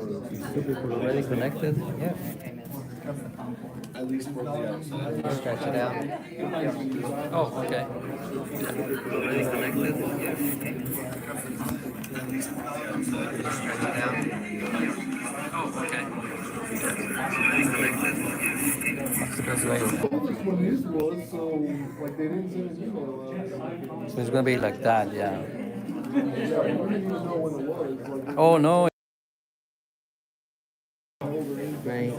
Two people already connected. Yeah. At least from the outside. Stretch it out. Oh, okay. Already connected. Stretch it out. Oh, okay. Already connected. That's the best way. When his was, so like they didn't send an email out. So it's gonna be like that, yeah. Yeah, we didn't even know when it was. Like, Oh no. Right.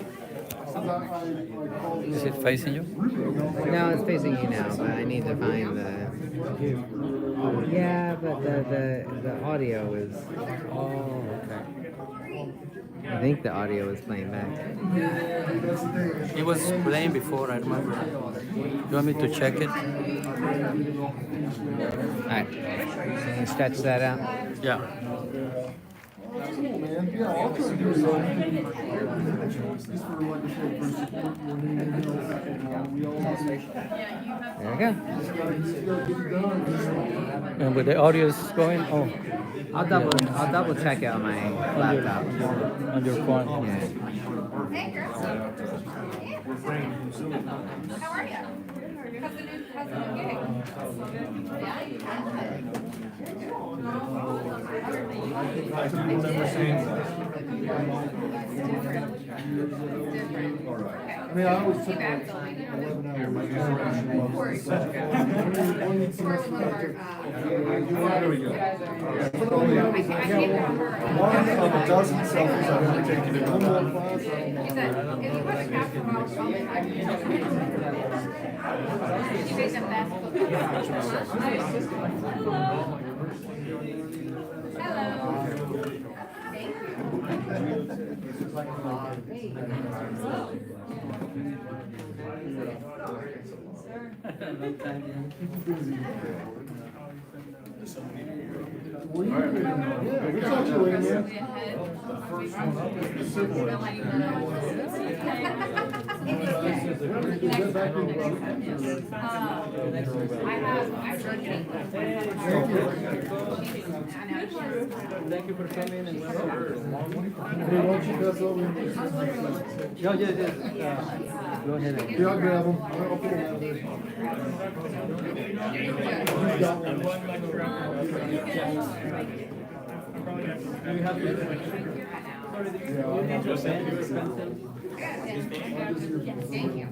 I called Is it facing you? No, it's facing you now, but I need to find the. Yeah, but the audio is. Oh, okay. I think the audio is playing back. It was playing before, I remember. You want me to check it? Alright. So you stretch that out. Yeah. cool, man. Yeah, I'll try to do something. Just for like I said, for support more than anything else. We all just There we go. gotta get it done. And with the audio is going, oh, I'll double check it on my laptop. on your phone. Yeah. Hey, girls. How are you? How's the new gig? Yeah, you I mean, I always took like 11 hours. There we go. One of a dozen selfies I've ever taken in one more class. He said, if you put a capsule on, I'll make I can you made the best cookies. Hello. Thank you. Thank you for coming and go ahead and Yeah, I'll grab them. I'll put them out there. He's got one. Thank you.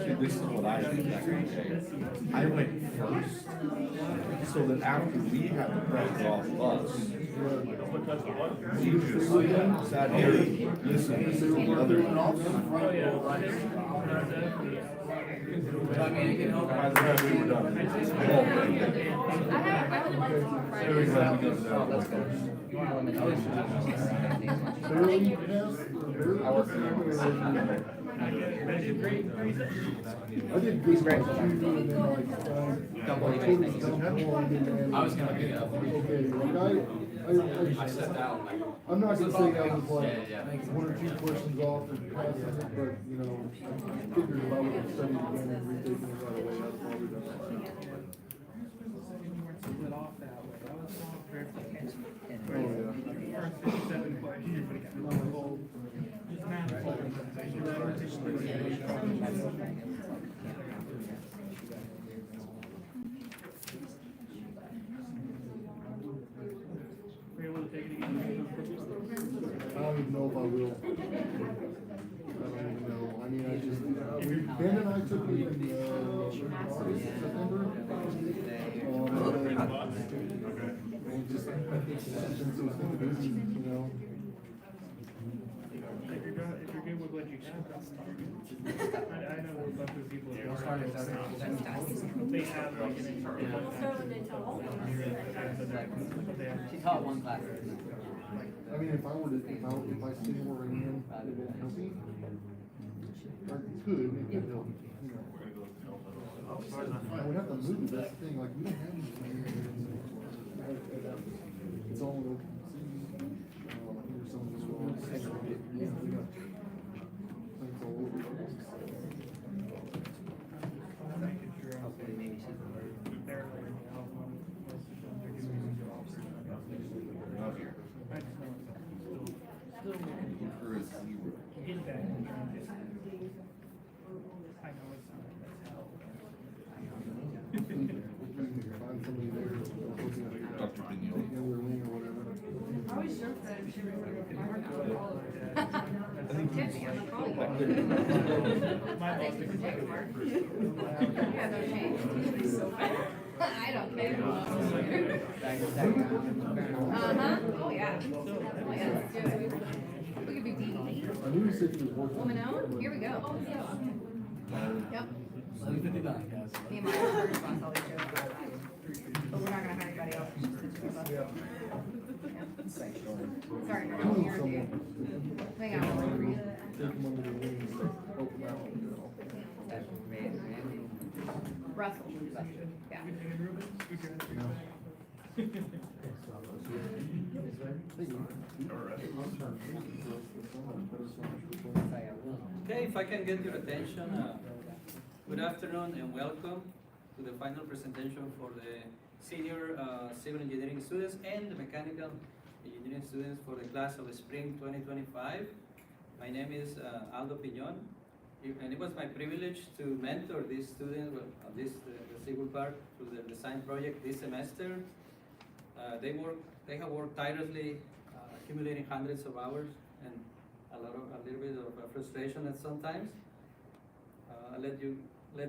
See, this is what I did back in the day. I went first, so that after we had the pressure off of us, we just sat here, listened to the other ones. By the time we were done, very glad we did that. I did good right. I was gonna be up. Okay, like I sat down. I'm not gonna say I was like Yeah. one or two questions off and passing it, but you know, figured if I would have studied again and retaken it right away, I'd probably done it. Oh, yeah. I don't even know if I will. I don't even know. I mean, I just, Ben and I took it in August, September. And just, I think it's been so busy, you know. If you're good with what you got, I know a bunch of people that they have like an internal. She taught one class. I mean, if I were to, if I stay where I am, it won't help me. Could, maybe they'll, you know. We have to move, that's the thing, like, we don't have anything. It's all open season. I think there's some of this wrong. Yeah, we got things all over the place. Making sure I'm barely in the album. Most of them are giving me jobs. I just know it's still get back and try and get. I know it's not the best help. Find somebody there, Dr. Vigneault. the other wing or whatever. I always joke that I'm sure we're gonna work out all of it. I think Tiffany, I'm not calling you. my boss Thank you for taking part. Yeah, no change. I don't care. Uh-huh, oh yeah. Oh yeah, let's do it. We could be DD. I knew you said you was working. Woman owned, here we go. Yep. Me and my first boss always joke about that. But we're not gonna hire anybody else. It's just the two of us. Sorry, I no, need you're someone. good. Hang on. Take them under the wings, help them out, you know. Russell. Yeah. Okay, if I can get your attention, good afternoon and welcome to the final presentation for the senior civil engineering students and the mechanical engineering students for the class of spring 2025. My name is Aldo Piñon, and it was my privilege to mentor these students, the civil part, through the design project this semester. They have worked tirelessly, accumulating hundreds of hours and a little bit of frustration at sometimes. I'll let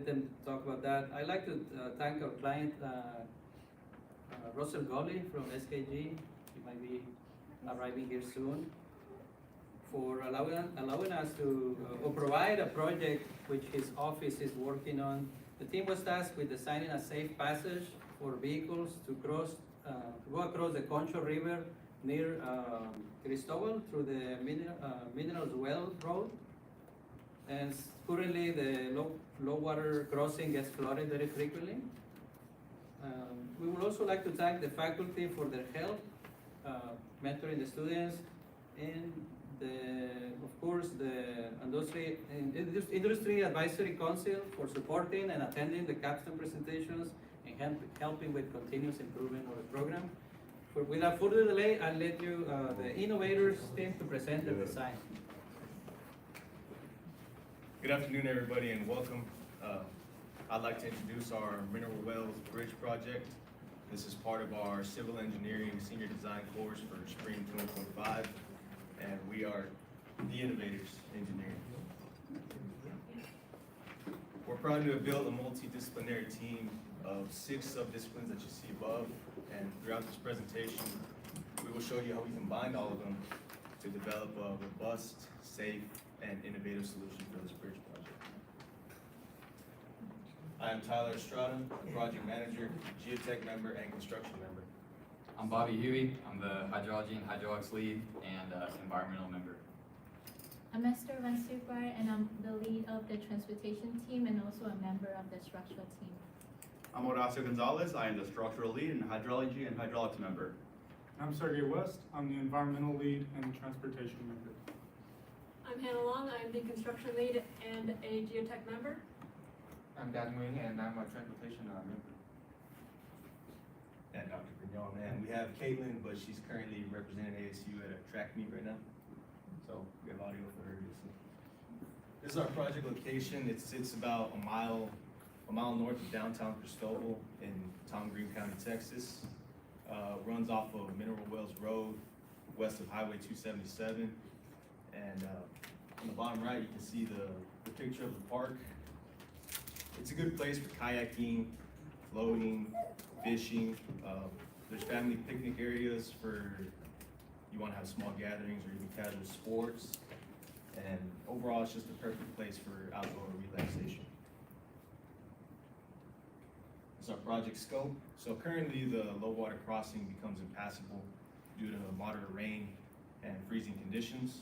them talk about that. I'd like to thank our client, Russell Gully from SKG. He might be arriving here soon, for allowing us to or provide a project which his office is working on. The team was tasked with designing a safe passage for vehicles to go across the Concho River near Cristobal through the Minerals Well Road. And currently the low water crossing gets flooded very frequently. We would also like to thank the faculty for their help, mentoring the students, and of course the Industry Advisory Council for supporting and attending the Capstone presentations and helping with continuous improvement of the program. Without further delay, I'll let you, the innovators team, to present the design. Good afternoon, everybody, and welcome. I'd like to introduce our Mineral Wells Bridge project. This is part of our Civil Engineering Senior Design course for Spring 2025, and we are the Innovators Engineering. We're proud to have built a multidisciplinary team of 6 subdisciplines that you see above, and throughout this presentation, we will show you how we combine all of them to develop a robust, safe, and innovative solution for this bridge project. I am Tyler Estrada, project manager, geotech member, and construction member. I'm Bobby Huey. I'm the hydrology and hydraulics lead and environmental member. I'm Esther Van Stupar, and I'm the lead of the transportation team and also a member of the structural team. I'm Horacio Gonzalez. I am the structural lead and hydrology and hydraulics member. I'm Sergey West. I'm the environmental lead and transportation member. I'm Hannah Long. I'm the construction lead and a geotech member. I'm Dan Wing, and I'm a transportation member. And Dr. Vigneault, and we have Caitlin, but she's currently representing ASU at a track meet right now. So we have audio for her to listen. This is our project location. It sits about a mile north of downtown Cristobal in Tom Green County, Texas. Runs off of Mineral Wells Road, west of Highway 277. And on the bottom right, you can see the picture of the park. It's a good place for kayaking, floating, fishing. There's family picnic areas for you want to have small gatherings or even casual sports. And overall, it's just a perfect place for outdoor relaxation. It's our project scope. So currently the low water crossing becomes impassable due to moderate rain and freezing conditions.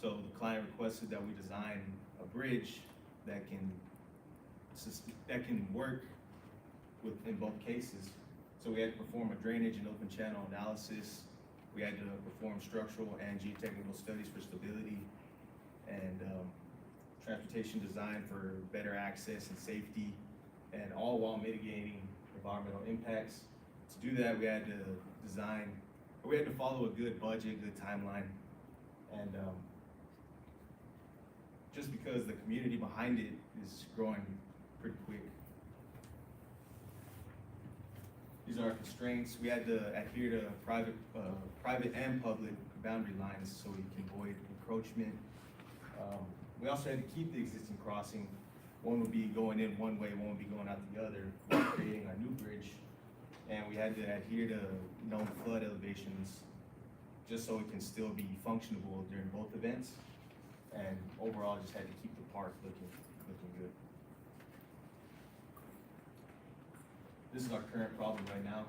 So the client requested that we design a bridge that can work in both cases. So we had to perform a drainage and open channel analysis. We had to perform structural and geotechnical studies for stability and transportation design for better access and safety, and all while mitigating environmental impacts. To do that, we had to follow a good budget, good timeline, and just because the community behind it is growing pretty quick. These are our constraints. We had to adhere to private and public boundary lines so we can avoid encroachment. We also had to keep the existing crossing. One would be going in one way, one would be going out the other, while creating our new bridge. And we had to adhere to known flood elevations just so it can still be functionable during both events. And overall, just had to keep the park looking good. This is our current problem right now.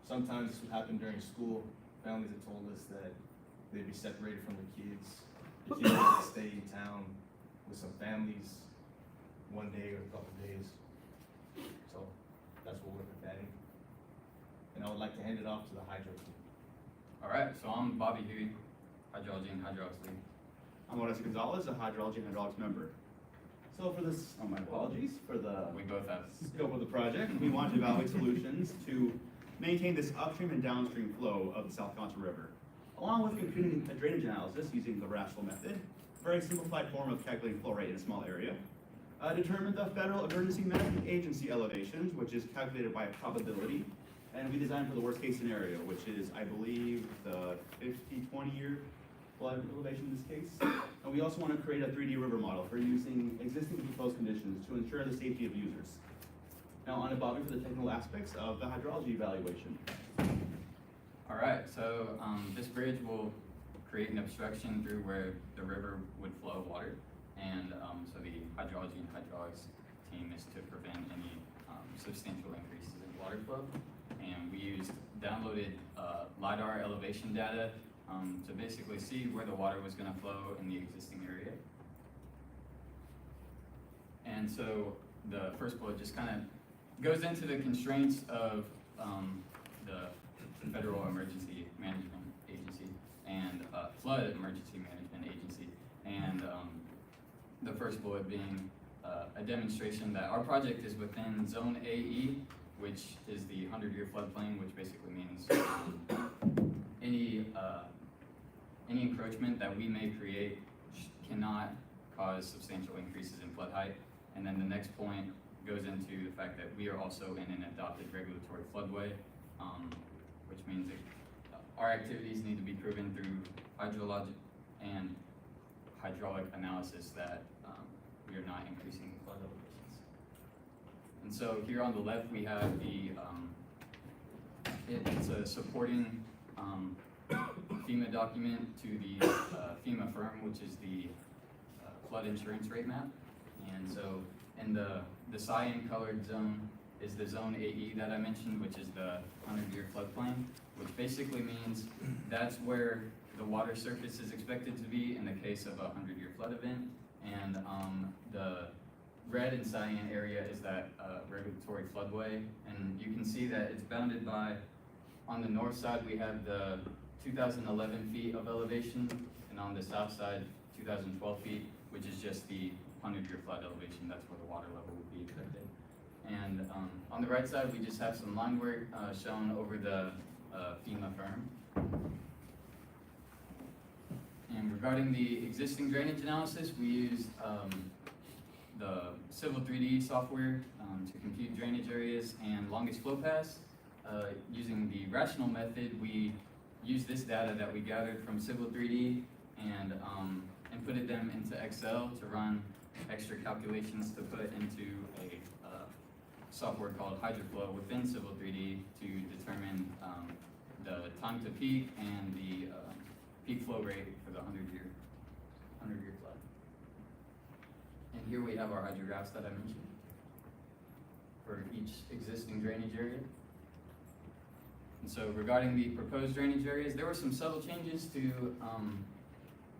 Sometimes this would happen during school. Families have told us that they'd be separated from their kids. The kids would have to stay in town with some families one day or a couple days. So that's what we're combating. And I would like to hand it off to the hydro team. All right, so I'm Bobby Huey, hydrology and hydraulics lead. I'm Horacio Gonzalez, a hydrology and hydraulics member. So for this, my apologies for the We both have. scope of the project, we want to evaluate solutions to maintain this upstream and downstream flow of the South Contra River, along with computing a drainage analysis using the rational method, a very simplified form of calculating flow rate in a small area. Determine the federal emergency management agency elevations, which is calculated by a probability, and we designed for the worst case scenario, which is, I believe, the 50-20 year flood elevation in this case. And we also want to create a 3D river model for using existing proposed conditions to ensure the safety of users. Now on to Bobby for the technical aspects of the hydrology evaluation. All right, so this bridge will create an obstruction through where the river would flow water. And so the hydrology and hydraulics team is to prevent any substantial increases in water flow. And we used downloaded LiDAR elevation data to basically see where the water was going to flow in the existing area. And so the first bullet just kind of goes into the constraints of the Federal Emergency Management Agency and Flood Emergency Management Agency. And the first bullet being a demonstration that our project is within Zone AE, which is the 100-year floodplain, which basically means any encroachment that we may create cannot cause substantial increases in flood height. And then the next point goes into the fact that we are also in an adopted regulatory floodway, which means that our activities need to be proven through hydrologic and hydraulic analysis that we are not increasing flood elevations. And so here on the left we have the it's a supporting FEMA document to the FEMA firm, which is the flood insurance rate map. And so in the cyan colored zone is the Zone AE that I mentioned, which is the 100-year floodplain, which basically means that's where the water surface is expected to be in the case of a 100-year flood event. And the red and cyan area is that regulatory floodway. And you can see that it's bounded by, on the north side we have the 2011 feet of elevation, and on the south side 2012 feet, which is just the 100-year flood elevation. That's where the water level would be expected. And on the right side we just have some line work shown over the FEMA firm. And regarding the existing drainage analysis, we used the Civil 3D software to compute drainage areas and longest flow paths. Using the rational method, we used this data that we gathered from Civil 3D and inputted them into Excel to run extra calculations to put into a software called HydroFlow within Civil 3D to determine the time to peak and the peak flow rate for the 100-year flood. And here we have our hydrographs that I mentioned for each existing drainage area. And so regarding the proposed drainage areas, there were some subtle changes to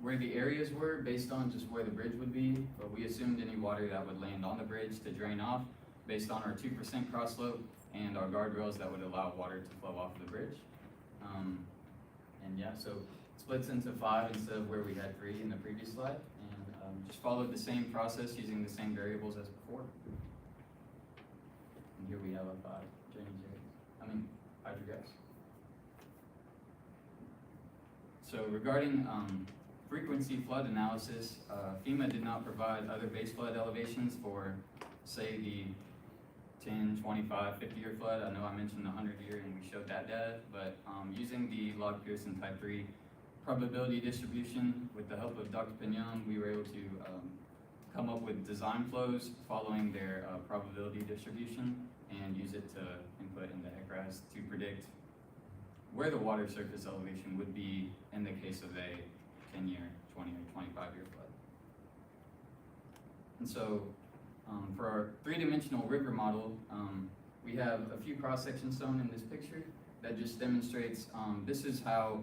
where the areas were based on just where the bridge would be, but we assumed any water that would land on the bridge to drain off based on our 2% cross slope and our guardrails that would allow water to flow off the bridge. And yeah, so splits into 5 instead of where we had 3 in the previous slide, and just followed the same process using the same variables as before. And here we have a 5 drainage areas, hydrographs. So regarding frequency flood analysis, FEMA did not provide other base flood elevations for, say, the 10, 25, 50-year flood. I know I mentioned the 100-year and we showed that data, but using the log Pearson type 3 probability distribution with the help of Dr. Pignon, we were able to come up with design flows following their probability distribution and use it to input into HECRAS to predict where the water surface elevation would be in the case of a 10-year, 20 or 25-year flood. And so for our 3-dimensional river model, we have a few cross sections shown in this picture that just demonstrates, this is how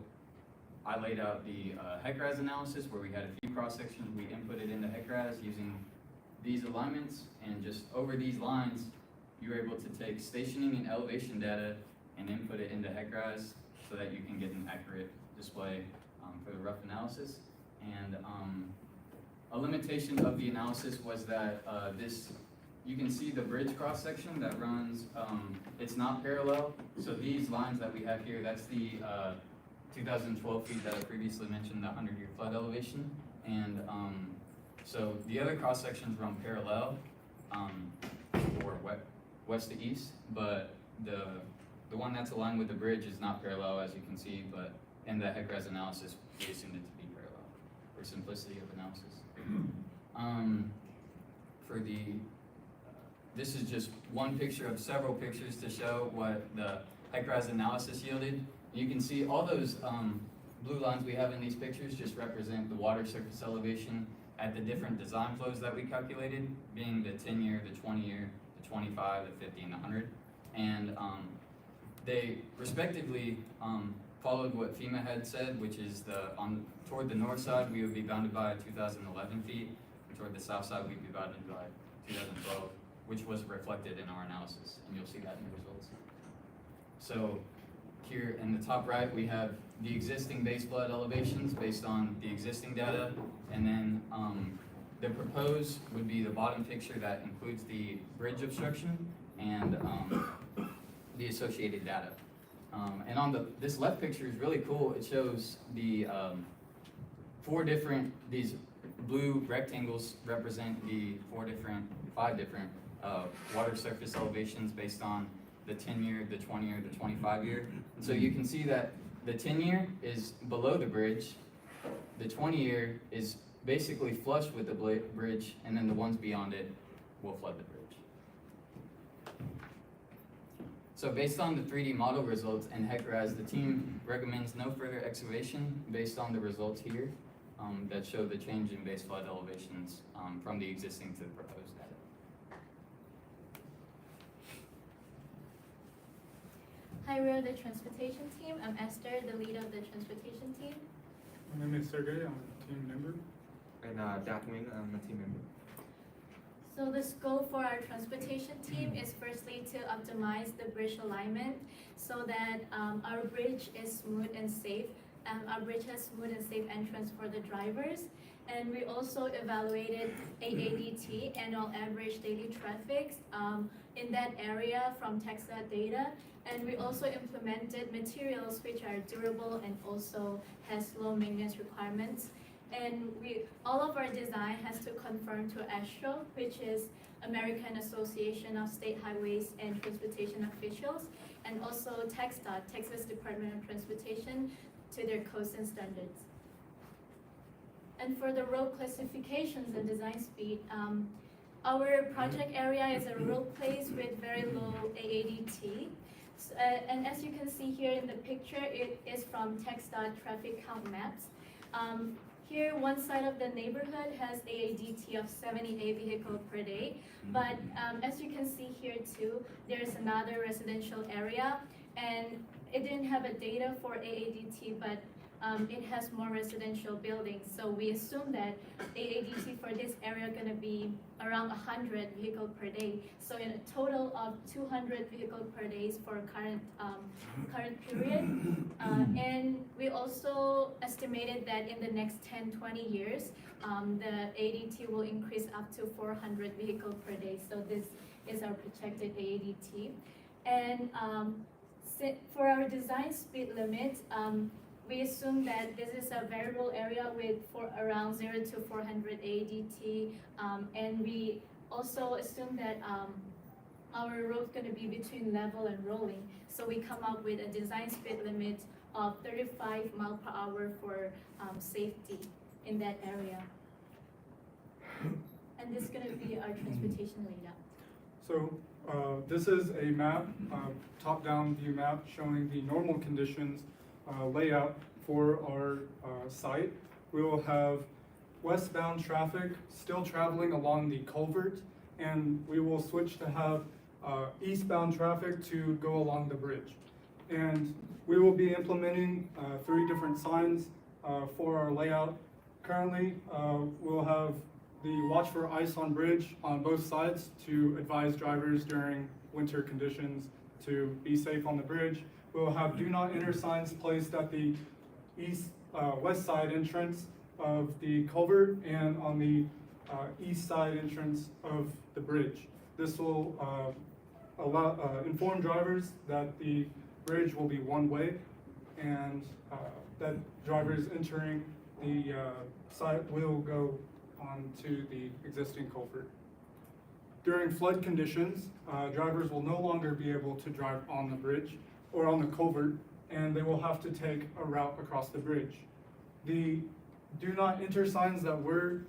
I laid out the HECRAS analysis, where we had a few cross sections we inputted into HECRAS using these alignments, and just over these lines, you were able to take stationing and elevation data and input it into HECRAS so that you can get an accurate display for the rough analysis. And a limitation of the analysis was that you can see the bridge cross section that runs, it's not parallel. So these lines that we have here, that's the 2012 feet that I previously mentioned, the 100-year flood elevation. And so the other cross sections run parallel or west to east, but the one that's aligned with the bridge is not parallel, as you can see, but in the HECRAS analysis, we assumed it to be parallel for simplicity of analysis. This is just one picture of several pictures to show what the HECRAS analysis yielded. You can see all those blue lines we have in these pictures just represent the water surface elevation at the different design flows that we calculated, being the 10-year, the 20-year, the 25, the 50, and the 100. And they respectively followed what FEMA had said, which is toward the north side, we would be bounded by 2011 feet, and toward the south side, we'd be bounded by 2012, which was reflected in our analysis, and you'll see that in the results. So here in the top right, we have the existing base flood elevations based on the existing data, and then the proposed would be the bottom picture that includes the bridge obstruction and the associated data. And on this left picture is really cool. It shows the these blue rectangles represent the 5 different water surface elevations based on the 10-year, the 20-year, the 25-year. And so you can see that the 10-year is below the bridge, the 20-year is basically flush with the bridge, and then the ones beyond it will flood the bridge. So based on the 3D model results and HECRAS, the team recommends no further excavation based on the results here that show the change in base flood elevations from the existing to the proposed data. Hi, we're the transportation team. I'm Esther, the lead of the transportation team. My name is Sergey, I'm a team member. And Dakwing, I'm a team member. So the scope for our transportation team is firstly to optimize the bridge alignment so that our bridge is smooth and safe. Our bridge has smooth and safe entrance for the drivers. And we also evaluated AADT, annual average daily traffic, in that area from TxDOT data. And we also implemented materials which are durable and also has low maintenance requirements. And all of our design has to conform to ASU, which is American Association of State Highways and Transportation Officials, and also TxDOT, Texas Department of Transportation, to their codes and standards. And for the road classifications and design speed, our project area is a road place with very low AADT. And as you can see here in the picture, it is from TxDOT traffic count maps. Here, one side of the neighborhood has AADT of 78 vehicles per day, but as you can see here too, there's another residential area, and it didn't have a data for AADT, but it has more residential buildings. So we assume that AADT for this area gonna be around 100 vehicle per day. So in a total of 200 vehicle per day for current period. And we also estimated that in the next 10-20 years, the AADT will increase up to 400 vehicle per day. So this is our projected AADT. And for our design speed limit, we assume that this is a variable area with around 0 to 400 AADT, and we also assume that our road's gonna be between level and rolling. So we come up with a design speed limit of 35 miles per hour for safety in that area. And this is gonna be our transportation layout. So this is a map, top-down view map showing the normal conditions layout for our site. We will have westbound traffic still traveling along the culvert, and we will switch to have eastbound traffic to go along the bridge. And we will be implementing 3 different signs for our layout. Currently, we'll have the watch for ice on bridge on both sides to advise drivers during winter conditions to be safe on the bridge. We'll have do not enter signs placed at the west side entrance of the culvert and on the east side entrance of the bridge. This will inform drivers that the bridge will be one way and that drivers entering the site will go onto the existing culvert. During flood conditions, drivers will no longer be able to drive on the bridge or on the culvert, and they will have to take a route across the bridge. The do not enter signs that were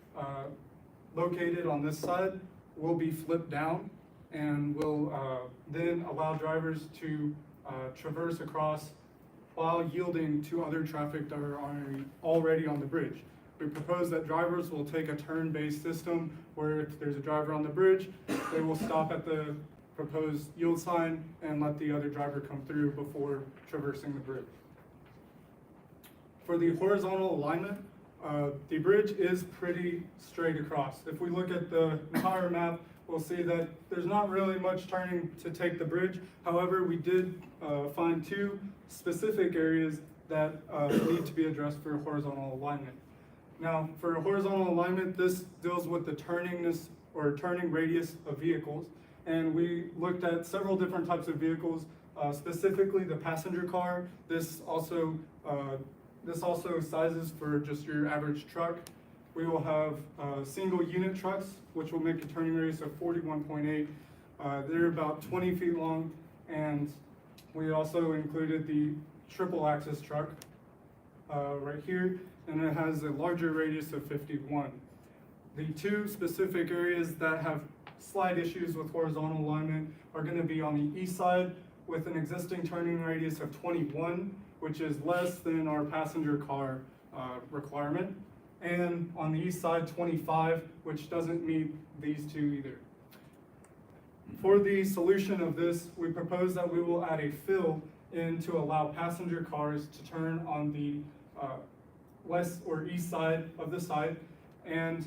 located on this side will be flipped down and will then allow drivers to traverse across while yielding to other traffic that are already on the bridge. We propose that drivers will take a turn-based system where if there's a driver on the bridge, they will stop at the proposed yield sign and let the other driver come through before traversing the bridge. For the horizontal alignment, the bridge is pretty straight across. If we look at the entire map, we'll see that there's not really much turning to take the bridge. However, we did find 2 specific areas that need to be addressed for horizontal alignment. Now, for horizontal alignment, this deals with the turningness or turning radius of vehicles. And we looked at several different types of vehicles, specifically the passenger car. This also sizes for just your average truck. We will have single unit trucks, which will make a turning radius of 41.8. They're about 20 feet long, and we also included the triple axis truck right here, and it has a larger radius of 51. The 2 specific areas that have slight issues with horizontal alignment are going to be on the east side with an existing turning radius of 21, which is less than our passenger car requirement, and on the east side 25, which doesn't meet these 2 either. For the solution of this, we propose that we will add a fill in to allow passenger cars to turn on the west or east side of the site, and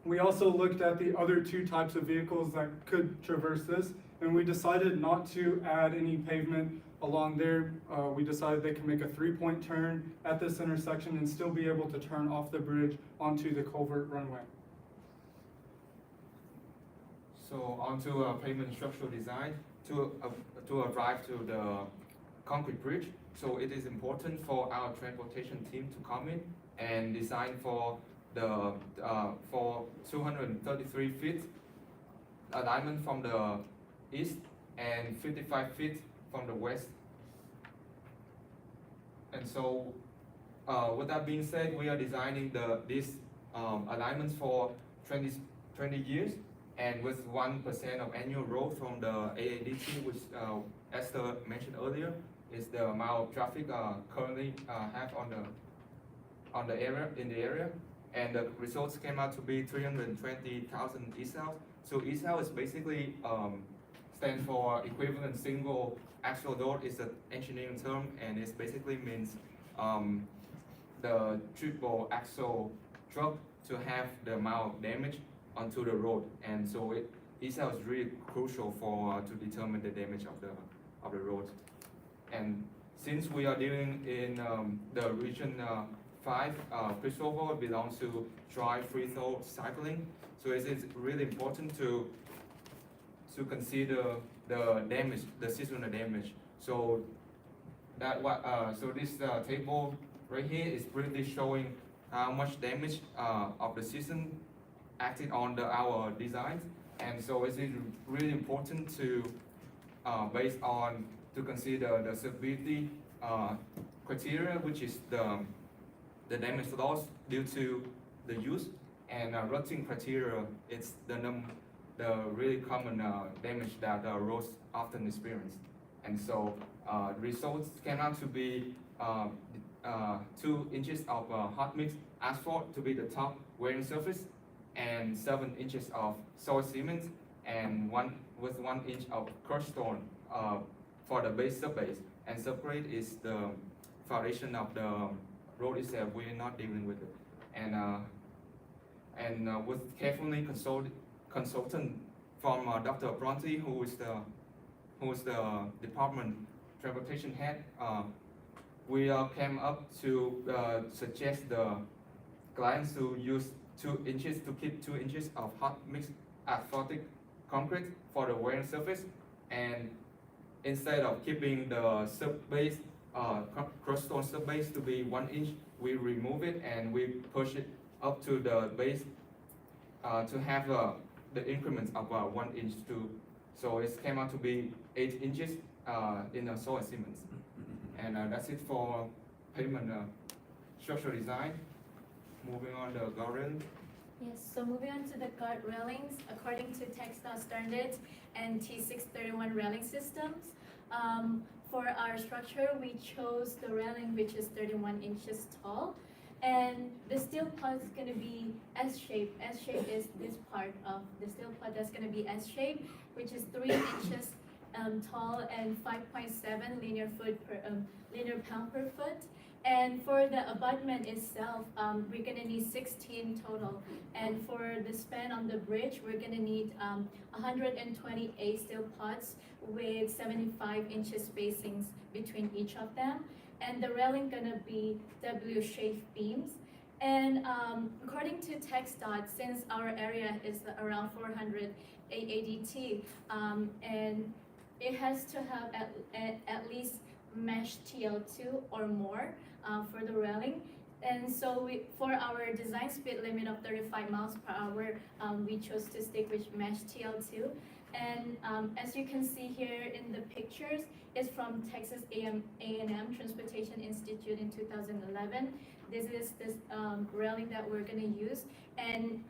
we also looked at the other 2 types of vehicles that could traverse this, and we decided not to add any pavement along there. We decided they can make a 3-point turn at this intersection and still be able to turn off the bridge onto the culvert runway. So onto pavement structural design to arrive to the concrete bridge. So it is important for our transportation team to come in and design for the 233 feet alignment from the east and 55 feet from the west. And so with that being said, we are designing these alignments for 20 years and with 1% of annual growth from the AADT, which Esther mentioned earlier, is the amount of traffic currently have on the area. And the results came out to be 320,000 ESAL. So ESAL is basically stands for equivalent single axle load. It's an engineering term, and it basically means the triple axle truck to have the amount of damage onto the road, and so itself is really crucial for to determine the damage of the road. And since we are dealing in the region 5, Christopher belongs to dry free flow cycling, so it is really important to consider the damage, the seasonal damage. So that so this table right here is really showing how much damage of the season acted on our designs, and so it is really important to based on to consider the severity criteria, which is the damage loss due to the use, and rutting criteria, it's the really common damage that roads often experience. And so results cannot to be 2 inches of hot mix asphalt to be the top wearing surface, and 7 inches of soil cement, and 1 inch of crushed stone for the base subbase. And subgrade is the foundation of the road itself. We're not dealing with it. And with carefully consultant from Dr. Bronte, who is the department transportation head, we came up to suggest the clients to use 2 inches to keep 2 inches of hot mix asphaltic concrete for the wearing surface, and instead of keeping the subbase crushed stone subbase to be 1 inch, we remove it and we push it up to the base to have the increments of 1 inch to, so it came out to be 8 inches in the soil cement. And that's it for pavement structural design. Moving on to guardrail. Yes, so moving on to the guard railings, according to textile standards and T631 railing systems, for our structure, we chose the railing which is 31 inches tall, and the steel pot is going to be S-shaped. S-shaped is this part of the steel pot that's going to be S-shaped, which is 3 inches tall and 5.7 linear pound per foot. And for the abutment itself, we're going to need 16 total. And for the span on the bridge, we're going to need 128 steel pots with 75 inches spacings between each of them. And the railing going to be W-shaped beams. And according to TxDOT, since our area is around 400 AADT, and it has to have at least mesh TL2 or more for the railing. And so for our design speed limit of 35 miles per hour, we chose to stick with mesh TL2. And as you can see here in the pictures, it's from Texas A&M Transportation Institute in 2011. This is this railing that we're gonna use. And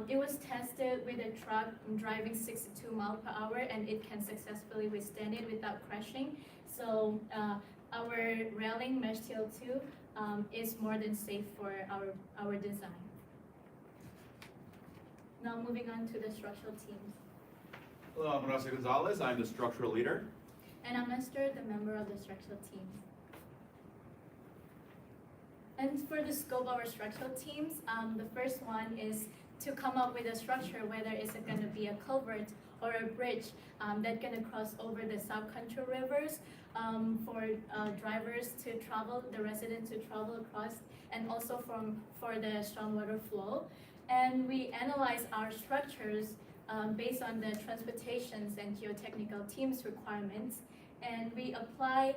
it was tested with a truck driving 62 miles per hour, and it can successfully withstand it without crashing. So our railing mesh TL2 is more than safe for our design. Now moving on to the structural teams. Hello, I'm Horacio Gonzalez. I'm the structural leader. And I'm Esther, the member of the structural teams. And for the scope of our structural teams, the first one is to come up with a structure, whether it's going to be a culvert or a bridge that's going to cross over the South Country rivers for drivers to travel, the residents to travel across, and also for the stormwater flow. And we analyze our structures based on the transportations and geotechnical teams requirements, and we apply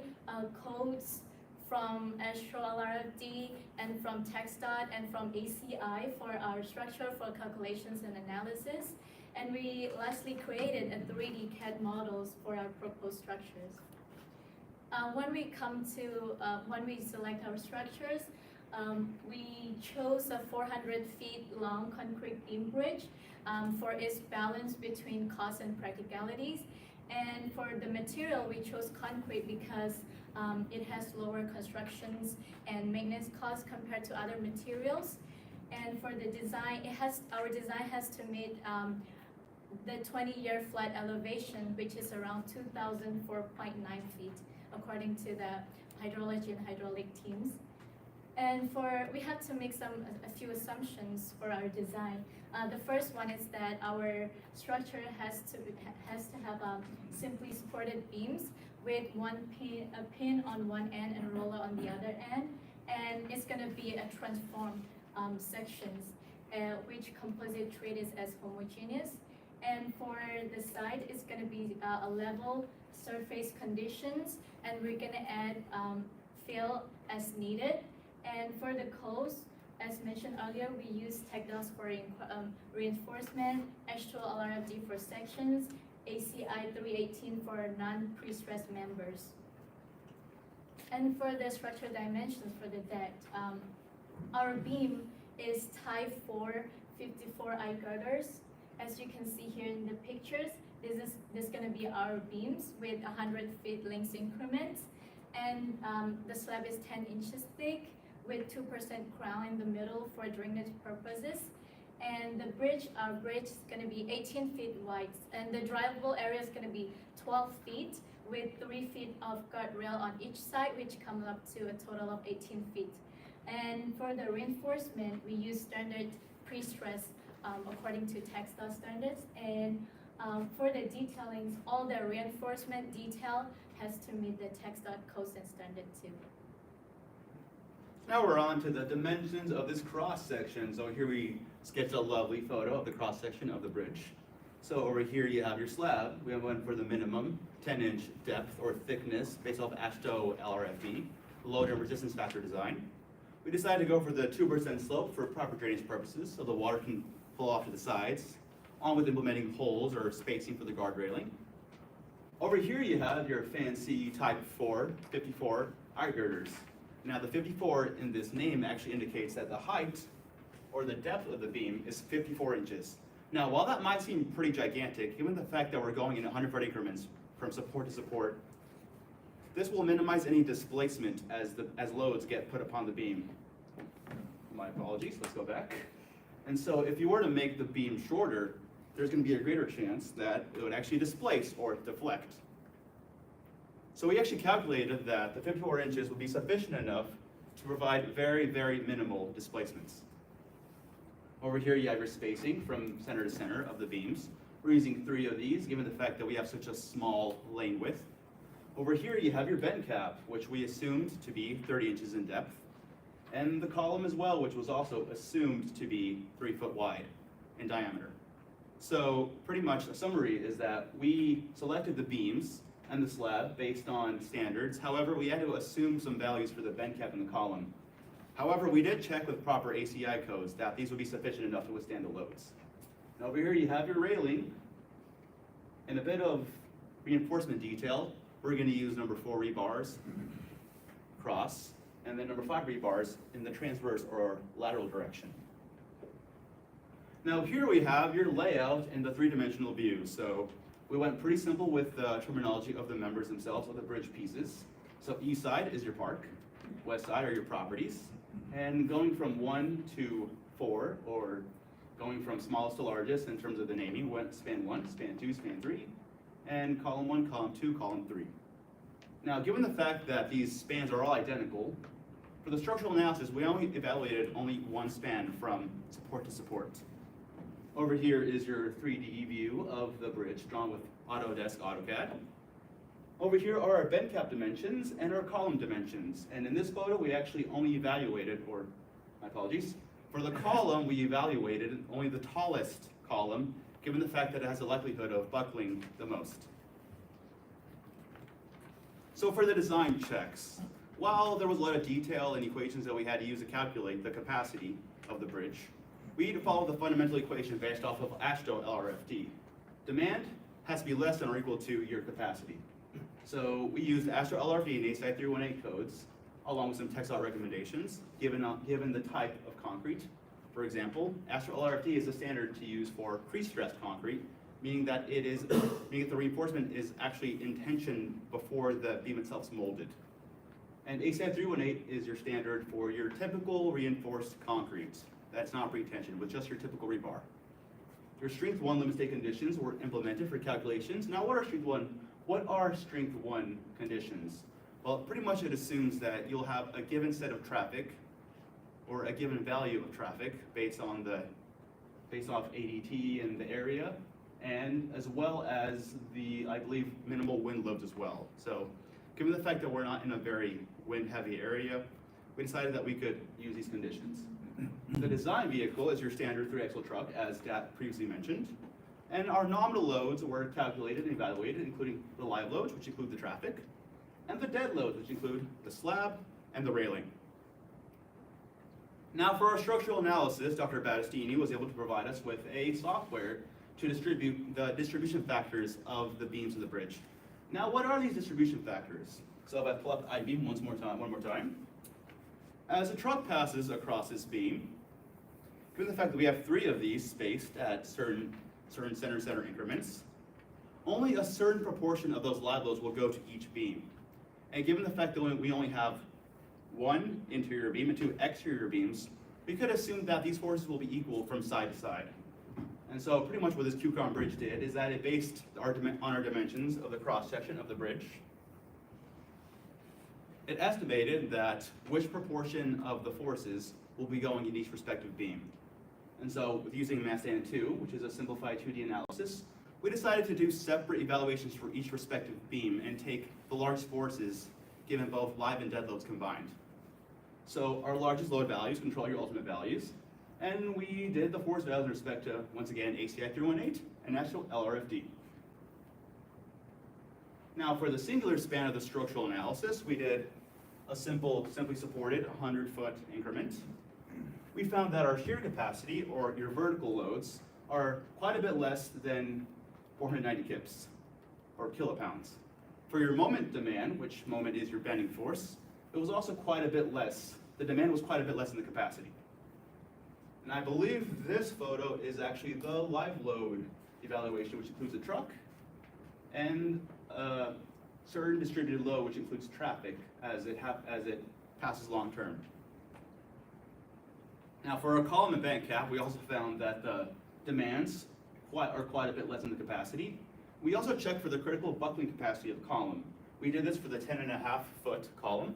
codes from ASU LRFD and from TxDOT and from ACI for our structure for calculations and analysis. And we lastly created a 3D CAD models for our proposed structures. When we select our structures, we chose a 400 feet long concrete beam bridge for its balance between cost and practicalities. And for the material, we chose concrete because it has lower constructions and maintenance costs compared to other materials. And for the design, our design has to meet the 20-year flat elevation, which is around 2,004.9 feet, according to the hydrology and hydraulic teams. And we have to make a few assumptions for our design. The first one is that our structure has to have simply supported beams with a pin on one end and a roller on the other end, and it's going to be a transformed sections, which composite treated as homogeneous. And for the side, it's going to be a level surface conditions, and we're going to add fill as needed. And for the coast, as mentioned earlier, we use TechDOS for reinforcement, H2 LRFD for sections, ACI 318 for non-pre-stressed members. And for the structure dimensions for the deck, our beam is type 4 54i girders. As you can see here in the pictures, this is going to be our beams with 100 feet length increments, and the slab is 10 inches thick with 2% crown in the middle for drainage purposes. And our bridge is going to be 18 feet wide, and the drivable area is going to be 12 feet with 3 feet of guardrail on each side, which comes up to a total of 18 feet. And for the reinforcement, we use standard pre-stress according to TechDOS standards. And for the detailings, all the reinforcement detail has to meet the TechDOS codes and standard too. Now we're on to the dimensions of this cross section. So here we sketched a lovely photo of the cross section of the bridge. So over here you have your slab. We went for the minimum 10-inch depth or thickness based off ASU LRFD, load and resistance factor design. We decided to go for the 2% slope for proper drainage purposes so the water can flow off to the sides, on with implementing holes or spacing for the guard railing. Over here you have your fancy type 4 54 eye girders. Now the 54 in this name actually indicates that the height or the depth of the beam is 54 inches. Now while that might seem pretty gigantic, given the fact that we're going in 100-foot increments from support to support, this will minimize any displacement as loads get put upon the beam. My apologies, let's go back. And so if you were to make the beam shorter, there's going to be a greater chance that it would actually displace or deflect. So we actually calculated that the 54 inches would be sufficient enough to provide very, very minimal displacements. Over here you have your spacing from center to center of the beams. We're using 3 of these, given the fact that we have such a small lane width. Over here you have your bend cap, which we assumed to be 30 inches in depth, and the column as well, which was also assumed to be 3 foot wide in diameter. So pretty much a summary is that we selected the beams and the slab based on standards. However, we had to assume some values for the bend cap and the column. However, we did check with proper ACI codes that these would be sufficient enough to withstand the loads. And over here you have your railing and a bit of reinforcement detail. We're going to use number 4 rebars cross, and then number 5 rebars in the transverse or lateral direction. Now here we have your layout in the 3-dimensional view. So we went pretty simple with the terminology of the members themselves, of the bridge pieces. So east side is your park, west side are your properties, and going from 1 to 4, or going from smallest to largest in terms of the naming, went span 1, span 2, span 3, and column 1, column 2, column 3. Now, given the fact that these spans are all identical, for the structural analysis, we only evaluated one span from support to support. Over here is your 3D view of the bridge drawn with Autodesk AutoCAD. Over here are our bend cap dimensions and our column dimensions. And in this photo, we actually only evaluated, or my apologies, for the column, we evaluated only the tallest column, given the fact that it has a likelihood of buckling the most. So for the design checks, while there was a lot of detail and equations that we had to use to calculate the capacity of the bridge, we need to follow the fundamental equation based off of ASU LRFD. Demand has to be less than or equal to your capacity. So we used ASU LRFD and ASI 318 codes, along with some TechDOS recommendations, given the type of concrete. For example, ASU LRFD is the standard to use for pre-stressed concrete, meaning that the reinforcement is actually in tension before the beam itself is molded. And ASI 318 is your standard for your typical reinforced concrete. That's not pre-tension, with just your typical rebar. Your strength 1 limit state conditions were implemented for calculations. Now what are strength 1 conditions? Well, pretty much it assumes that you'll have a given set of traffic or a given value of traffic based off ADT in the area, and as well as the, I believe, minimal wind loads as well. So given the fact that we're not in a very wind-heavy area, we decided that we could use these conditions. The design vehicle is your standard 3-axle truck, as Dat previously mentioned. And our nominal loads were calculated and evaluated, including the live loads, which include the traffic, and the dead loads, which include the slab and the railing. Now for our structural analysis, Dr. Battistini was able to provide us with a software to distribute the distribution factors of the beams of the bridge. Now what are these distribution factors? So if I pull up I-beam one more time. As a truck passes across this beam, given the fact that we have 3 of these spaced at certain center increments, only a certain proportion of those live loads will go to each beam. And given the fact that we only have 1 interior beam and 2 exterior beams, we could assume that these forces will be equal from side to side. And so pretty much what this QCOM bridge did is that it based on our dimensions of the cross-section of the bridge. It estimated that which proportion of the forces will be going in each respective beam. And so with using Mastan 2, which is a simplified 2D analysis, we decided to do separate evaluations for each respective beam and take the largest forces given both live and dead loads combined. So our largest load values control your ultimate values, and we did the force values in respect to, once again, ACI 318 and actual LRFD. Now for the singular span of the structural analysis, we did a simply supported 100-foot increment. We found that our shear capacity, or your vertical loads, are quite a bit less than 490 kips, or kilopounds. For your moment demand, which moment is your bending force, it was also quite a bit less. The demand was quite a bit less than the capacity. And I believe this photo is actually the live load evaluation, which includes a truck, and a certain distributed load, which includes traffic as it passes long term. Now for our column and bank cap, we also found that the demands are quite a bit less than the capacity. We also checked for the critical buckling capacity of the column. We did this for the 10.5-foot column.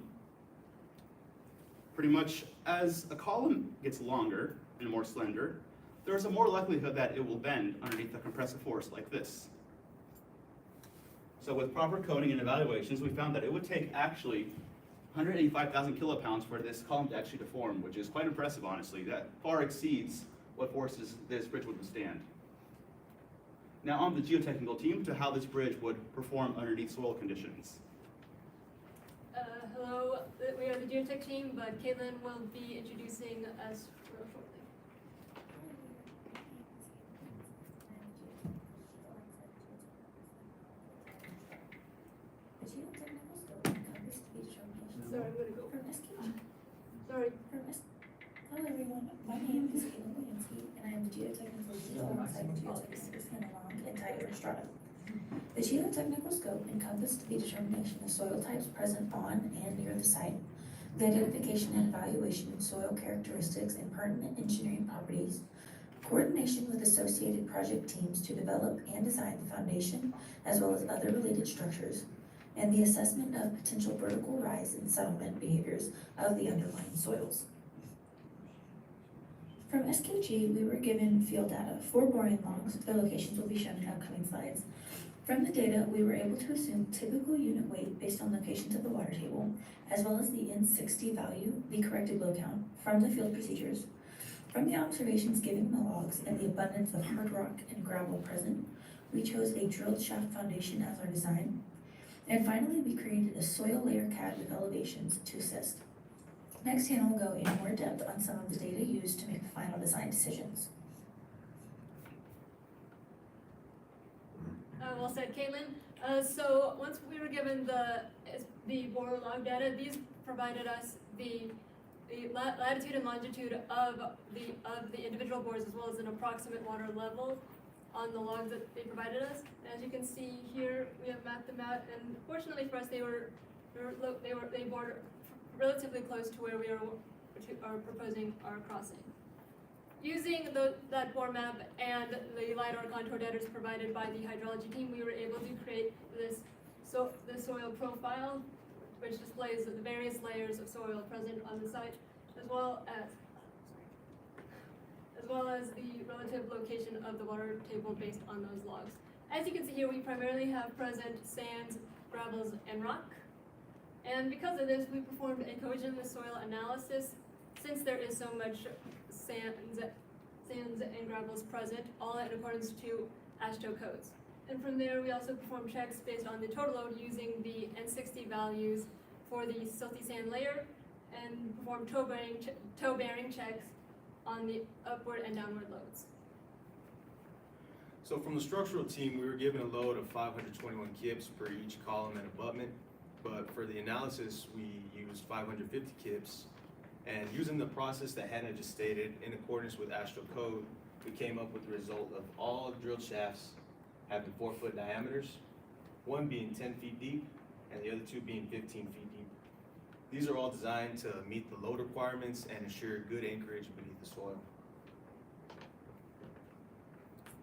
Pretty much as a column gets longer and more slender, there's a more likelihood that it will bend underneath a compressive force like this. So with proper coding and evaluations, we found that it would take actually 185,000 kilopounds for this column to actually deform, which is quite impressive, honestly. That far exceeds what forces this bridge would withstand. Now on the geotechnical team to how this bridge would perform underneath soil conditions. Hello, we are the geotech team, but Caitlin will be introducing us real shortly. Sorry, I'm gonna go. Sorry. Hello everyone, my name is Caitlin Williamski, and I am the geotechnical lead alongside geotechnics Hannah Long and Tyler Estrada. The geotechnical scope encompassed the determination of soil types present on and near the site, the identification and evaluation of soil characteristics and pertinent engineering properties, coordination with associated project teams to develop and design the foundation as well as other related structures, and the assessment of potential vertical rise and settlement behaviors of the underlying soils. From SKG, we were given field data, 4 boring logs. The locations will be shown in upcoming slides. From the data, we were able to assume typical unit weight based on locations of the water table, as well as the N60 value, the corrected load count, from the field procedures. From the observations given in the logs and the abundance of hard rock and gravel present, we chose a drilled shaft foundation as our design. And finally, we created a soil layer CAD with elevations to assist. Next, Hannah will go in more depth on some of the data used to make the final design decisions. Well said, Caitlin. So once we were given the bore log data, these provided us the latitude and longitude of the individual bores, as well as an approximate water level on the logs that they provided us. And as you can see here, we have mapped them out, and fortunately for us, they bored relatively close to where we are proposing our crossing. Using that bore map and the LiDAR contour data provided by the hydrology team, we were able to create the soil profile, which displays the various layers of soil present on the site, as well as as well as the relative location of the water table based on those logs. As you can see here, we primarily have present sands, gravels, and rock. And because of this, we performed a cohesion of soil analysis since there is so much sands and gravels present, all in accordance to ASU codes. And from there, we also performed checks based on the total load using the N60 values for the silty sand layer and performed toe bearing checks on the upward and downward loads. So from the structural team, we were given a load of 521 kips per each column and abutment, but for the analysis, we used 550 kips. And using the process that Hannah just stated, in accordance with ASU code, we came up with the result of all drilled shafts having 4-foot diameters, one being 10 feet deep and the other two being 15 feet deep. These are all designed to meet the load requirements and ensure good anchorage beneath the soil.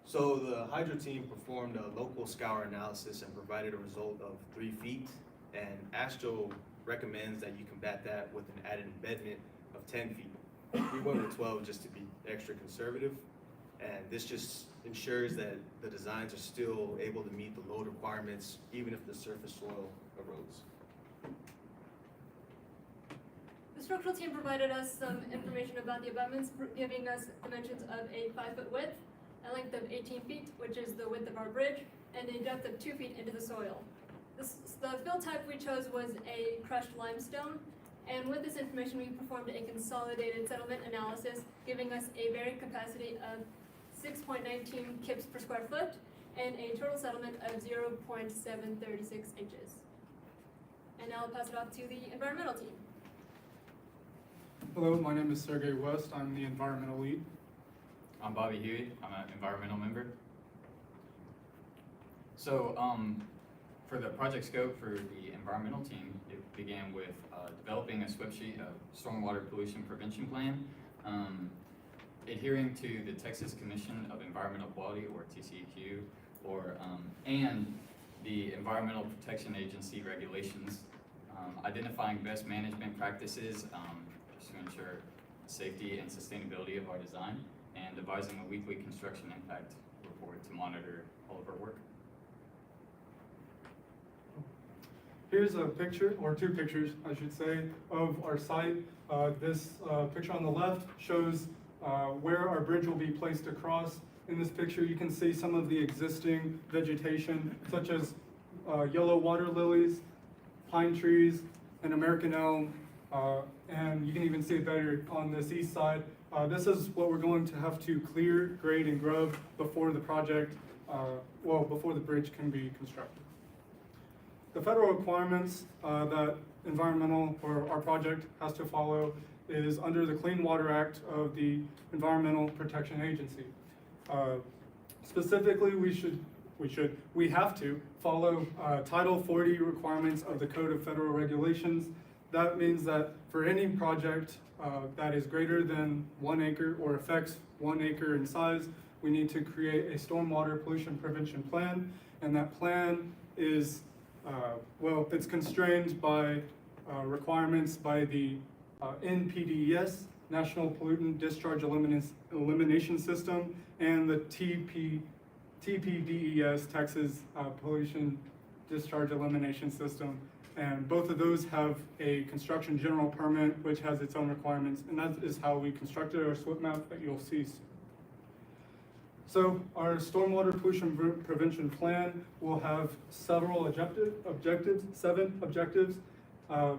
So the hydro team performed a local scour analysis and provided a result of 3 feet, and ASTRO recommends that you combat that with an added embedment of 10 feet. We went with 12 just to be extra conservative, and this just ensures that the designs are still able to meet the load requirements even if the surface soil erodes. The structural team provided us some information about the abutments, giving us dimensions of a 5-foot width, a length of 18 feet, which is the width of our bridge, and a depth of 2 feet into the soil. The fill type we chose was a crushed limestone, and with this information we performed a consolidated settlement analysis, giving us a bearing capacity of 6.19 kips per square foot and a total settlement of 0.736 inches. And now I'll pass it off to the environmental team. Hello, my name is Sergey West. I'm the environmental lead. I'm Bobby Huey. I'm an environmental member. So, for the project scope for the environmental team, it began with developing a SWIP sheet of stormwater pollution prevention plan, adhering to the Texas Commission of Environmental Quality, or TCEQ, and the Environmental Protection Agency regulations, identifying best management practices just to ensure safety and sustainability of our design, and devising a weekly construction impact report to monitor all of our work. Here's a picture, or two pictures, I should say, of our site. This picture on the left shows where our bridge will be placed across. In this picture, you can see some of the existing vegetation, such as yellow water lilies, pine trees, and American elm, and you can even see it better on this east side. This is what we're going to have to clear, grade, and grub before the project, before the bridge can be constructed. The federal requirements that environmental, or our project, has to follow is under the Clean Water Act of the Environmental Protection Agency. Specifically, we have to follow Title 40 requirements of the Code of Federal Regulations. That means that for any project that is greater than 1 acre or affects 1 acre in size, we need to create a stormwater pollution prevention plan, and that plan is it's constrained by requirements by the NPDES, National Pollutant Discharge Elimination System, and the TPDES, Texas Pollution Discharge Elimination System. And both of those have a construction general permit, which has its own requirements, and that is how we constructed our SWIP map that you'll see soon. So our stormwater pollution prevention plan will have several objectives, 7 objectives.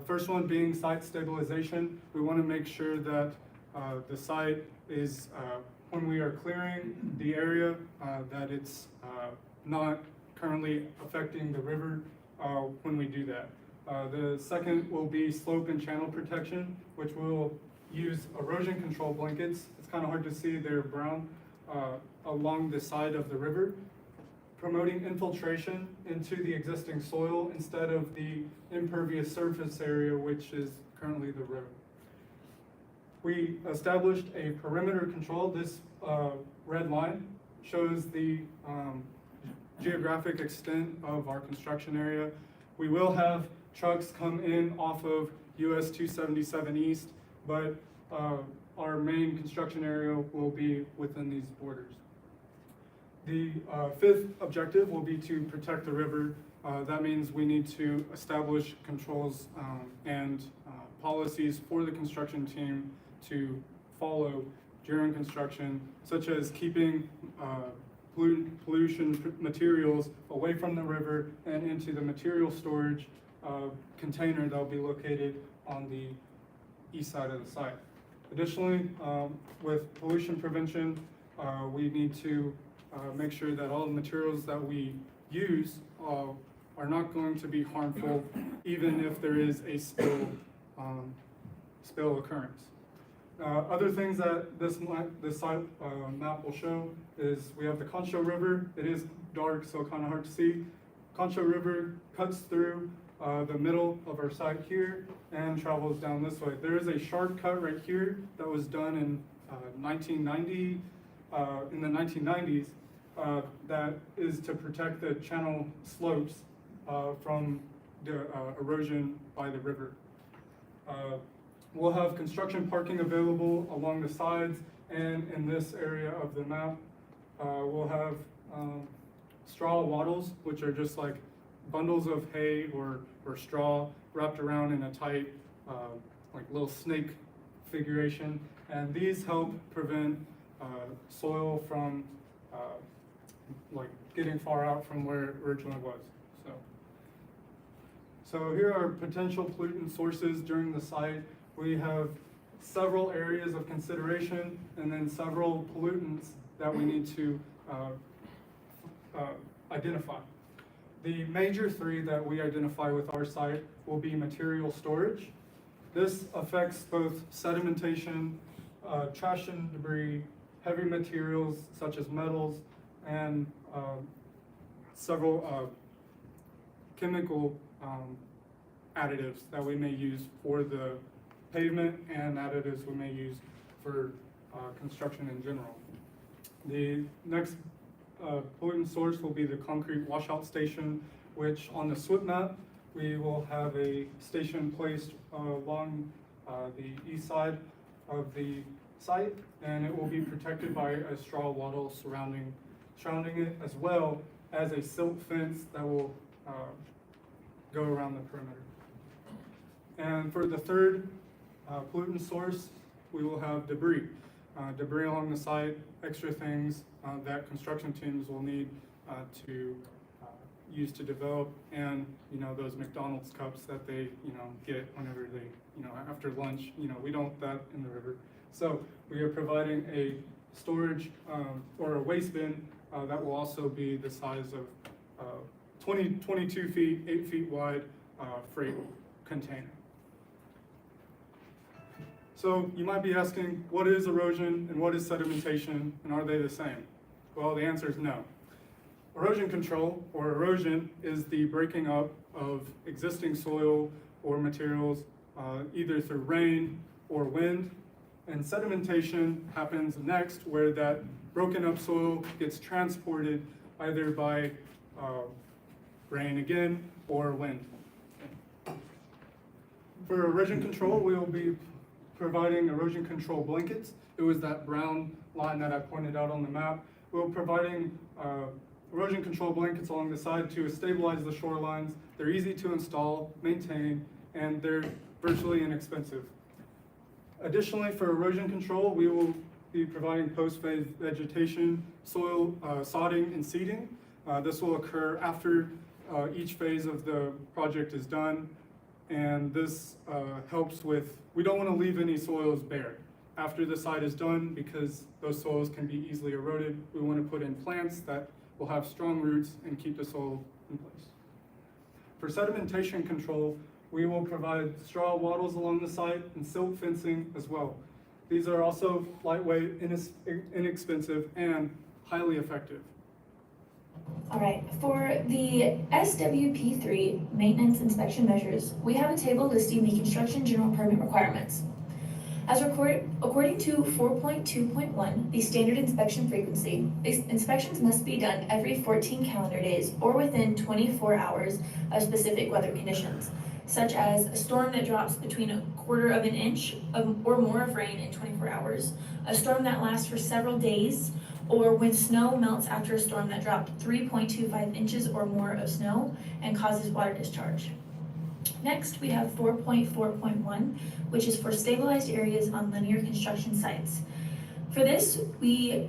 First one being site stabilization. We want to make sure that the site is, when we are clearing the area, that it's not currently affecting the river when we do that. The second will be slope and channel protection, which will use erosion control blankets. It's kind of hard to see, they're brown, along the side of the river, promoting infiltration into the existing soil instead of the impervious surface area, which is currently the road. We established a perimeter control. This red line shows the geographic extent of our construction area. We will have trucks come in off of US 277 East, but our main construction area will be within these borders. The fifth objective will be to protect the river. That means we need to establish controls and policies for the construction team to follow during construction, such as keeping pollution materials away from the river and into the material storage container that will be located on the east side of the site. Additionally, with pollution prevention, we need to make sure that all the materials that we use are not going to be harmful, even if there is a spill occurrence. Other things that this site map will show is we have the Concho River. It is dark, so kind of hard to see. Concho River cuts through the middle of our site here and travels down this way. There is a shortcut right here that was done in 1990, in the 1990s, that is to protect the channel slopes from the erosion by the river. We'll have construction parking available along the sides and in this area of the map. We'll have straw wattles, which are just like bundles of hay or straw wrapped around in a tight, like little snake configuration. And these help prevent soil from like getting far out from where it originally was. So here are potential pollutant sources during the site. We have several areas of consideration and then several pollutants that we need to identify. The major three that we identify with our site will be material storage. This affects both sedimentation, trash and debris, heavy materials such as metals, and several chemical additives that we may use for the pavement and additives we may use for construction in general. The next pollutant source will be the concrete washout station, which on the SWIP map, we will have a station placed along the east side of the site, and it will be protected by a straw wattle surrounding it, as well as a silt fence that will go around the perimeter. And for the third pollutant source, we will have debris. Debris along the site, extra things that construction teams will need to use to develop, and those McDonald's cups that they get whenever they after lunch. We don't want that in the river. So we are providing a storage or a waste bin that will also be the size of 22 feet, 8 feet wide freight container. So you might be asking, what is erosion and what is sedimentation, and are they the same? Well, the answer is no. Erosion control, or erosion, is the breaking up of existing soil or materials either through rain or wind. And sedimentation happens next, where that broken up soil gets transported either by rain again or wind. For erosion control, we will be providing erosion control blankets. It was that brown line that I pointed out on the map. We're providing erosion control blankets along the side to stabilize the shorelines. They're easy to install, maintain, and they're virtually inexpensive. Additionally, for erosion control, we will be providing post-phase vegetation, soil sodding and seeding. This will occur after each phase of the project is done, and this helps with, we don't want to leave any soils bare after the site is done, because those soils can be easily eroded. We want to put in plants that will have strong roots and keep the soil in place. For sedimentation control, we will provide straw wattles along the site and silt fencing as well. These are also lightweight, inexpensive, and highly effective. All right, for the SWP3 maintenance inspection measures, we have a table listing the construction general permit requirements. According to 4.2.1, the standard inspection frequency, inspections must be done every 14 calendar days or within 24 hours of specific weather conditions. such as a storm that drops between a quarter of an inch or more of rain in 24 hours, a storm that lasts for several days, or when snow melts after a storm that dropped 3.25 inches or more of snow and causes water discharge. Next, we have 4.4.1, which is for stabilized areas on linear construction sites. For this, we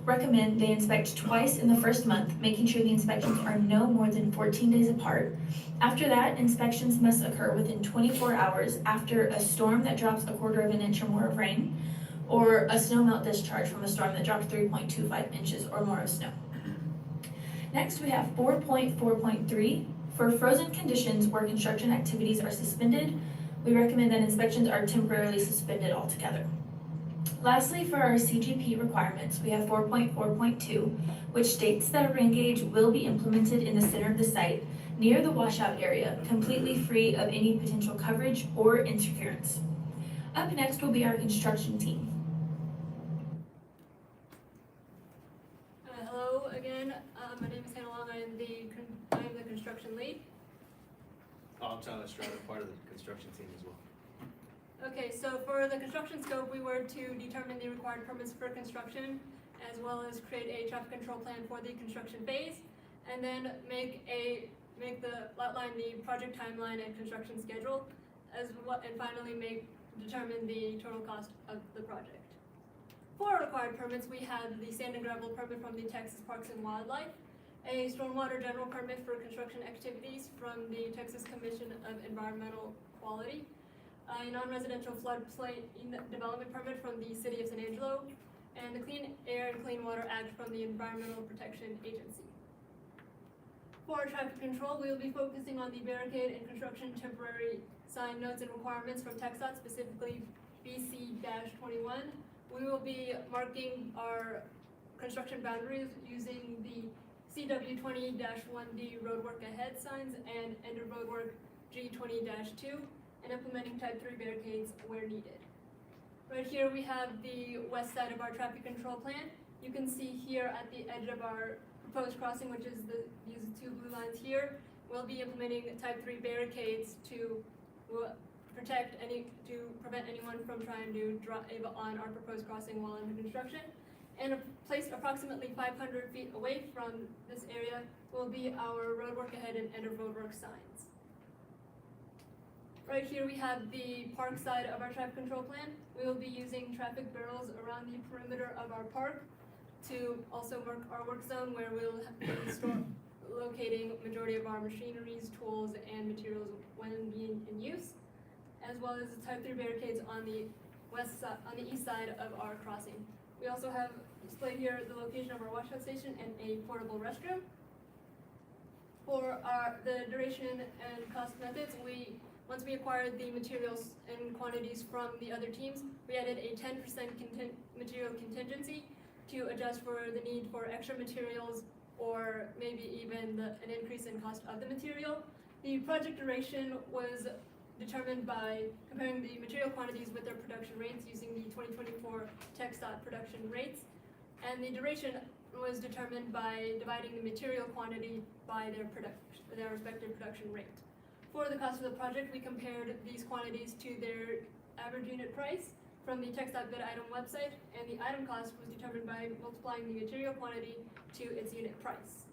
recommend they inspect twice in the first month, making sure the inspections are no more than 14 days apart. After that, inspections must occur within 24 hours after a storm that drops a quarter of an inch or more of rain, or a snow melt discharge from a storm that dropped 3.25 inches or more of snow. Next, we have 4.4.3. For frozen conditions where construction activities are suspended, we recommend that inspections are temporarily suspended altogether. Lastly, for our CGP requirements, we have 4.4.2, which states that a rain gauge will be implemented in the center of the site near the washout area, completely free of any potential coverage or interference. Up next will be our construction team. Hello again, my name is Hannah Long, I am the construction lead. I'm Tyler Stroud, I'm part of the construction team as well. Okay, so for the construction scope, we were to determine the required permits for construction, as well as create a traffic control plan for the construction phase, and then outline the project timeline and construction schedule, and finally determine the total cost of the project. For required permits, we have the sand and gravel permit from the Texas Parks and Wildlife, a stormwater general permit for construction activities from the Texas Commission of Environmental Quality, a non-residential floodplain development permit from the City of San Angelo, and the Clean Air and Clean Water Act from the Environmental Protection Agency. For traffic control, we will be focusing on the barricade and construction temporary sign notes and requirements from TxDOT, specifically BC-21. We will be marking our construction boundaries using the CW20-1D roadwork ahead signs and end of roadwork G20-2, and implementing type 3 barricades where needed. Right here we have the west side of our traffic control plan. You can see here at the edge of our proposed crossing, which is these two blue lines here, we'll be implementing type 3 barricades to prevent anyone from trying to drive on our proposed crossing while under construction. And placed approximately 500 feet away from this area will be our roadwork ahead and end of roadwork signs. Right here we have the park side of our traffic control plan. We will be using traffic barrels around the perimeter of our park to also mark our work zone, where we'll be locating majority of our machineries, tools, and materials when being in use, as well as type 3 barricades on the east side of our crossing. We also have displayed here the location of our washout station and a portable restroom. For the duration and cost methods, once we acquired the materials and quantities from the other teams, we added a 10% material contingency to adjust for the need for extra materials, or maybe even an increase in cost of the material. The project duration was determined by comparing the material quantities with their production rates using the 2024 TxDOT production rates, and the duration was determined by dividing the material quantity by their respective production rate. For the cost of the project, we compared these quantities to their average unit price from the TxDOT bid item website, and the item cost was determined by multiplying the material quantity to its unit price.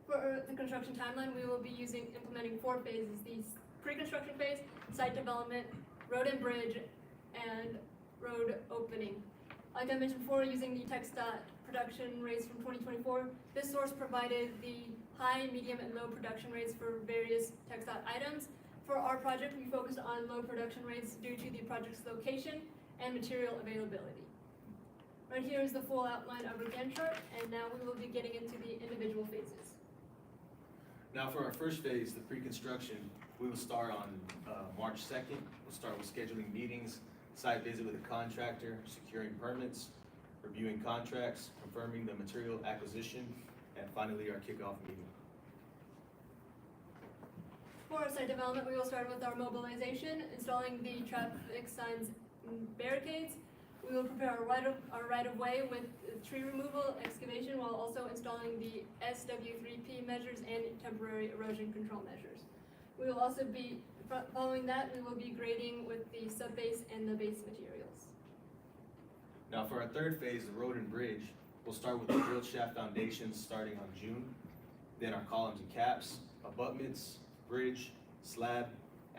For the construction timeline, we will be implementing 4 phases: the pre-construction phase, site development, road and bridge, and road opening. Like I mentioned before, using the TxDOT production rates from 2024, this source provided the high, medium, and low production rates for various TxDOT items. For our project, we focused on low production rates due to the project's location and material availability. Right here is the full outline of our Gantt chart, and now we will be getting into the individual phases. Now for our first phase, the pre-construction, we will start on March 2nd. We'll start with scheduling meetings, site visit with a contractor, securing permits, reviewing contracts, confirming the material acquisition, and finally our kickoff meeting. For our site development, we will start with our mobilization, installing the traffic signs and barricades. We will prepare our right-of-way with tree removal, excavation, while also installing the SW3P measures and temporary erosion control measures. We will also be, following that, we will be grading with the sub-base and the base materials. Now for our third phase, the road and bridge, we'll start with the drilled shaft foundations starting on June. Then our columns and caps, abutments, bridge, slab,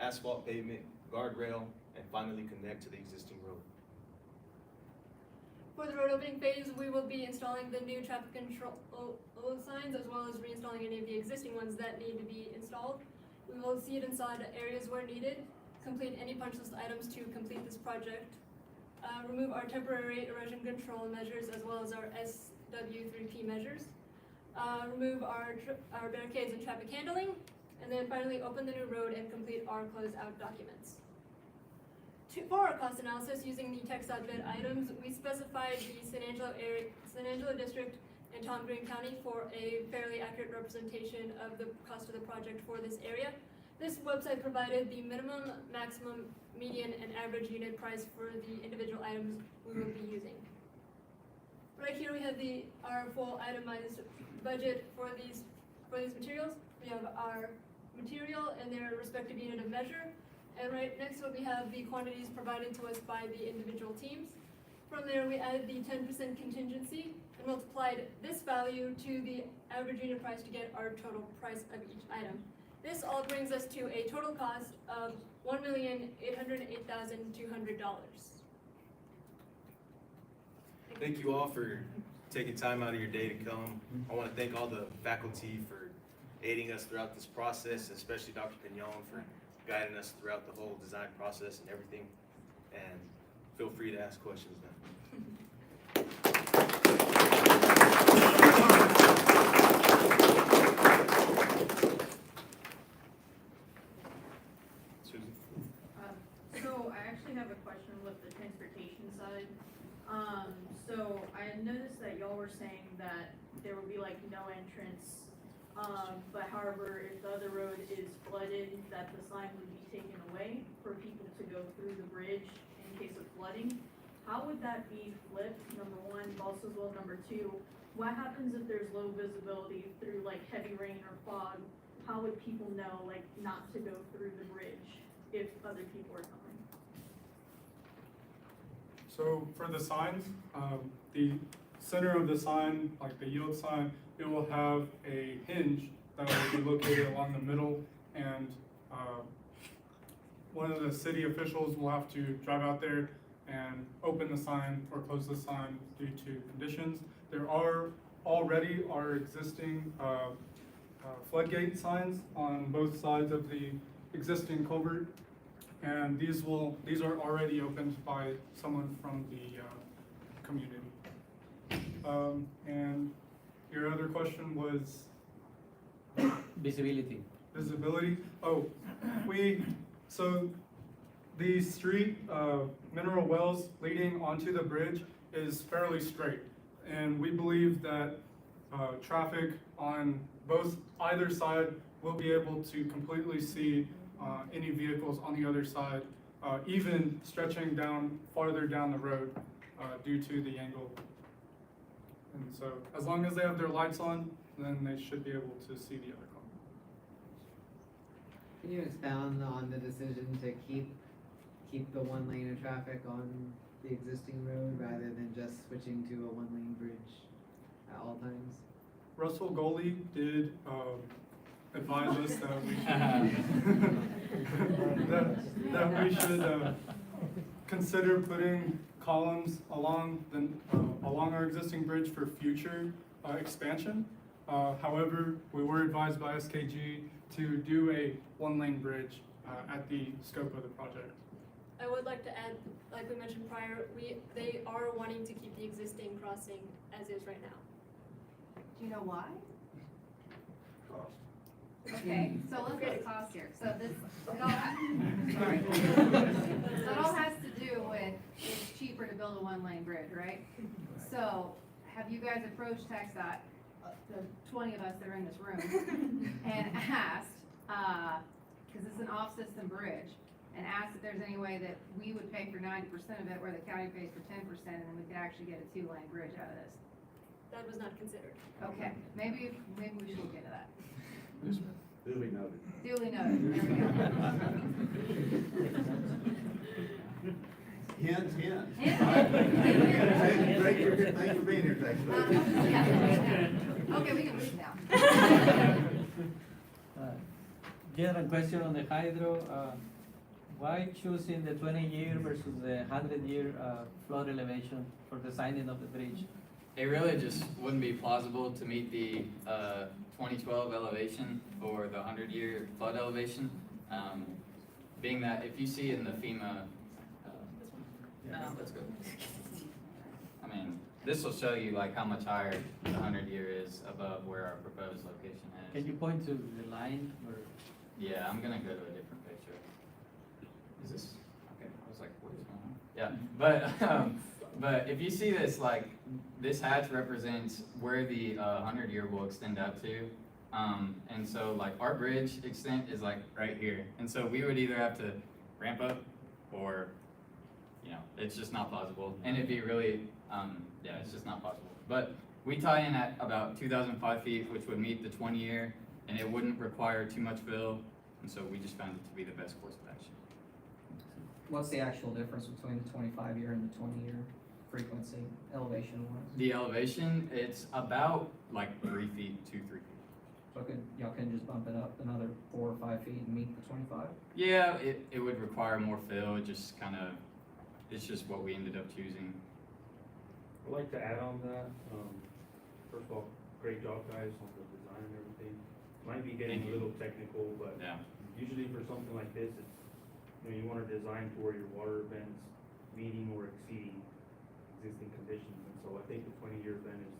asphalt pavement, guardrail, and finally connect to the existing road. For the road opening phase, we will be installing the new traffic control signs as well as reinstalling any of the existing ones that need to be installed. We will seed inside areas where needed, complete any punch list items to complete this project, remove our temporary erosion control measures as well as our SW3P measures, remove our barricades and traffic handling, and then finally open the new road and complete our closeout documents. For our cost analysis, using the text bid items, we specified the San Angelo District and Tom Green County for a fairly accurate representation of the cost of the project for this area. This website provided the minimum, maximum, median, and average unit price for the individual items we will be using. Right here we have our full itemized budget for these materials. We have our material and their respective unit of measure. And right next to it, we have the quantities provided to us by the individual teams. From there, we added the 10% contingency and multiplied this value to the average unit price to get our total price of each item. This all brings us to a total cost of $1,808,200. Thank you all for taking time out of your day to come. I want to thank all the faculty for aiding us throughout this process, especially Dr. Pignon for guiding us throughout the whole design process and everything. And feel free to ask questions now. Susan? So I actually have a question with the transportation side. So I noticed that y'all were saying that there would be like no entrance, but however, if the other road is flooded, that the sign would be taken away for people to go through the bridge in case of flooding. How would that be flipped, number one, also as well, number two, what happens if there's low visibility through like heavy rain or fog? How would people know like not to go through the bridge if other people are coming? So for the signs, the center of the sign, like the yield sign, it will have a hinge that will be located along the middle, and one of the city officials will have to drive out there and open the sign or close the sign due to conditions. There are already our existing floodgate signs on both sides of the existing culvert, and these are already opened by someone from the community. And your other question was Visibility. visibility. Oh, so the street, Mineral Wells leading onto the bridge is fairly straight. And we believe that traffic on either side will be able to completely see any vehicles on the other side, even stretching down farther down the road due to the angle. And so as long as they have their lights on, then they should be able to see the other car. Can you expound on the decision to keep the one lane of traffic on the existing road rather than just switching to a one lane bridge at all times? Russell Goley did advise us that we that we should consider putting columns along our existing bridge for future expansion. However, we were advised by SKG to do a one-lane bridge at the scope of the project. I would like to add, like we mentioned prior, they are wanting to keep the existing crossing as is right now. Do you know why? Okay, so let's get a cost here. So this, it all, sorry. So it all has to do with it's cheaper to build a one-lane bridge, right? So have you guys approached TxDOT, the 20 of us that are in this room, and asked, because it's an off-system bridge, and asked if there's any way that we would pay for 90% of it, where the county pays for 10%, and then we could actually get a two-lane bridge out of this? That was not considered. Okay, maybe we should look into that. Duly noted. Duly noted, there we go. Hint, hint. Thank you for being here today. Okay, we can leave now. General question on the hydro, why choosing the 20-year versus the 100-year flood elevation for designing of the bridge? It really just wouldn't be plausible to meet the 2012 elevation or the 100-year flood elevation. Being that if you see in the FEMA, let's go. I mean, this will show you like how much higher the 100-year is above where our proposed location is. Can you point to the line or? Yeah, I'm gonna go to a different picture. Is this, okay, I was like, what is going on? Yeah, but if you see this, like, this hatch represents where the 100-year will extend out to. And so like our bridge extent is like right here. And so we would either have to ramp up or, you know, it's just not possible. And it'd be really, yeah, it's just not possible. But we tie in at about 2,005 feet, which would meet the 20-year, and it wouldn't require too much fill. And so we just found it to be the best course of action. What's the actual difference between the 25-year and the 20-year frequency, elevation-wise? The elevation, it's about like 3 feet, 2-3 feet. So y'all couldn't just bump it up another 4 or 5 feet and meet the 25? Yeah, it would require more fill. It just kind of, it's just what we ended up choosing. I'd like to add on that. First of all, great job, guys, on the design and everything. Might be getting a little technical, but Yeah. usually for something like this, it's, you want to design to where your water events meeting or exceeding existing conditions. And so I think the 20-year event is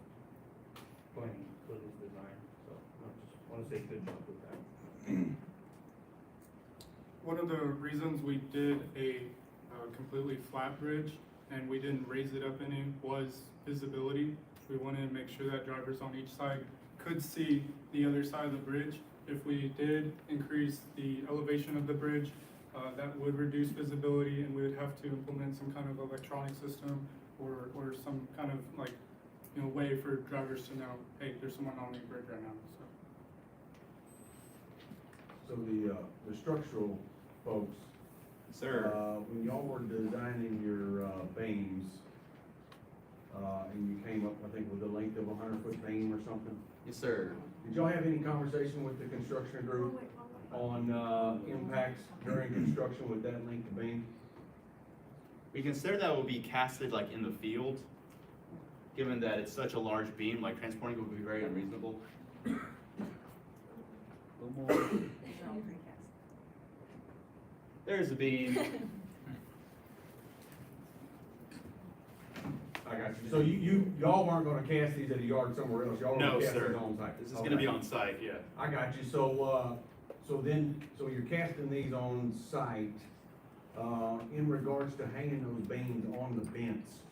plenty for this design. So I just want to say good job with that. One of the reasons we did a completely flat bridge and we didn't raise it up any was visibility. We wanted to make sure that drivers on each side could see the other side of the bridge. If we did increase the elevation of the bridge, that would reduce visibility, and we would have to implement some kind of electronic system or some kind of like, you know, way for drivers to know, hey, there's someone on the bridge right now. So the structural folks. Sir. When y'all were designing your beams, and you came up, I think, with a length of a 100-foot beam or something, Yes, sir. did y'all have any conversation with the construction group on impacts during construction with that length of beam? We consider that will be casted like in the field, given that it's such a large beam, like transporting it would be very unreasonable. There's a beam. I got you. So y'all weren't gonna cast these at a yard somewhere else, y'all were No, gonna cast sir. these on site? This is gonna be on site, yeah. I got you, so you're casting these on site, in regards to hanging those beams on the vents.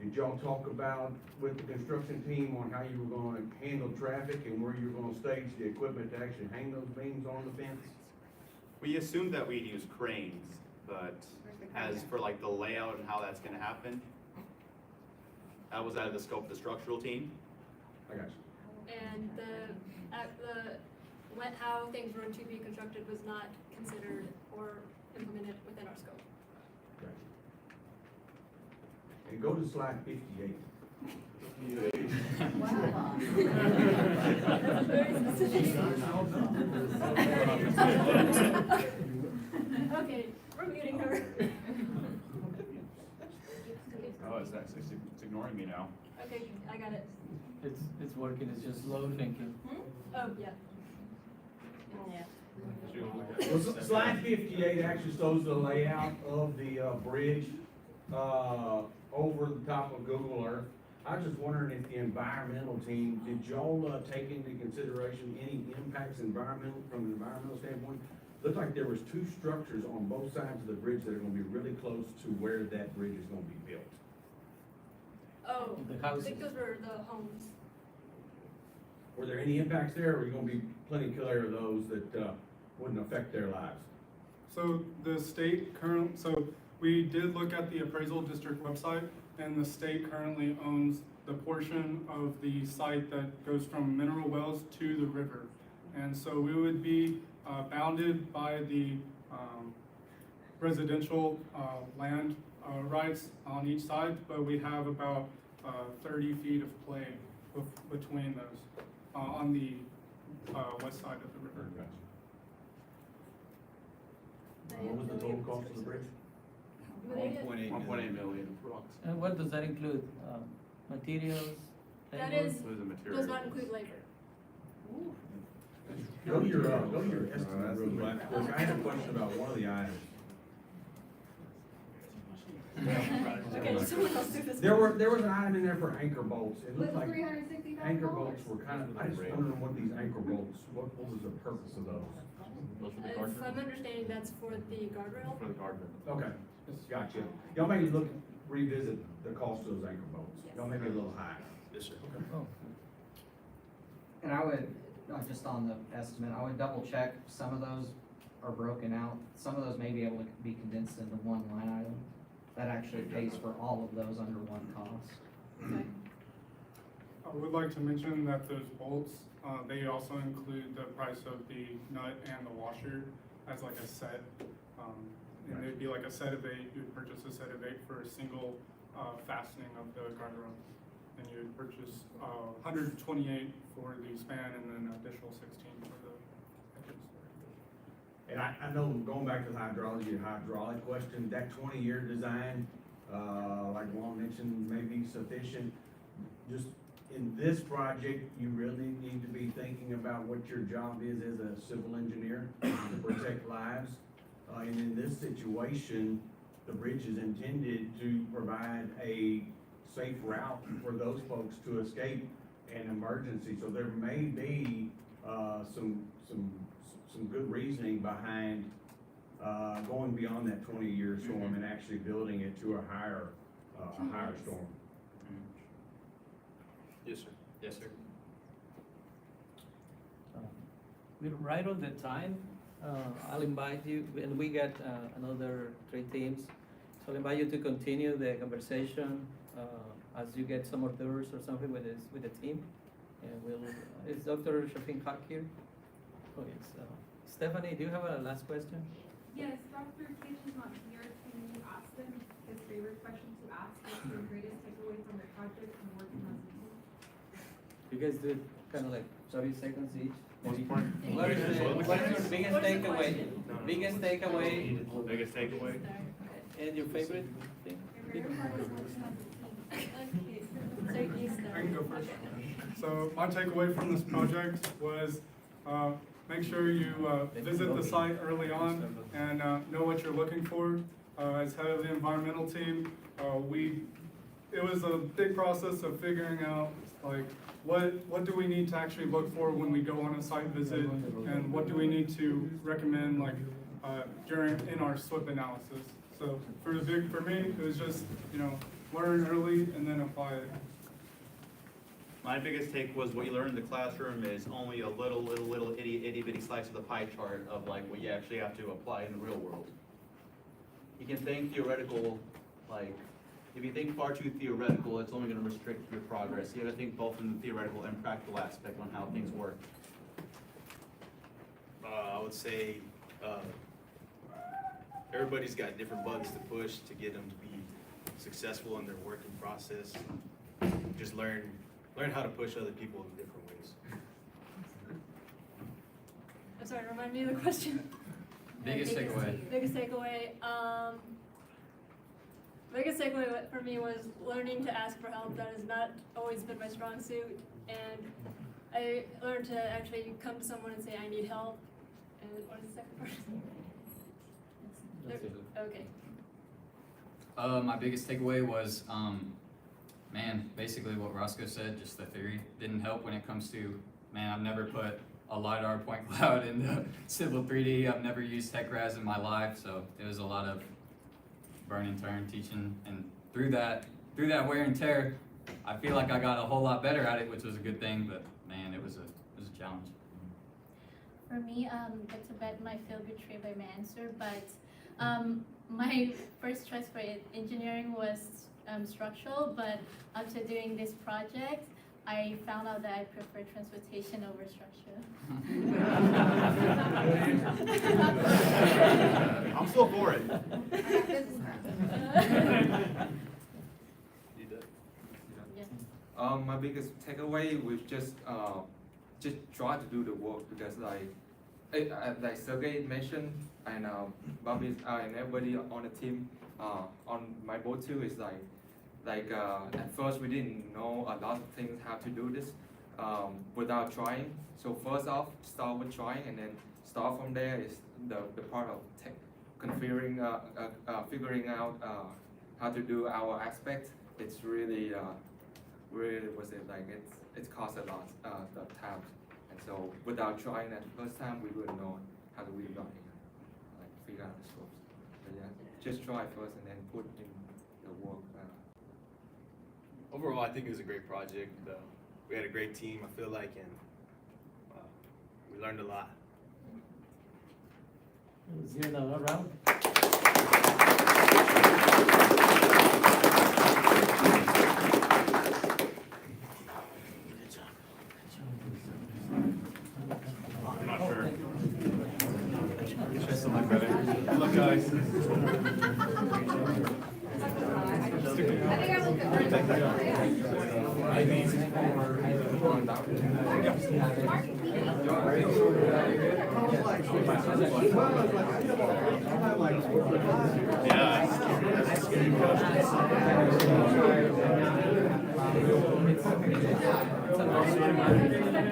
Did y'all talk about with the construction team on how you were gonna handle traffic and where you were gonna stage the equipment to actually hang those beams on the fence? We assumed that we'd use cranes, but as for like the layout and how that's gonna happen, that was out of the scope of the structural team. I got you. And how things were to be constructed was not considered or implemented within our scope. Got you. And go to slide 58. Wow. That's very specific. Okay, we're muting her. Oh, it's ignoring me now. Okay, I got it. It's working, it's just slow thinking. Oh, yeah. Well, slide 58 actually shows the layout of the bridge over the top of Google Earth. I was just wondering if the environmental team, did y'all take into consideration any impacts from an environmental standpoint? Looked like there was two structures on both sides of the bridge that are gonna be really close to where that bridge is gonna be built. Oh, The I houses. think those were the homes. Were there any impacts there, or are you gonna be plenty clear of those that wouldn't affect their lives? So the state so we did look at the appraisal district website, and the state currently owns the portion of the site that goes from mineral wells to the river. And so we would be bounded by the residential land rights on each side, but we have about 30 feet of play between those on the west side of the river. What was the total cost of the bridge? 1.8 million. And what does that include? Materials? That labor? is, Those are does not materials. include labor. Go to your estimate real quick, because I had a question about one of the items. Okay, someone else do this. There was an item in there for anchor bolts. It looked like 360,000 anchor bolts were kind of, I just wondering what these anchor bolts, what was the purpose of those? Those for the If guardrail? I'm understanding, that's for the guardrail. For the guardrail. Okay, gotcha. Y'all maybe revisit the cost of those anchor bolts. Y'all may be a little high. Yes, sir. Oh, And I would, just on the estimate, I would double check, some of those are broken out. Some of those may be able to be condensed into one line item. That actually pays for all of those under one cost. Okay. I would like to mention that those bolts, they also include the price of the nut and the washer as like a set. And they'd be like a set of 8, you would purchase a set of 8 for a single fastening of the guardrail. And you would purchase 128 for the span and then an additional 16 for the edges. And I know, going back to the hydraulic question, that 20-year design, like Juan mentioned, may be sufficient. Just in this project, you really need to be thinking about what your job is as a civil engineer to protect lives. And in this situation, the bridge is intended to provide a safe route for those folks to escape an emergency. So there may be some good reasoning behind going beyond that 20-year storm and actually building it to a higher storm. Yes, sir. Yes, sir. We're right on the time. I'll invite you, and we got another 3 teams. So I'll invite you to continue the conversation as you get some orders or something with the team. And is Dr. Shafin Haq here? Oh, yes. Stephanie, do you have a last question? Yes, Dr. Cage is not here. Can you ask them his favorite question to ask? What's your greatest takeaway from the project and working as a team? You guys did kind of like 30 seconds each. What's the point? What is your biggest takeaway? Biggest takeaway Biggest takeaway? and your favorite thing? I can go first. So my takeaway from this project was make sure you visit the site early on and know what you're looking for. As head of the environmental team, it was a big process of figuring out like what do we need to actually look for when we go on a site visit, and what do we need to recommend like in our SWIP analysis. So for me, it was just learn early and then apply it. My biggest take was what you learn in the classroom is only a little itty bitty slice of the pie chart of like what you actually have to apply in the real world. You can think theoretical, like if you think far too theoretical, it's only going to restrict your progress. You have to think both in the theoretical and practical aspect on how things work. I would say everybody's got different buttons to push to get them to be successful in their working process. Just learn how to push other people in different ways. I'm sorry, remind me of the question. Biggest takeaway. Biggest takeaway. Biggest takeaway for me was learning to ask for help. That has not always been my strong suit, and I learned to actually come to someone and say I need help. And what is the second part? Okay. My biggest takeaway was, basically what Roscoe said, just the theory didn't help when it comes to, I've never put a LiDAR point cloud in the Civil 3D. I've never used TechRAS in my life, so it was a lot of burn and turn teaching, and through that wear and tear, I feel like I got a whole lot better at it, which was a good thing, but man, it was a challenge. For me, it's a bit my feel betrayed by my answer, but my first choice for engineering was structural, but after doing this project, I found out that I prefer transportation over structure. I'm still for it. My biggest takeaway was just try to do the work because like Sergey mentioned and Bobby and everybody on the team on my boat too is at first we didn't know a lot of things how to do this without trying. So first off, start with trying and then start from there is the part of configuring figuring out how to do our aspect. It's really was it like it's cost a lot of time, and so without trying at the first time we wouldn't know how to rewrite like figure out the scopes. But yeah, just try first and then put in the work. Overall, I think it was a great project. We had a great team, I feel like, and we learned a lot. Let's hear another round. I'm not sure. Just something better. Good luck, guys.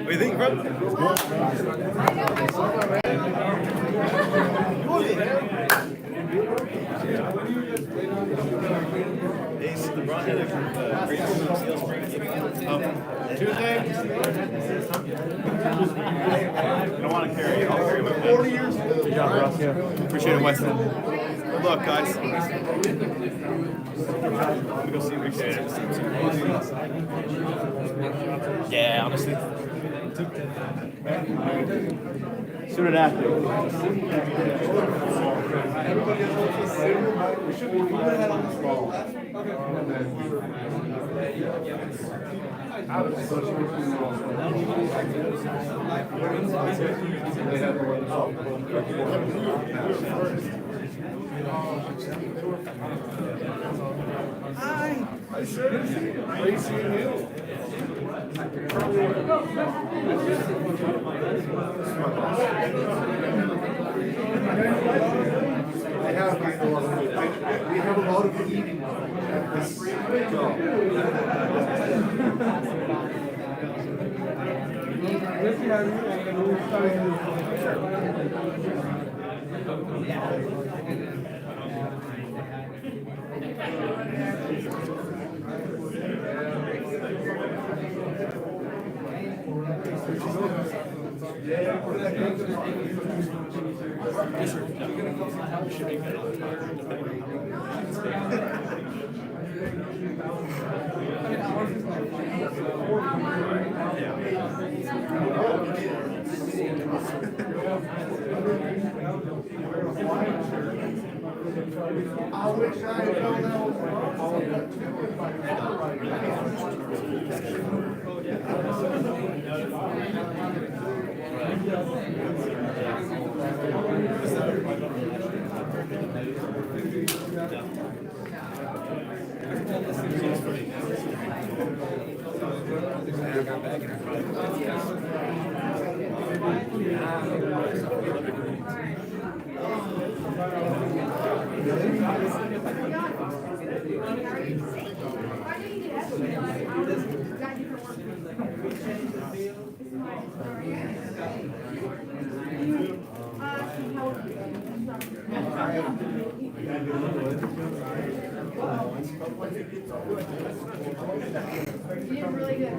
What do you think, bro? Ace, LeBron had a great sales spring. Tuesday? You don't want to carry it. I'll carry my 40 years. Good job, Russ. Yeah. Appreciate it, Weston. Good luck, guys. I'm going to go see Rick. Yeah, honestly. Student athlete. We should be ahead on this ball. Hi, sir. Great seeing you. We have a lot of eating at this job. I wish I had known that was Really good.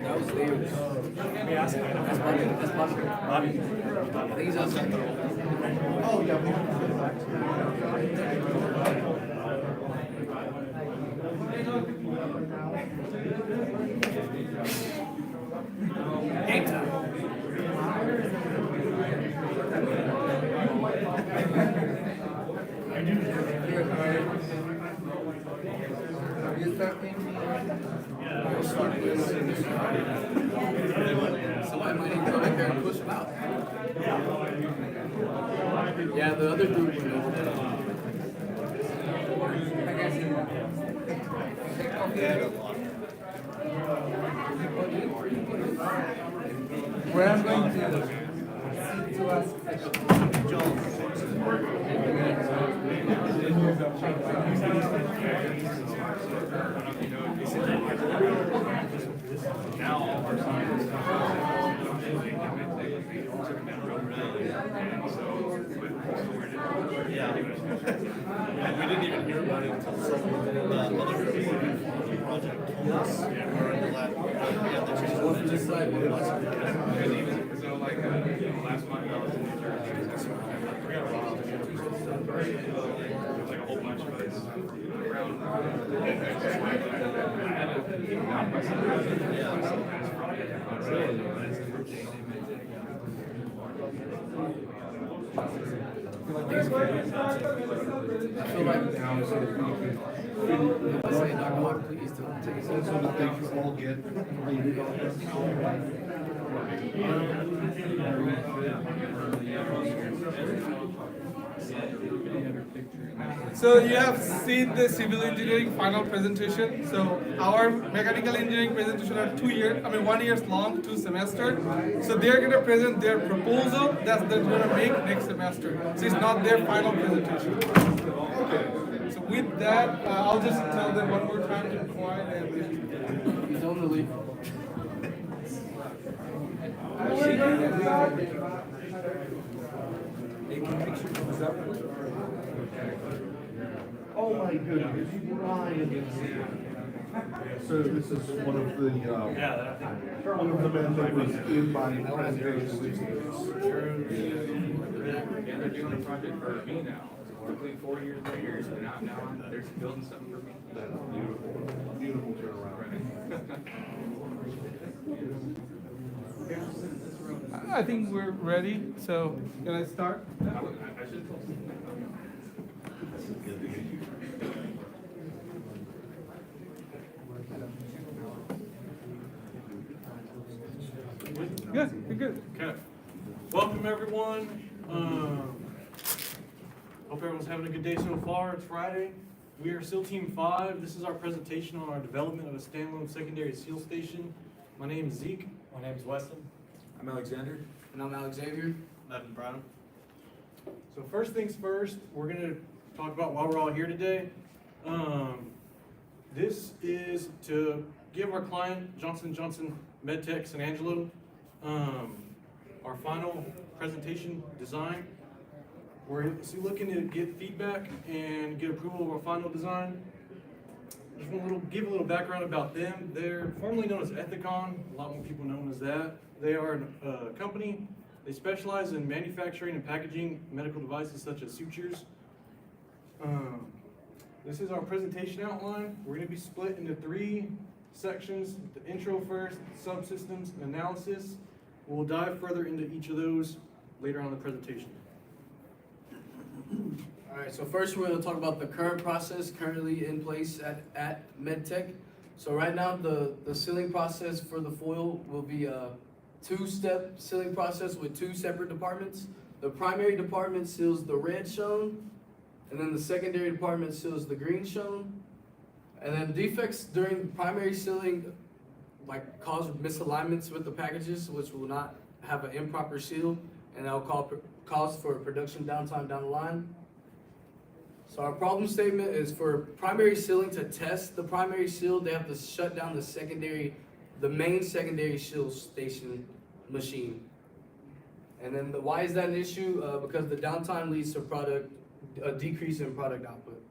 That was Leo. That's Bobby. I think he's outside. Oh, yeah. Game time. Somebody might need to go back there and push them out. Yeah, the other group went over there. Where I'm going Now all of our signs. Yeah. And we didn't even hear about it until the other project told us. Or in the last, yeah, they just wanted to decide what it was. So like, last month I was in New Jersey, we got a lot of like a whole bunch of us around. I feel like now, so I say knock them off, please don't take it. Also, the things you all get rated on this. So you have seen the civil engineering final presentation. So our mechanical engineering presentation are 2 years, 1 year long, 2 semesters. So they're gonna present their proposal that they're gonna make next semester. So it's not their final presentation. Okay. So with that, I'll just tell them one more time to be quiet and. He's on the lead. Oh my goodness, Ryan. So this is one of the, one of the men that was in my presentation. And they're doing a project for me now. Hopefully 4 years later, now they're building something for me. That's beautiful, beautiful turnaround. I think we're ready. So can I start? I should. Good, you're good. Okay. Welcome, everyone. Hope everyone's having a good day so far. It's Friday. We are SEAL Team 5. This is our presentation on our development of a standalone secondary SEAL station. My name is Zeke. My name is Weston. I'm Alexander. And I'm Alexavier. Evan Brown. So first things first, we're gonna talk about why we're all here today. This is to give our client, Johnson & Johnson MedTech San Angelo, our final presentation design. We're looking to get feedback and get approval of our final design. Just want to give a little background about them. They're formerly known as Ethicon, a lot more people know them as that. They are a company. They specialize in manufacturing and packaging medical devices such as sutures. This is our presentation outline. We're going to be split into 3 sections. The intro first, subsystems, and analysis. We'll dive further into each of those later on in the presentation. All right, so first we're gonna talk about the current process currently in place at MedTech. So right now, the sealing process for the foil will be a 2-step sealing process with 2 separate departments. The primary department seals the red shown, and then the secondary department seals the green shown. And then defects during primary sealing cause misalignments with the packages, which will not have an improper seal, and that will cause for production downtime down the line. So our problem statement is for primary sealing to test the primary seal, they have to shut down the main secondary seal station machine. And then why is that an issue? Because the downtime leads to a decrease in product output.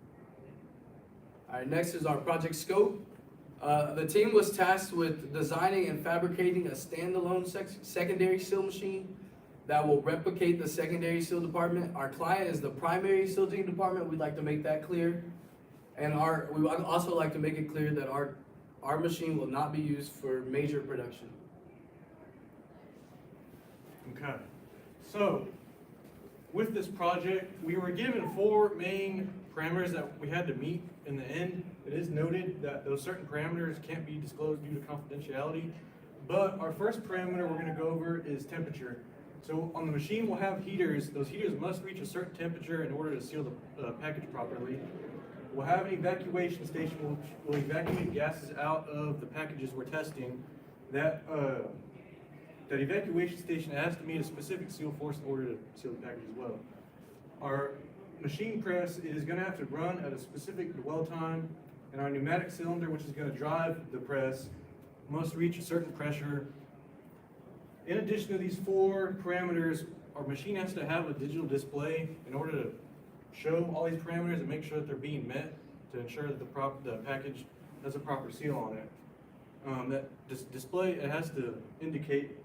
All right, next is our project scope. The team was tasked with designing and fabricating a standalone secondary seal machine that will replicate the secondary seal department. Our client is the primary sealing department. We'd like to make that clear. And we would also like to make it clear that our machine will not be used for major production. Okay, so with this project, we were given 4 main parameters that we had to meet in the end. it is noted that those certain parameters can't be disclosed due to confidentiality. But our first parameter we're gonna go over is temperature. So on the machine, we'll have heaters. Those heaters must reach a certain temperature in order to seal the package properly. We'll have an evacuation station which will evacuate gases out of the packages we're testing. That evacuation station has to meet a specific seal force in order to seal the package as well. Our machine press is gonna have to run at a specific dwell time, and our pneumatic cylinder, which is gonna drive the press, must reach a certain pressure. In addition to these 4 parameters, our machine has to have a digital display in order to show all these parameters and make sure that they're being met to ensure that the package has a proper seal on it. That display, it has to indicate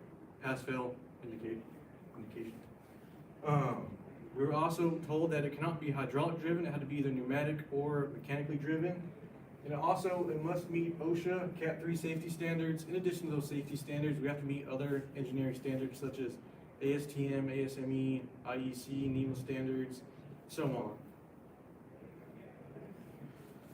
pass-fail indication. We were also told that it cannot be hydraulic driven, it had to be either pneumatic or mechanically driven. And also, it must meet OSHA Cat 3 safety standards. In addition to those safety standards, we have to meet other engineering standards such as ASTM, ASME, IEC, NEMA standards, so on.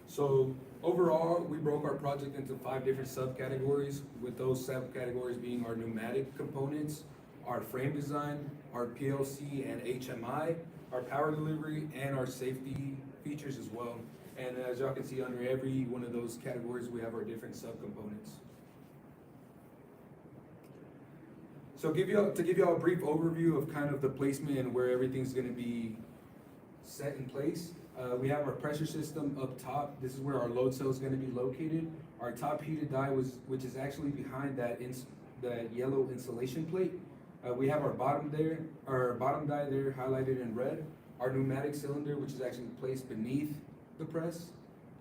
So overall, we broke our project into 5 different subcategories, with those subcategories being our pneumatic components, our frame design, our PLC and HMI, our power delivery, and our safety features as well. And as y'all can see, under every one of those categories, we have our different subcomponents. So to give y'all a brief overview of kind of the placement and where everything's gonna be set in place, we have our pressure system up top. This is where our load cell is gonna be located. Our top heated die, which is actually behind that yellow insulation plate. We have our bottom die there highlighted in red. Our pneumatic cylinder, which is actually placed beneath the press.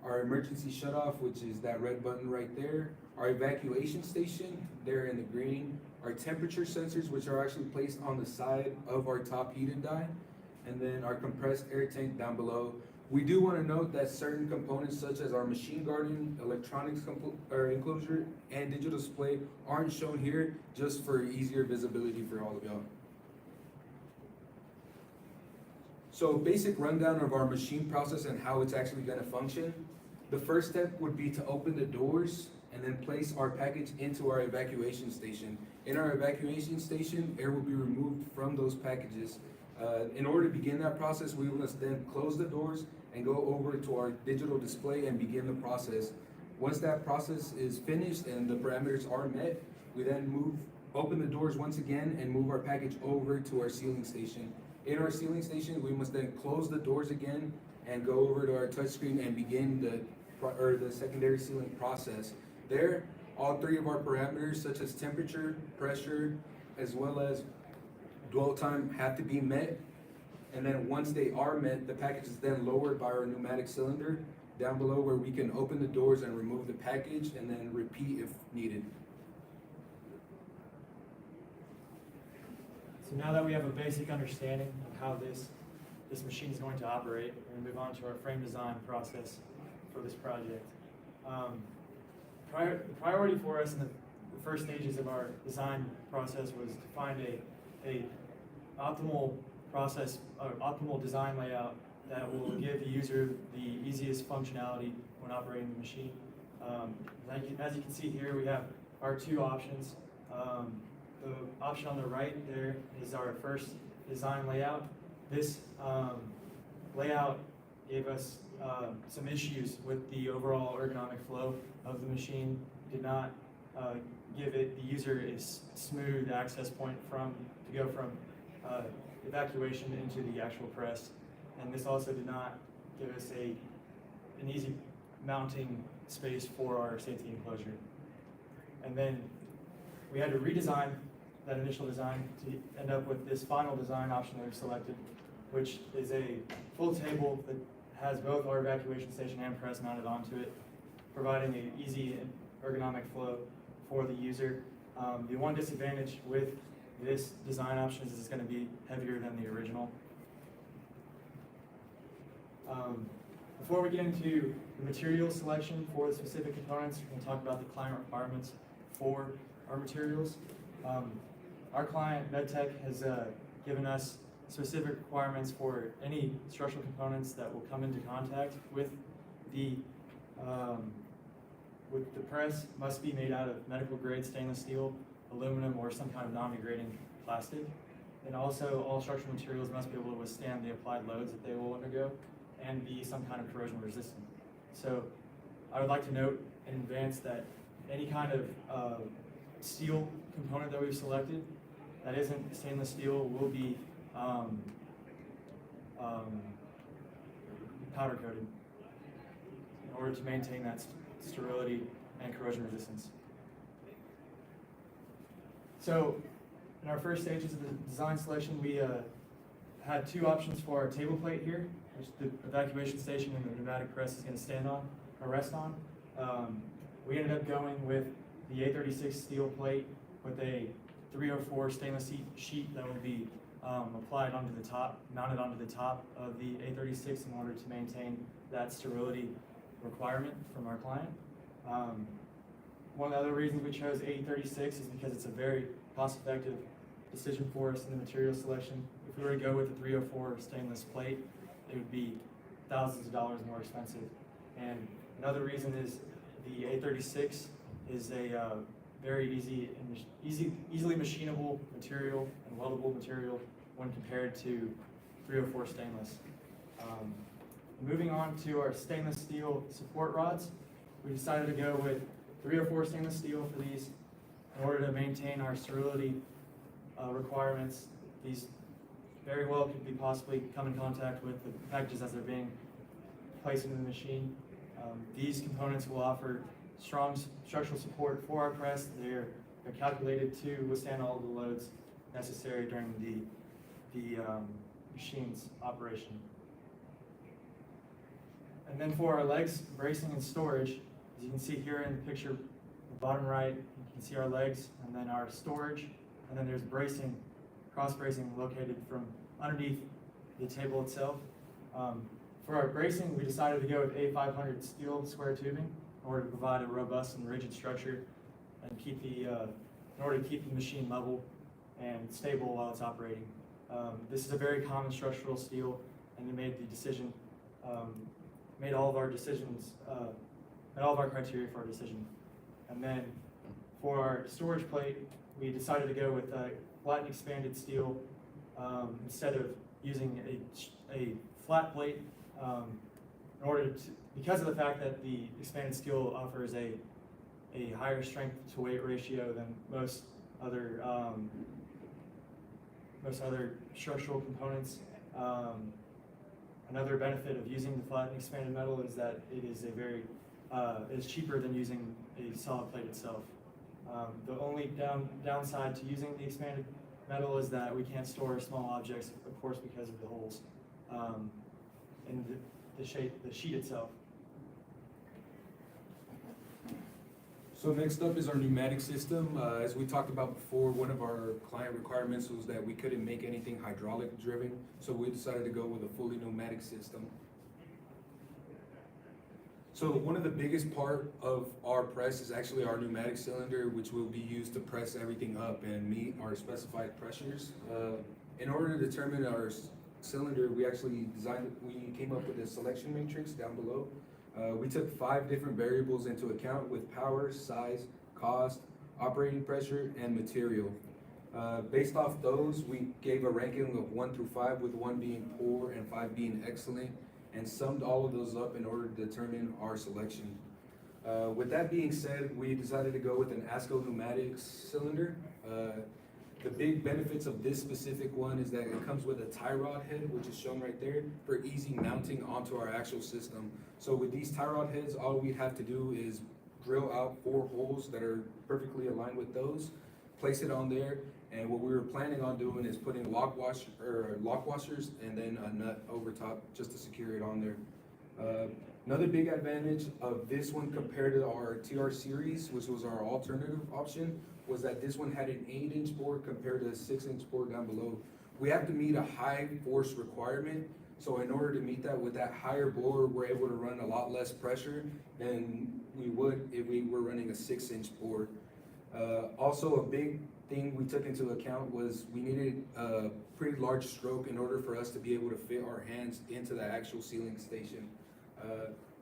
Our emergency shutoff, which is that red button right there. Our evacuation station, there in the green. Our temperature sensors, which are actually placed on the side of our top heated die. And then our compressed air tank down below. We do want to note that certain components such as our machine guarding, electronics enclosure, and digital display aren't shown here just for easier visibility for all of y'all. So basic rundown of our machine process and how it's actually going to function. The first step would be to open the doors and then place our package into our evacuation station. In our evacuation station, air will be removed from those packages. In order to begin that process, we must then close the doors and go over to our digital display and begin the process. Once that process is finished and the parameters are met, we then open the doors once again and move our package over to our sealing station. In our sealing station, we must then close the doors again and go over to our touchscreen and begin the secondary sealing process. There, all 3 of our parameters, such as temperature, pressure, as well as dwell time, have to be met. And then once they are met, the package is then lowered by our pneumatic cylinder down below, where we can open the doors and remove the package and then repeat if needed. So now that we have a basic understanding of how this machine is going to operate, we're going to move on to our frame design process for this project. The priority for us in the first stages of our design process was to find a optimal process, or optimal design layout that will give the user the easiest functionality when operating the machine. As you can see here, we have our 2 options. The option on the right there is our first design layout. This layout gave us some issues with the overall ergonomic flow of the machine. Did not give the user a smooth access point to go from evacuation into the actual press. And this also did not give us an easy mounting space for our safety enclosure. And then we had to redesign that initial design to end up with this final design option that we've selected, which is a full table that has both our evacuation station and press mounted onto it, providing an easy and ergonomic flow for the user. The one disadvantage with this design option is it's going to be heavier than the original. Before we get into the material selection for the specific components, we're going to talk about the client requirements for our materials. Our client, MedTech, has given us specific requirements for any structural components that will come into contact with the with the press must be made out of medical grade stainless steel, aluminum, or some kind of non-degrading plastic. And also, all structural materials must be able to withstand the applied loads that they will undergo and be some kind of corrosion resistant. So I would like to note in advance that any kind of steel component that we've selected that isn't stainless steel will be powder coated in order to maintain that sterility and corrosion resistance. So in our first stages of the design selection, we had two options for our table plate here, which the evacuation station and the pneumatic press is going to stand on or rest on. We ended up going with the A36 steel plate with a 304 stainless sheet that will be applied onto the top, mounted onto the top of the A36 in order to maintain that sterility requirement from our client. One of the other reasons we chose A36 is because it's a very cost-effective decision for us in the material selection. If we were to go with the 304 stainless plate, it would be thousands of dollars more expensive. And another reason is the A36 is a very easily machinable material and weldable material when compared to 304 stainless. Moving on to our stainless steel support rods, we decided to go with 304 stainless steel for these in order to maintain our sterility requirements. These very well could be possibly come in contact with the packages as they're being placed into the machine. These components will offer strong structural support for our press. They're calculated to withstand all the loads necessary during the machine's operation. And then for our legs, bracing and storage, as you can see here in the picture, the bottom right, you can see our legs and then our storage, and then there's bracing, cross bracing located from underneath the table itself. For our bracing, we decided to go with A500 steel square tubing in order to provide a robust and rigid structure and keep in order to keep the machine level and stable while it's operating. This is a very common structural steel, and we made the decision, made all of our decisions, met all of our criteria for our decision. And then for our storage plate, we decided to go with a flat and expanded steel instead of using a flat plate in order to, because of the fact that the expanded steel offers a higher strength to weight ratio than most other structural components. Another benefit of using the flat and expanded metal is that it is it is cheaper than using a solid plate itself. The only downside to using the expanded metal is that we can't store small objects, of course, because of the holes in the sheet itself. So next up is our pneumatic system. As we talked about before, one of our client requirements was that we couldn't make anything hydraulic driven, so we decided to go with a fully pneumatic system. So one of the biggest part of our press is actually our pneumatic cylinder, which will be used to press everything up and meet our specified pressures. In order to determine our cylinder, we came up with a selection matrix down below. We took 5 different variables into account with power, size, cost, operating pressure, and material. Based off those, we gave a ranking of 1 through 5, with 1 being poor and 5 being excellent, and summed all of those up in order to determine our selection. With that being said, we decided to go with an ASU pneumatic cylinder. The big benefits of this specific one is that it comes with a tie rod head, which is shown right there, for easy mounting onto our actual system. So with these tie rod heads, all we'd have to do is drill out 4 holes that are perfectly aligned with those, place it on there, and what we were planning on doing is putting lock washers and then a nut over top just to secure it on there. Another big advantage of this one compared to our TR series, which was our alternative option, was that this one had an 8-inch bore compared to a 6-inch bore down below. We have to meet a high force requirement, so in order to meet that with that higher bore, we're able to run a lot less pressure than we would if we were running a 6-inch bore. Also, a big thing we took into account was we needed a pretty large stroke in order for us to be able to fit our hands into the actual sealing station.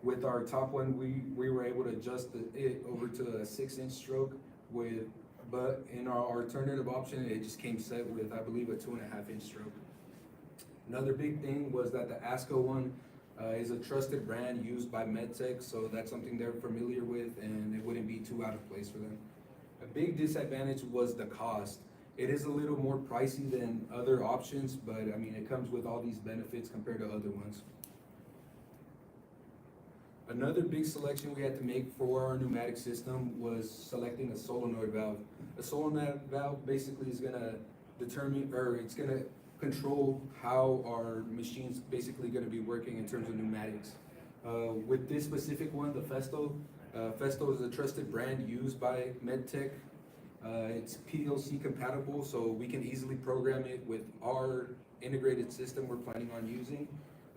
With our top one, we were able to adjust it over to a 6-inch stroke but in our alternative option, it just came set with, I believe, a 2.5-inch stroke. Another big thing was that the ASCO one is a trusted brand used by MedTech, so that's something they're familiar with and it wouldn't be too out of place for them. A big disadvantage was the cost. It is a little more pricey than other options, but I mean, it comes with all these benefits compared to other ones. Another big selection we had to make for our pneumatic system was selecting a solenoid valve. A solenoid valve basically is gonna determine, or it's gonna control how our machine's basically gonna be working in terms of pneumatics. With this specific one, the Festo is a trusted brand used by MedTech. It's PLC compatible, so we can easily program it with our integrated system we're planning on using.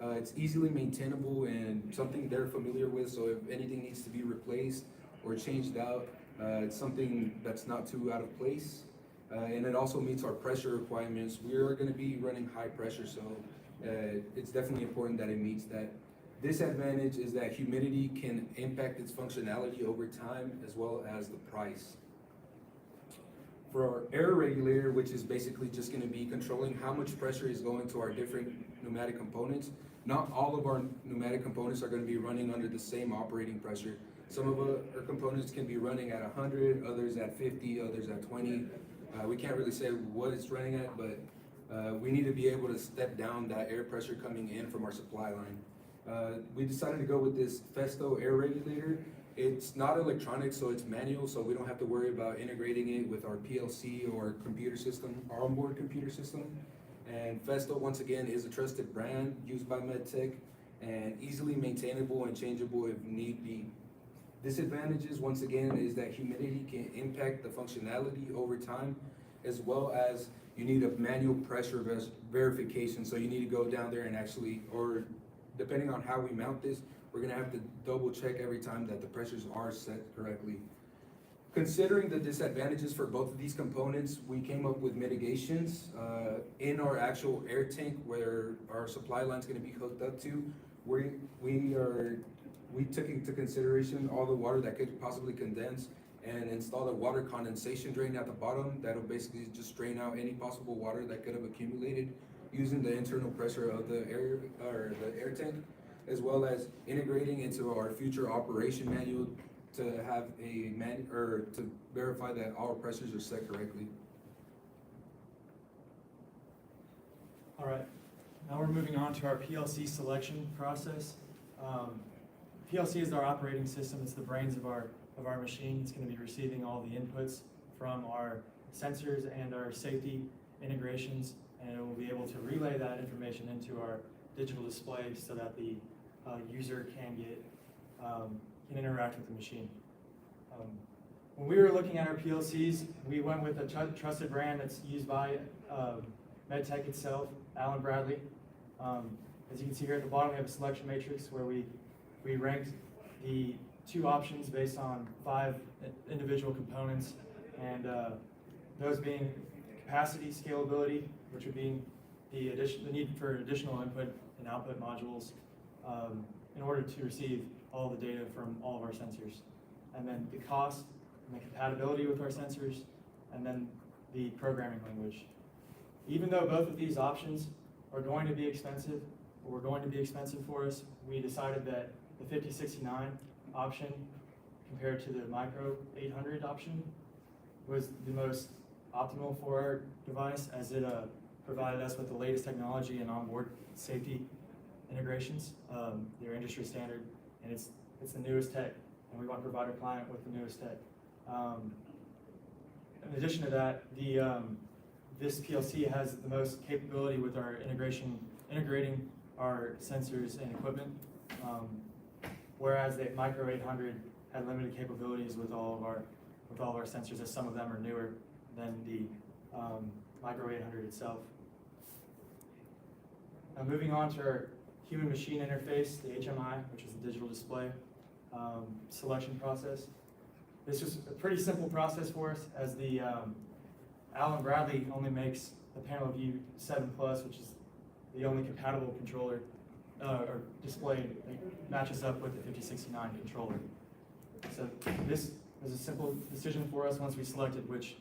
It's easily maintainable and something they're familiar with, so if anything needs to be replaced or changed out, it's something that's not too out of place. And it also meets our pressure requirements. We are going to be running high pressure, so it's definitely important that it meets that. Disadvantage is that humidity can impact its functionality over time as well as the price. For our air regulator, which is basically just going to be controlling how much pressure is going to our different pneumatic components, not all of our pneumatic components are going to be running under the same operating pressure. Some of our components can be running at 100, others at 50, others at 20. We can't really say what it's running at, but we need to be able to step down that air pressure coming in from our supply line. We decided to go with this Festo air regulator. It's not electronic, so it's manual, so we don't have to worry about integrating it with our PLC or computer system, our onboard computer system. And Festo, once again, is a trusted brand used by MedTech and easily maintainable and changeable if need be. Disadvantages, once again, is that humidity can impact the functionality over time, as well as you need a manual pressure verification. So you need to go down there and actually, or depending on how we mount this, we're gonna have to double check every time that the pressures are set correctly. Considering the disadvantages for both of these components, we came up with mitigations in our actual air tank where our supply line is going to be hooked up to. We took into consideration all the water that could possibly condense and installed a water condensation drain at the bottom that'll basically just drain out any possible water that could have accumulated using the internal pressure of the air tank, as well as integrating into our future operation manual to have to verify that all pressures are set correctly. All right, now we're moving on to our PLC selection process. PLC is our operating system. It's the brains of our machine. It's going to be receiving all the inputs from our sensors and our safety integrations, and it will be able to relay that information into our digital display so that the user can interact with the machine. When we were looking at our PLCs, we went with a trusted brand that's used by MedTech itself, Allen Bradley. As you can see here at the bottom, we have a selection matrix where we ranked the 2 options based on 5 individual components, and those being capacity, scalability, which would be the need for additional input and output modules in order to receive all the data from all of our sensors, and then the cost and the compatibility with our sensors, and then the programming language. Even though both of these options are going to be expensive, or were going to be expensive for us, we decided that the 5069 option compared to the Micro 800 option was the most optimal for our device, as it provided us with the latest technology and onboard safety integrations. They're industry standard, and it's the newest tech, and we want to provide our client with the newest tech. In addition to that, this PLC has the most capability with our integrating our sensors and equipment, whereas the Micro 800 had limited capabilities with all of our sensors, as some of them are newer than the Micro 800 itself. Now moving on to our human-machine interface, the HMI, which is the digital display selection process. This was a pretty simple process for us, as the Allen Bradley only makes the Panel View 7 Plus, which is the only compatible controller or display that matches up with the 5069 controller. So this was a simple decision for us once we selected which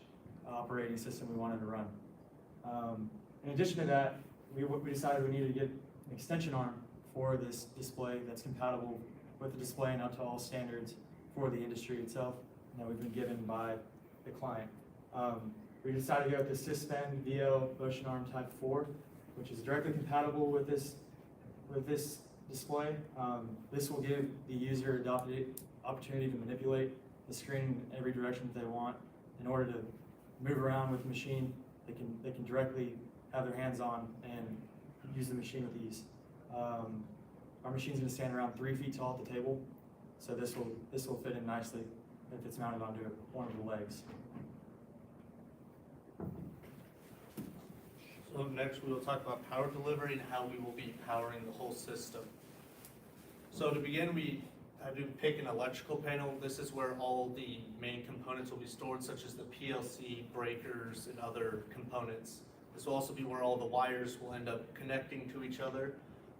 operating system we wanted to run. In addition to that, we decided we needed to get an extension arm for this display that's compatible with the display and up to all standards for the industry itself that we've been given by the client. We decided to go with the Syspen VL Motion Arm Type 4, which is directly compatible with this display. This will give the user the opportunity to manipulate the screen in every direction that they want. In order to move around with the machine, they can directly have their hands on and use the machine with ease. Our machine's going to stand around 3 feet tall at the table, so this will fit in nicely if it's mounted onto one of the legs. So next we will talk about power delivery and how we will be powering the whole system. So to begin, we had to pick an electrical panel. This is where all the main components will be stored, such as the PLC, breakers, and other components. This will also be where all the wires will end up connecting to each other.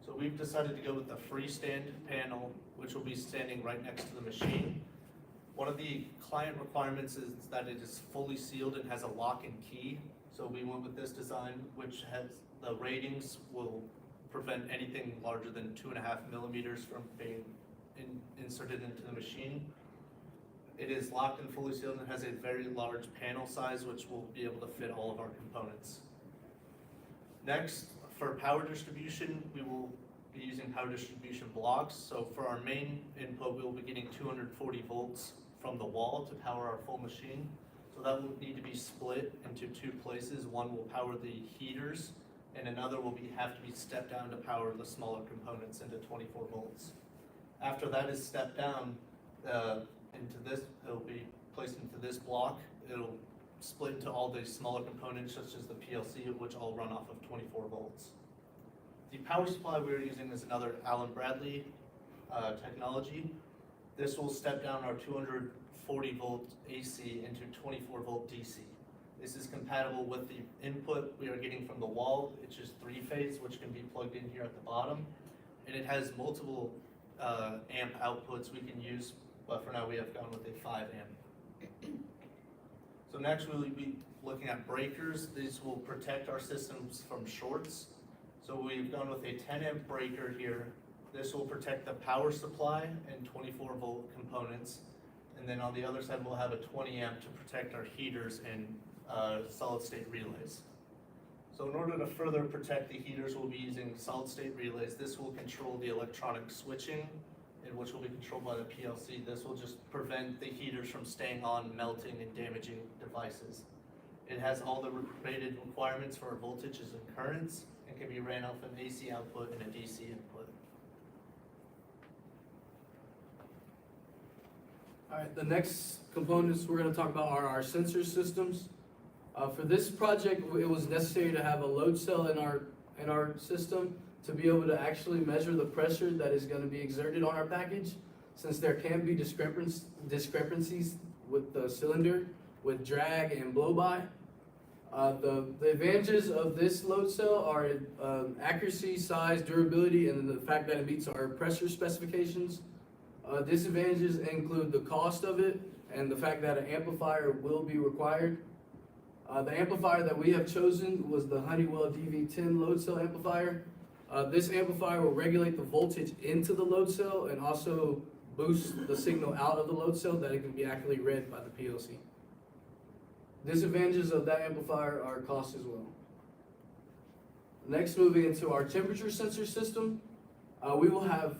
So we've decided to go with the freestand panel, which will be standing right next to the machine. One of the client requirements is that it is fully sealed and has a lock and key. So we went with this design, which has the ratings will prevent anything larger than 2.5 millimeters from being inserted into the machine. It is locked and fully sealed and has a very large panel size, which will be able to fit all of our components. Next, for power distribution, we will be using power distribution blocks. So for our main input, we will be getting 240 volts from the wall to power our full machine. So that will need to be split into 2 places. One will power the heaters, and another will have to be stepped down to power the smaller components into 24 volts. After that is stepped down into this, it'll be placed into this block. It'll split into all the smaller components, such as the PLC, which all run off of 24 volts. The power supply we're using is another Allen Bradley technology. This will step down our 240 volt AC into 24 volt DC. This is compatible with the input we are getting from the wall, which is 3-phase, which can be plugged in here at the bottom. And it has multiple amp outputs we can use, but for now we have gone with a 5 amp. So next we'll be looking at breakers. These will protect our systems from shorts. So we've gone with a 10 amp breaker here. This will protect the power supply and 24 volt components. And then on the other side, we'll have a 20 amp to protect our heaters and solid state relays. So in order to further protect the heaters, we'll be using solid state relays. This will control the electronic switching, which will be controlled by the PLC. This will just prevent the heaters from staying on, melting, and damaging devices. It has all the rated requirements for voltages and currents, and can be ran off an AC output and a DC input. All right, the next components we're going to talk about are our sensor systems. For this project, it was necessary to have a load cell in our system to be able to actually measure the pressure that is going to be exerted on our package, since there can be discrepancies with the cylinder, with drag and blow-by. The advantages of this load cell are accuracy, size, durability, and the fact that it meets our pressure specifications. Disadvantages include the cost of it and the fact that an amplifier will be required. The amplifier that we have chosen was the Honeywell DV10 load cell amplifier. This amplifier will regulate the voltage into the load cell and also boost the signal out of the load cell that it can be accurately read by the PLC. Disadvantages of that amplifier are cost as well. Next, moving into our temperature sensor system, we will have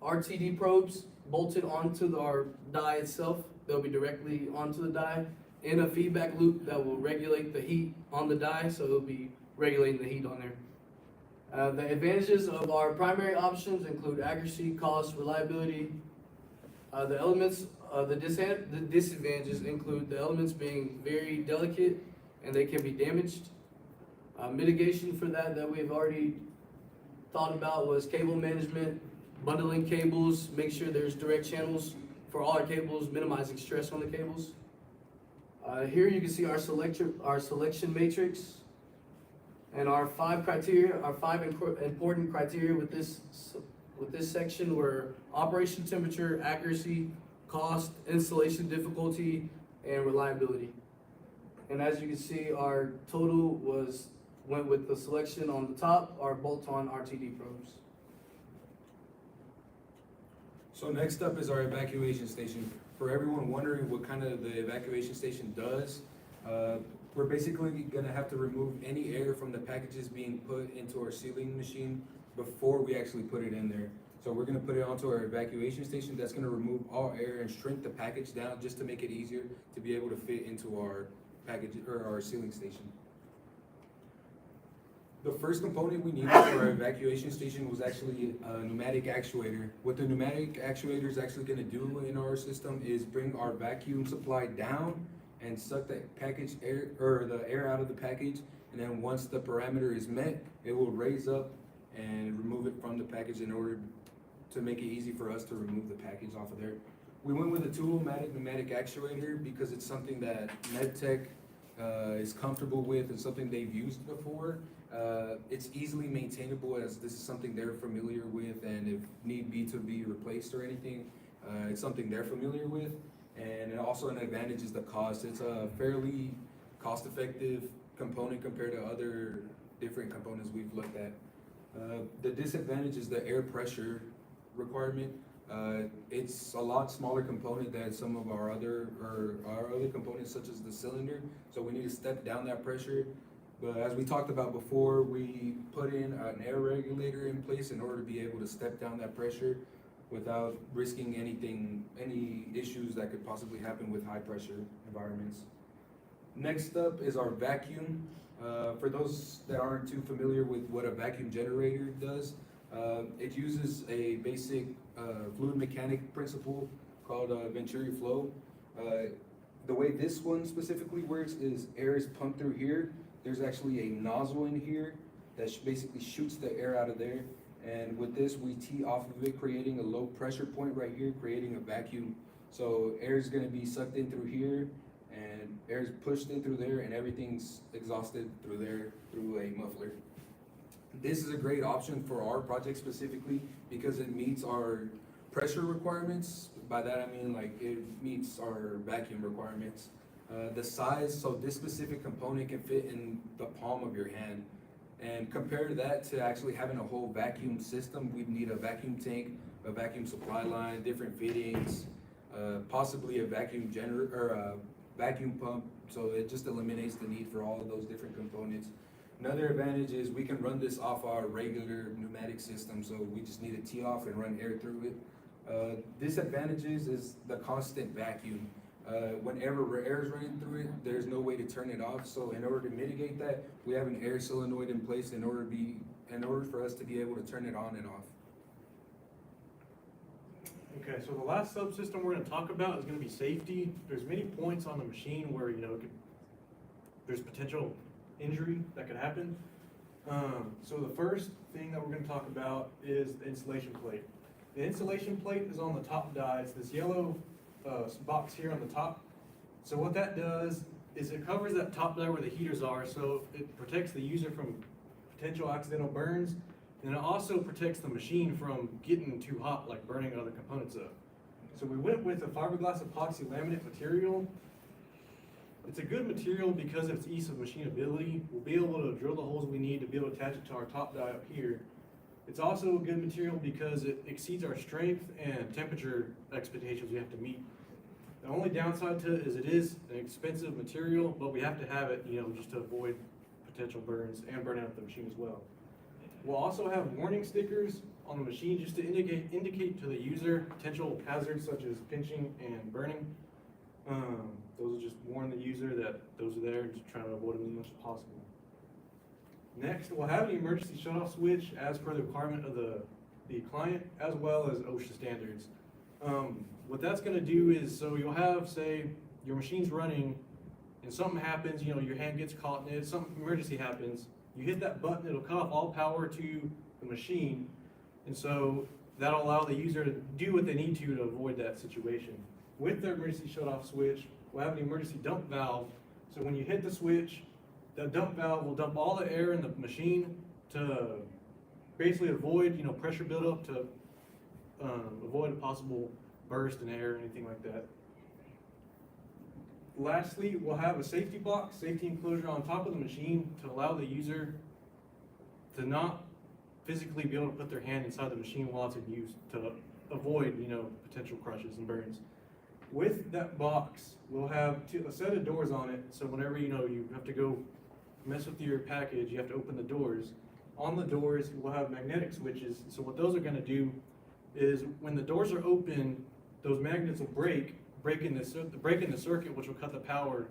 RTD probes bolted onto our die itself. They'll be directly onto the die in a feedback loop that will regulate the heat on the die, so it'll be regulating the heat on there. The advantages of our primary options include accuracy, cost, reliability. The disadvantages include the elements being very delicate and they can be damaged. Mitigation for that we've already thought about was cable management, bundling cables, make sure there's direct channels for all our cables, minimizing stress on the cables. Here you can see our selection matrix. And our five important criteria with this section were operation temperature, accuracy, cost, installation difficulty, and reliability. And as you can see, our total went with the selection on the top, our bolt-on RTD probes. So next up is our evacuation station. For everyone wondering what kind of the evacuation station does, we're basically gonna have to remove any air from the packages being put into our sealing machine before we actually put it in there. So we're gonna put it onto our evacuation station. That's gonna remove all air and shrink the package down just to make it easier to be able to fit into our package or our sealing station. The first component we needed for our evacuation station was actually a pneumatic actuator. What the pneumatic actuator is actually gonna do in our system is bring our vacuum supply down and suck the package air, or the air out of the package. And then once the parameter is met, it will raise up and remove it from the package in order to make it easy for us to remove the package off of there. We went with a two-o-matic pneumatic actuator because it's something that MedTech is comfortable with and something they've used before. It's easily maintainable as this is something they're familiar with, and if need be to be replaced or anything, it's something they're familiar with. And also an advantage is the cost. It's a fairly cost-effective component compared to other different components we've looked at. The disadvantage is the air pressure requirement. It's a lot smaller component than some of our other components, such as the cylinder. So we need to step down that pressure. But as we talked about before, we put in an air regulator in place in order to be able to step down that pressure without risking any issues that could possibly happen with high pressure environments. Next up is our vacuum. For those that aren't too familiar with what a vacuum generator does, it uses a basic fluid mechanic principle called Venturi flow. The way this one specifically works is air is pumped through here. There's actually a nozzle in here that basically shoots the air out of there. And with this, we tee off of it, creating a low pressure point right here, creating a vacuum. So air is gonna be sucked in through here, and air is pushed in through there, and everything's exhausted through there, through a muffler. This is a great option for our project specifically because it meets our pressure requirements. By that I mean like it meets our vacuum requirements. The size, so this specific component can fit in the palm of your hand. And compare that to actually having a whole vacuum system, we'd need a vacuum tank, a vacuum supply line, different fittings, possibly a vacuum generator or a vacuum pump. So it just eliminates the need for all of those different components. Another advantage is we can run this off our regular pneumatic system, so we just need to tee off and run air through it. Disadvantages is the constant vacuum. Whenever air is running through it, there's no way to turn it off. So in order to mitigate that, we have an air solenoid in place in order for us to be able to turn it on and off. Okay, so the last subsystem we're gonna talk about is gonna be safety. There's many points on the machine where, there's potential injury that could happen. So the first thing that we're gonna talk about is the insulation plate. The insulation plate is on the top die. It's this yellow box here on the top. So what that does is it covers that top die where the heaters are, so it protects the user from potential accidental burns, and it also protects the machine from getting too hot, like burning other components up. So we went with a fiberglass epoxy laminate material. It's a good material because of its ease of machinability. We'll be able to drill the holes we need to be able to attach it to our top die up here. It's also a good material because it exceeds our strength and temperature expectations we have to meet. The only downside to it is an expensive material, but we have to have it, just to avoid potential burns and burning up the machine as well. We'll also have warning stickers on the machine just to indicate to the user potential hazards such as pinching and burning. Those will just warn the user that those are there and just try to avoid them as much as possible. Next, we'll have an emergency shutoff switch as per the requirement of the client, as well as OSHA standards. What that's gonna do is, so you'll have, say, your machine's running and something happens, your hand gets caught in it, some emergency happens, you hit that button, it'll cut off all power to the machine, and so that'll allow the user to do what they need to avoid that situation. With their emergency shutoff switch, we'll have an emergency dump valve, so when you hit the switch, The dump valve will dump all the air in the machine to basically avoid, pressure buildup, to avoid a possible burst in air or anything like that. Lastly, we'll have a safety box, safety enclosure on top of the machine to allow the user to not physically be able to put their hand inside the machine while it's in use, to avoid, potential crushes and burns. With that box, we'll have a set of doors on it, so whenever, you have to go mess with your package, you have to open the doors. On the doors, we'll have magnetic switches, so what those are gonna do is when the doors are open, those magnets will breaking the circuit, which will cut the power.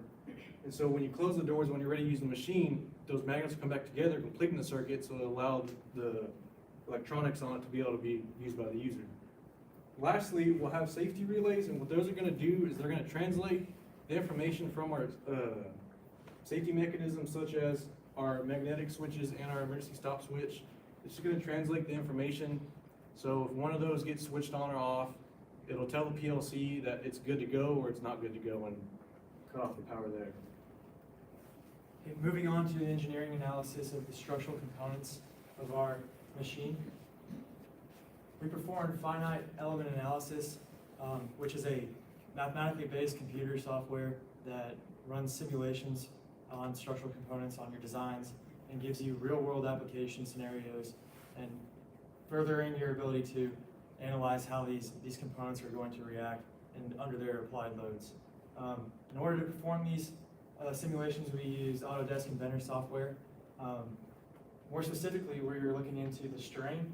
And so when you close the doors, when you're ready to use the machine, those magnets will come back together, completing the circuit, so it'll allow the electronics on it to be able to be used by the user. Lastly, we'll have safety relays, and what those are going to do is they're going to translate the information from our safety mechanisms, such as our magnetic switches and our emergency stop switch. It's just going to translate the information. So if one of those gets switched on or off, it'll tell the PLC that it's good to go or it's not good to go and cut off the power there. Okay, moving on to the engineering analysis of the structural components of our machine. We performed finite element analysis, which is a mathematically based computer software that runs simulations on structural components on your designs and gives you real-world application scenarios and furthering your ability to analyze how these components are going to react and under their applied loads. In order to perform these simulations, we use Autodesk Inventor software. More specifically, we're looking into the strain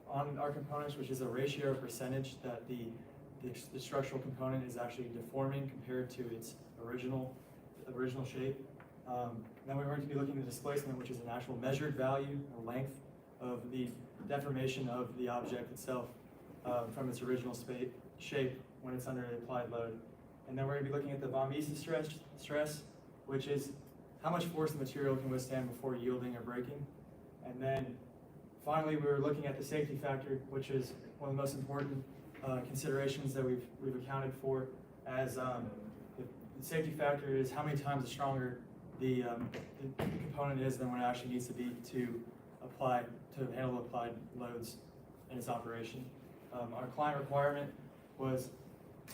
on our components, which is a ratio or percentage that the structural component is actually deforming compared to its original shape. Then we're going to be looking at displacement, which is an actual measured value or length of the deformation of the object itself from its original shape when it's under the applied load. And then we're going to be looking at the von Mises stress, which is how much force the material can withstand before yielding or breaking. And then finally, we're looking at the safety factor, which is one of the most important considerations that we've accounted for, as the safety factor is how many times stronger the component is than what it actually needs to be to handle applied loads in its operation. Our client requirement was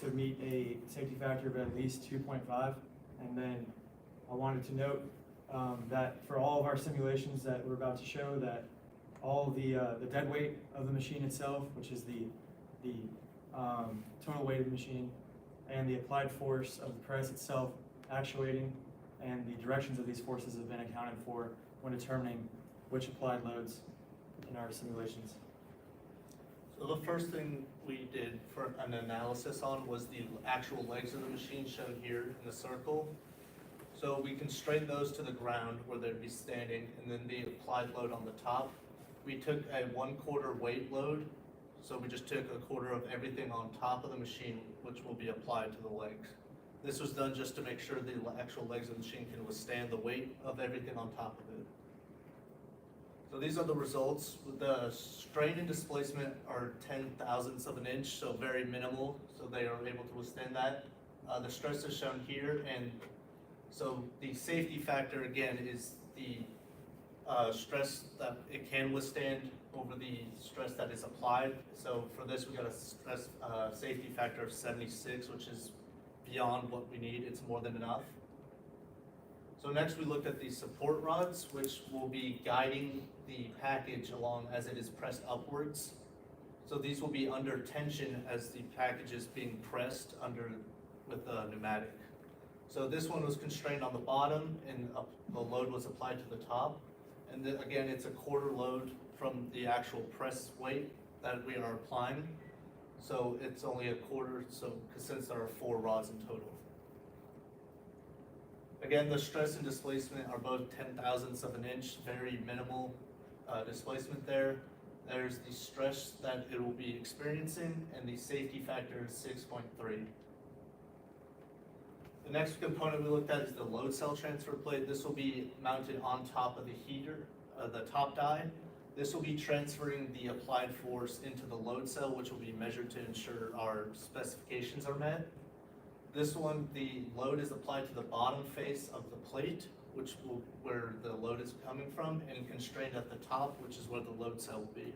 to meet a safety factor of at least 2.5, and then I wanted to note that for all of our simulations that we're about to show, that all the dead weight of the machine itself, which is the total weight of the machine, and the applied force of the press itself actuating, and the directions of these forces have been accounted for when determining which applied loads in our simulations. So the first thing we did for an analysis on was the actual legs of the machine shown here in the circle. So we constrained those to the ground where they'd be standing, and then the applied load on the top. We took a 1/4 weight load, so we just took 1/4 of everything on top of the machine, which will be applied to the legs. This was done just to make sure the actual legs of the machine can withstand the weight of everything on top of it. So these are the results. The strain and displacement are 10,000ths of an inch, so very minimal, so they are able to withstand that. The stress is shown here, and so the safety factor, again, is the stress that it can withstand over the stress that is applied. So for this, we got a stress safety factor of 76, which is beyond what we need. It's more than enough. So next we looked at the support rods, which will be guiding the package along as it is pressed upwards. So these will be under tension as the package is being pressed under with the pneumatic. So this one was constrained on the bottom, and the load was applied to the top. And then again, it's 1/4 load from the actual press weight that we are applying. So it's only 1/4, so since there are 4 rods in total. Again, the stress and displacement are both 10,000ths of an inch, very minimal displacement there. There's the stress that it will be experiencing, and the safety factor is 6.3. The next component we looked at is the load cell transfer plate. This will be mounted on top of the heater, the top die. This will be transferring the applied force into the load cell, which will be measured to ensure our specifications are met. This one, the load is applied to the bottom face of the plate, where the load is coming from, and constrained at the top, which is where the load cell will be.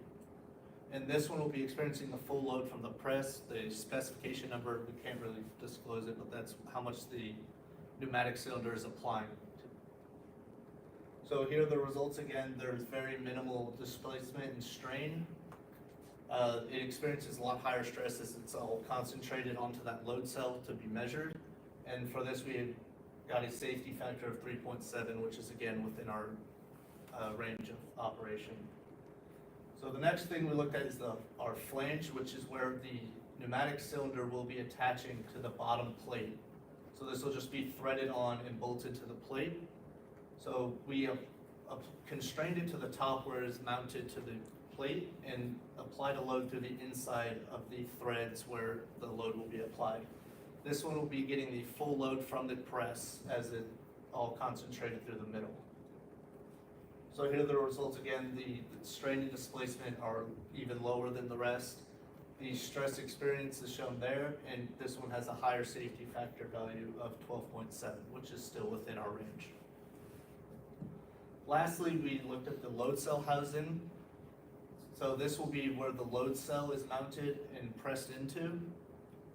And this one will be experiencing the full load from the press. The specification number, we can't really disclose it, but that's how much the pneumatic cylinder is applying. So here are the results again. There's very minimal displacement and strain. It experiences a lot higher stress as it's all concentrated onto that load cell to be measured. And for this, we got a safety factor of 3.7, which is again within our range of operation. So the next thing we looked at is our flange, which is where the pneumatic cylinder will be attaching to the bottom plate. So this will just be threaded on and bolted to the plate. So we have constrained it to the top where it is mounted to the plate and applied a load through the inside of the threads where the load will be applied. This one will be getting the full load from the press as it all concentrated through the middle. So here are the results again. The strain and displacement are even lower than the rest. The stress experience is shown there, and this one has a higher safety factor value of 12.7, which is still within our range. Lastly, we looked at the load cell housing. So this will be where the load cell is mounted and pressed into.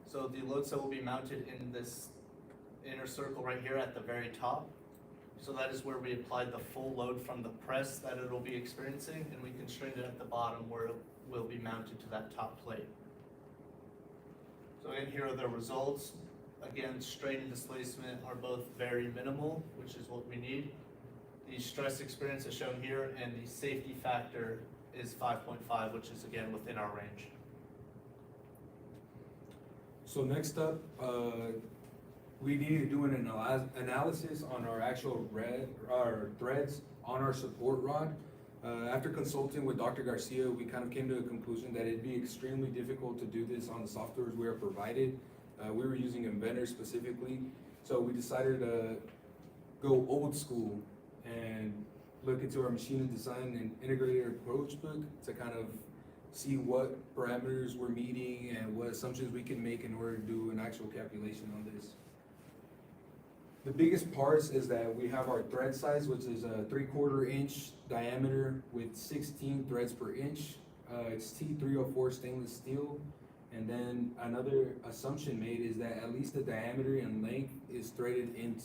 So the load cell will be mounted in this inner circle right here at the very top. So that is where we applied the full load from the press that it will be experiencing, and we constrained it at the bottom where it will be mounted to that top plate. So again, here are the results. Again, strain and displacement are both very minimal, which is what we need. The stress experience is shown here, and the safety factor is 5.5, which is again within our range. So next up, we needed to do an analysis on our actual threads on our support rod. After consulting with Dr. Garcia, we kind of came to a conclusion that it'd be extremely difficult to do this on the softwares we are provided. We were using Inventor specifically, so we decided to go old school and look into our machine and design and integrated approach book to kind of see what parameters we're meeting and what assumptions we can make in order to do an actual calculation on this. The biggest parts is that we have our thread size, which is a 3/4 inch diameter with 16 threads per inch. It's T304 stainless steel. And then another assumption made is that at least the diameter and length is threaded in.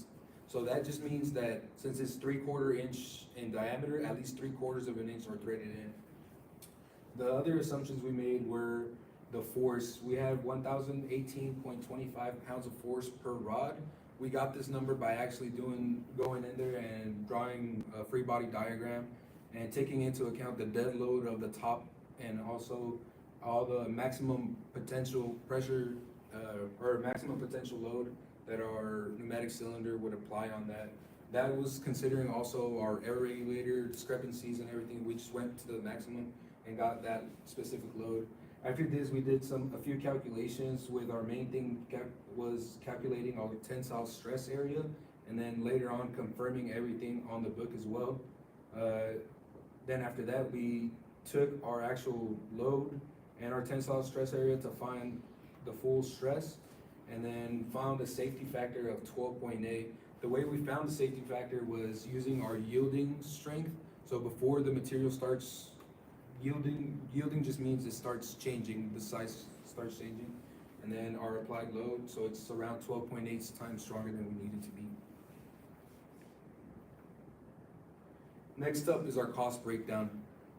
So that just means that since it's 3/4 inch in diameter, at least 3/4 of an inch are threaded in. The other assumptions we made were the force. We have 1,018.25 pounds of force per rod. We got this number by actually going in there and drawing a free body diagram and taking into account the dead load of the top and also all the maximum potential pressure or maximum potential load that our pneumatic cylinder would apply on that. That was considering also our air regulator discrepancies and everything. We just went to the maximum and got that specific load. After this, we did a few calculations with our main thing was calculating our tensile stress area, and then later on confirming everything on the book as well. Then after that, we took our actual load and our tensile stress area to find the full stress, and then found a safety factor of 12.8. The way we found the safety factor was using our yielding strength. So before the material starts yielding just means it starts changing, the size starts changing, and then our applied load, so it's around 12.8 times stronger than we need it to be. Next up is our cost breakdown.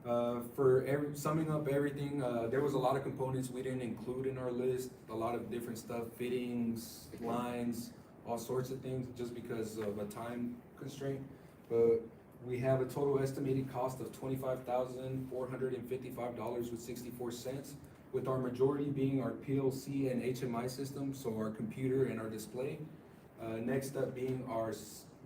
Summing up everything, there was a lot of components we didn't include in our list, a lot of different stuff, fittings, lines, all sorts of things, just because of a time constraint. But we have a total estimated cost of $25,455.64, with our majority being our PLC and HMI system, so our computer and our display. Next up being our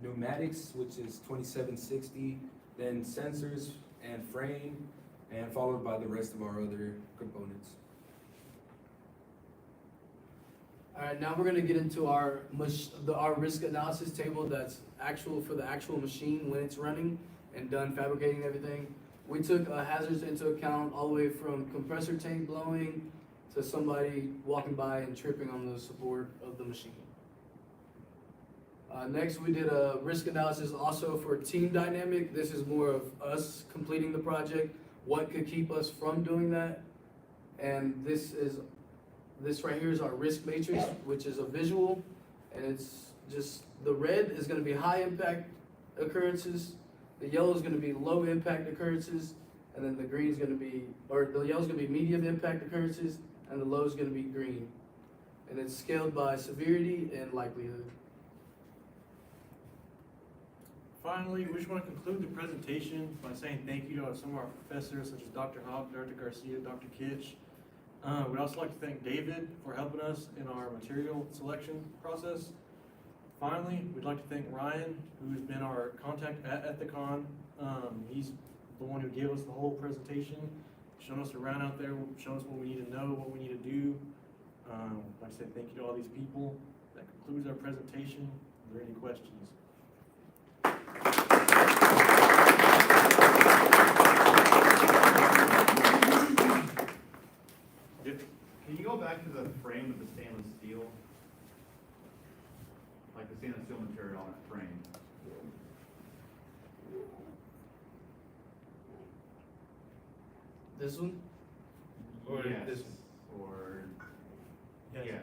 pneumatics, which is $2,760, then sensors and frame, and followed by the rest of our other components. All right, now we're gonna get into our risk analysis table that's actual for the actual machine when it's running and done fabricating everything. We took hazards into account all the way from compressor tank blowing to somebody walking by and tripping on the support of the machine. Next, we did a risk analysis also for team dynamic. This is more of us completing the project. What could keep us from doing that? And this right here is our risk matrix, which is a visual, and it's just, the red is gonna be high impact occurrences, the yellow is gonna be low impact occurrences, and then the green is gonna be, or the yellow is gonna be medium impact occurrences, and the low is gonna be green. And it's scaled by severity and likelihood. Finally, we just want to conclude the presentation by saying thank you to some of our professors such as Dr. Hawk, Dr. Garcia, Dr. Kitch. We'd also like to thank David for helping us in our material selection process. Finally, we'd like to thank Ryan, who's been our contact at Ethicon. He's the one who gave us the whole presentation, showing us around out there, showing us what we need to know, what we need to do. Like I said, thank you to all these people. That concludes our presentation. Are there any questions? Can you go back to the frame of the stainless steel? Like the stainless steel material on that frame? This one? Or yes. this one? Or, Yes. yes.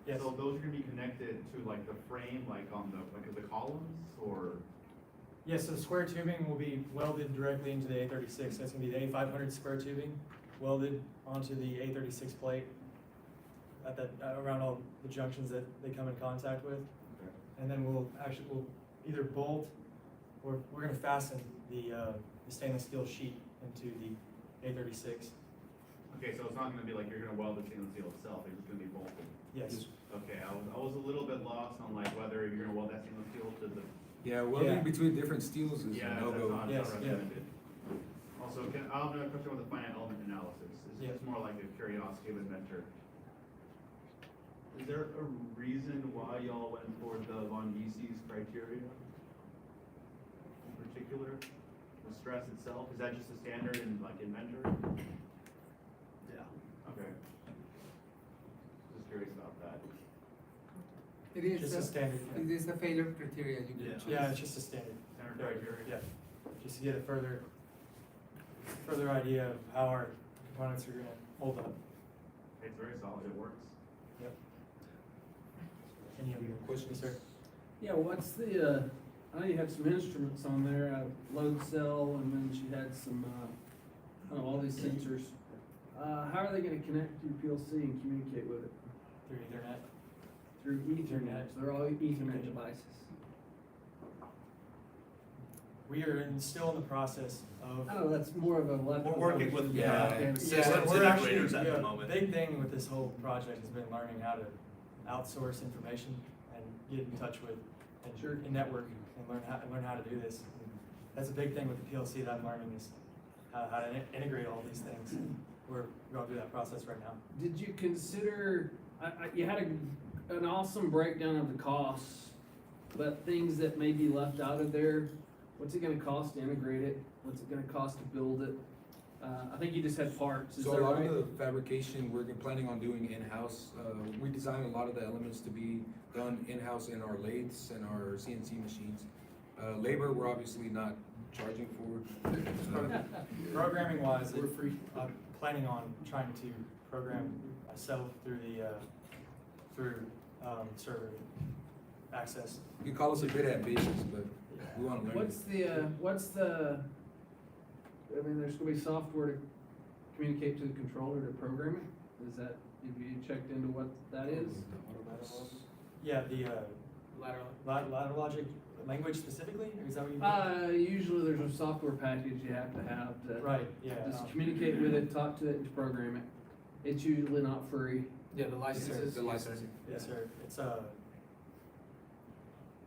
Yes. So those are gonna be connected to like the frame, like on the, like the columns, or? Yes, so the square tubing will be welded directly into the A36. That's gonna be the A500 square tubing welded onto the A36 plate at that, around all the junctions that they come in contact with. Okay. And then we'll either bolt or we're gonna fasten the stainless steel sheet into the A36. Okay, so it's not gonna be like you're gonna weld the stainless steel itself, it's just gonna be bolted? Yes. Okay, I was a little bit lost on like whether you're gonna weld that stainless steel to the. Yeah, welding between different steels is Yeah, a no-go. that's not recommended. Also, I have another question with the finite element analysis. This is more like a curiosity of inventor. Is there a reason why y'all went for the Von Gies's criteria? In particular, the stress itself, is that just a standard in like inventor? Yeah. Okay. Just curious about that. It is Just a standard. It is a failure criteria you can choose. Yeah, it's just a standard. Standard criteria? Yeah, just to get a further idea of how our components are gonna hold up. It's very solid, it works. Yep. Any other questions, sir? Yeah, what's the, I know you had some instruments on there, a load cell, and then she had some, all these sensors. How are they gonna connect to your PLC and communicate with it? Through Ethernet. Through Ethernet, so they're all Ethernet devices. We are still in the process of. I know, that's more of a electrical. We're working with, systems we're actually, integrators at the moment. Big thing with this whole project has been learning how to outsource information and get in touch with and network and learn how to do this. And that's a big thing with the PLC that I'm learning is how to integrate all these things. We're going through that process right now. Did you consider, you had an awesome breakdown of the costs, but things that may be left out of there, what's it gonna cost to integrate it? What's it gonna cost to build it? I think you just had parts, is So that a lot right? of the fabrication we're planning on doing in-house. We design a lot of the elements to be done in-house in our lathes and our CNC machines. Labor, we're obviously not charging for. Programming wise, We're free. I'm planning on trying to program myself through the server access. You call us a bit ambitious, but we want to learn. What's the, I mean, there's gonna be software to communicate to the controller to program it? Is that, have you checked into what that is? Yeah, the ladder logic language specifically, or is that what you mean? Usually there's a software package you have to. Right, yeah. Just communicate with it, talk to it, and to program it. It's usually not free. Yeah, the licenses. The licensing. Yes, sir. It's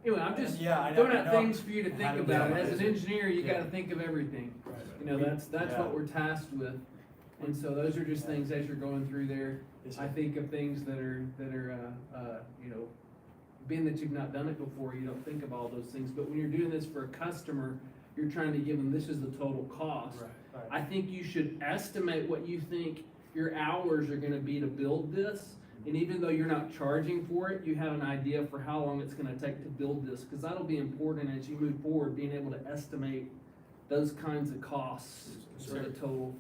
Anyway, I'm just Yeah, I know- throwing I out know things for you to how think to about. do it. As an engineer, you Yeah. gotta think of everything. Right. You know, that's Yeah. what we're tasked with. And so those are just things as you're going through there. Yes, I sir. think of things that are, you know, being that you've not done it before, you don't think of all those things. But when you're doing this for a customer, you're trying to give them, this is the total cost. Right. I think you should estimate what you think your hours are gonna be to build this, And even though you're not charging for it, you have an idea for how long it's gonna take to build this, cause that'll be important as you move forward, being able to estimate those kinds of costs for the total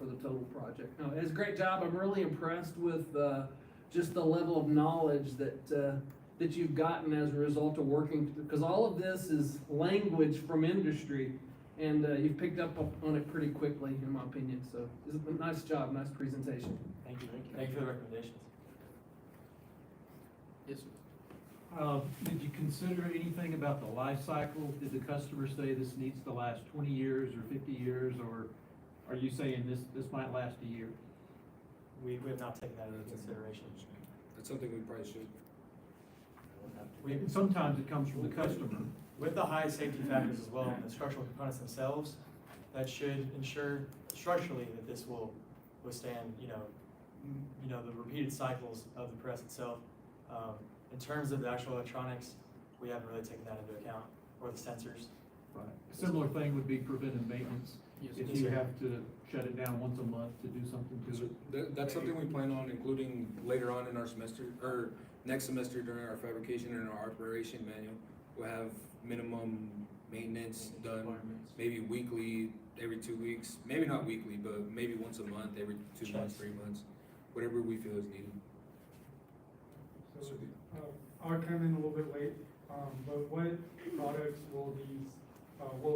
project. No, it's a great job. I'm really impressed with, just the level of knowledge that you've gotten as a result of working, because all of this is language from industry, and you've picked up on it pretty quickly, in my opinion. So, it's a nice job, nice presentation. Thank you. Thank you for the recommendations. Yes, sir. Did you consider anything about the life cycle? Did the customer say this needs to last 20 years or 50 years, or are you saying this might last a year? We have not taken that into consideration. That's something we probably should. Sometimes it comes from the customer. With the high safety factors as well, and the structural components themselves, that should ensure structurally that this will withstand, the repeated cycles of the press itself. In terms of the actual electronics, we haven't really taken that into account, or the sensors. Right. A similar thing would be preventive maintenance. Yes, If yes, you sir. have to shut it down once a month to do something to it. That's something we plan on including later on in our semester, or next semester during our fabrication and our operation manual. We'll have minimum maintenance done, maybe weekly, every 2 weeks, maybe not weekly, but maybe once a month, every 2 months, 3 months, whatever we feel is needed. So, I came in a little bit late, but what products will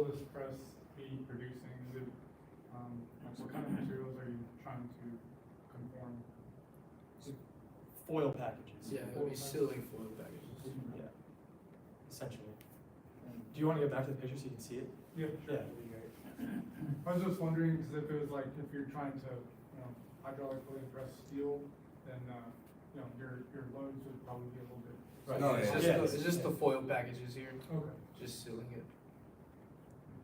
this press be producing? Is it, what kind of materials are you trying to conform? Foil packages. Yeah, it'll be silly foil packages. Yeah, essentially. Do you want to go back to the picture so you can see it? Yeah, sure. Yeah, that'd be great. I was just wondering, because if it was like, if you're trying to, hydraulically press steel, then, your loads would probably be a little bit. Right. No, it's Yeah. just, it's just the foil packages here, Okay, just sealing it.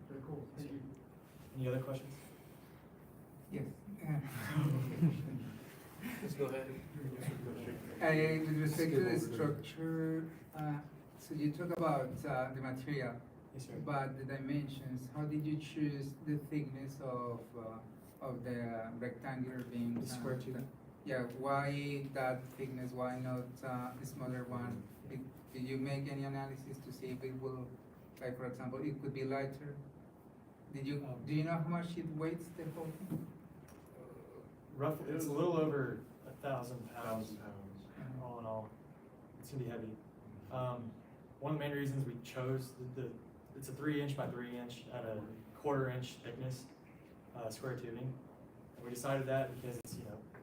very cool, thank you. Any other questions? Yes. Let's go ahead. With respect to the structure, so you talk about the material, Yes, sir. but the dimensions, how did you choose the thickness of the rectangular beams? The square tube. Yeah, why that thickness, why not a smaller one? Did you make any analysis to see if it will, like for example, it could be lighter? Do you know how much it weighs, the whole thing? Roughly, it's a little over 1,000 pounds. All in all, it's gonna be heavy. One of the main reasons we chose it's a 3" by 3" at a 1/4" thickness square tubing. And we decided that because it's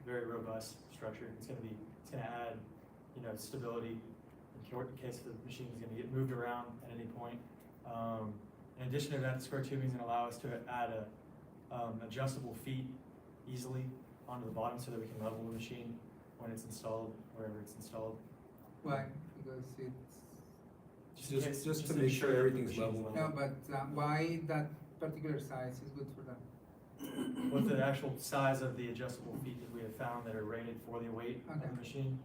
very robust structure. It's gonna add stability in case the machine is gonna get moved around at any point. In addition to that, the square tubing is gonna allow us to add adjustable feet easily onto the bottom so that we can level the machine when it's installed, wherever it's installed. Why? Because it's. Just to make sure everything's level. No, but why that particular size is good for that? With the actual size of the adjustable feet that we have found that are rated for the weight of the machine,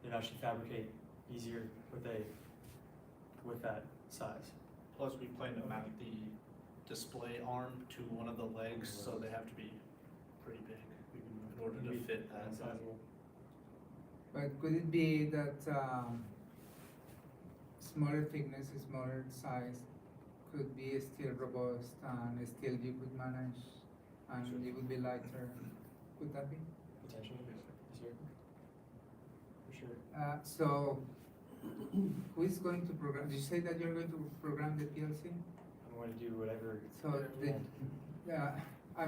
it actually fabricate easier with that size. Plus, we plan to mount the display arm to one of the legs, so they have to be pretty big in order to fit that. Sizable. But could it be that smaller thickness, smaller size could be still robust and still you could manage and it would be lighter? Could that be? Potentially, yes, sir. For sure. So, who is going to program? Did you say that you're going to program the PLC? I'm going to do whatever. So,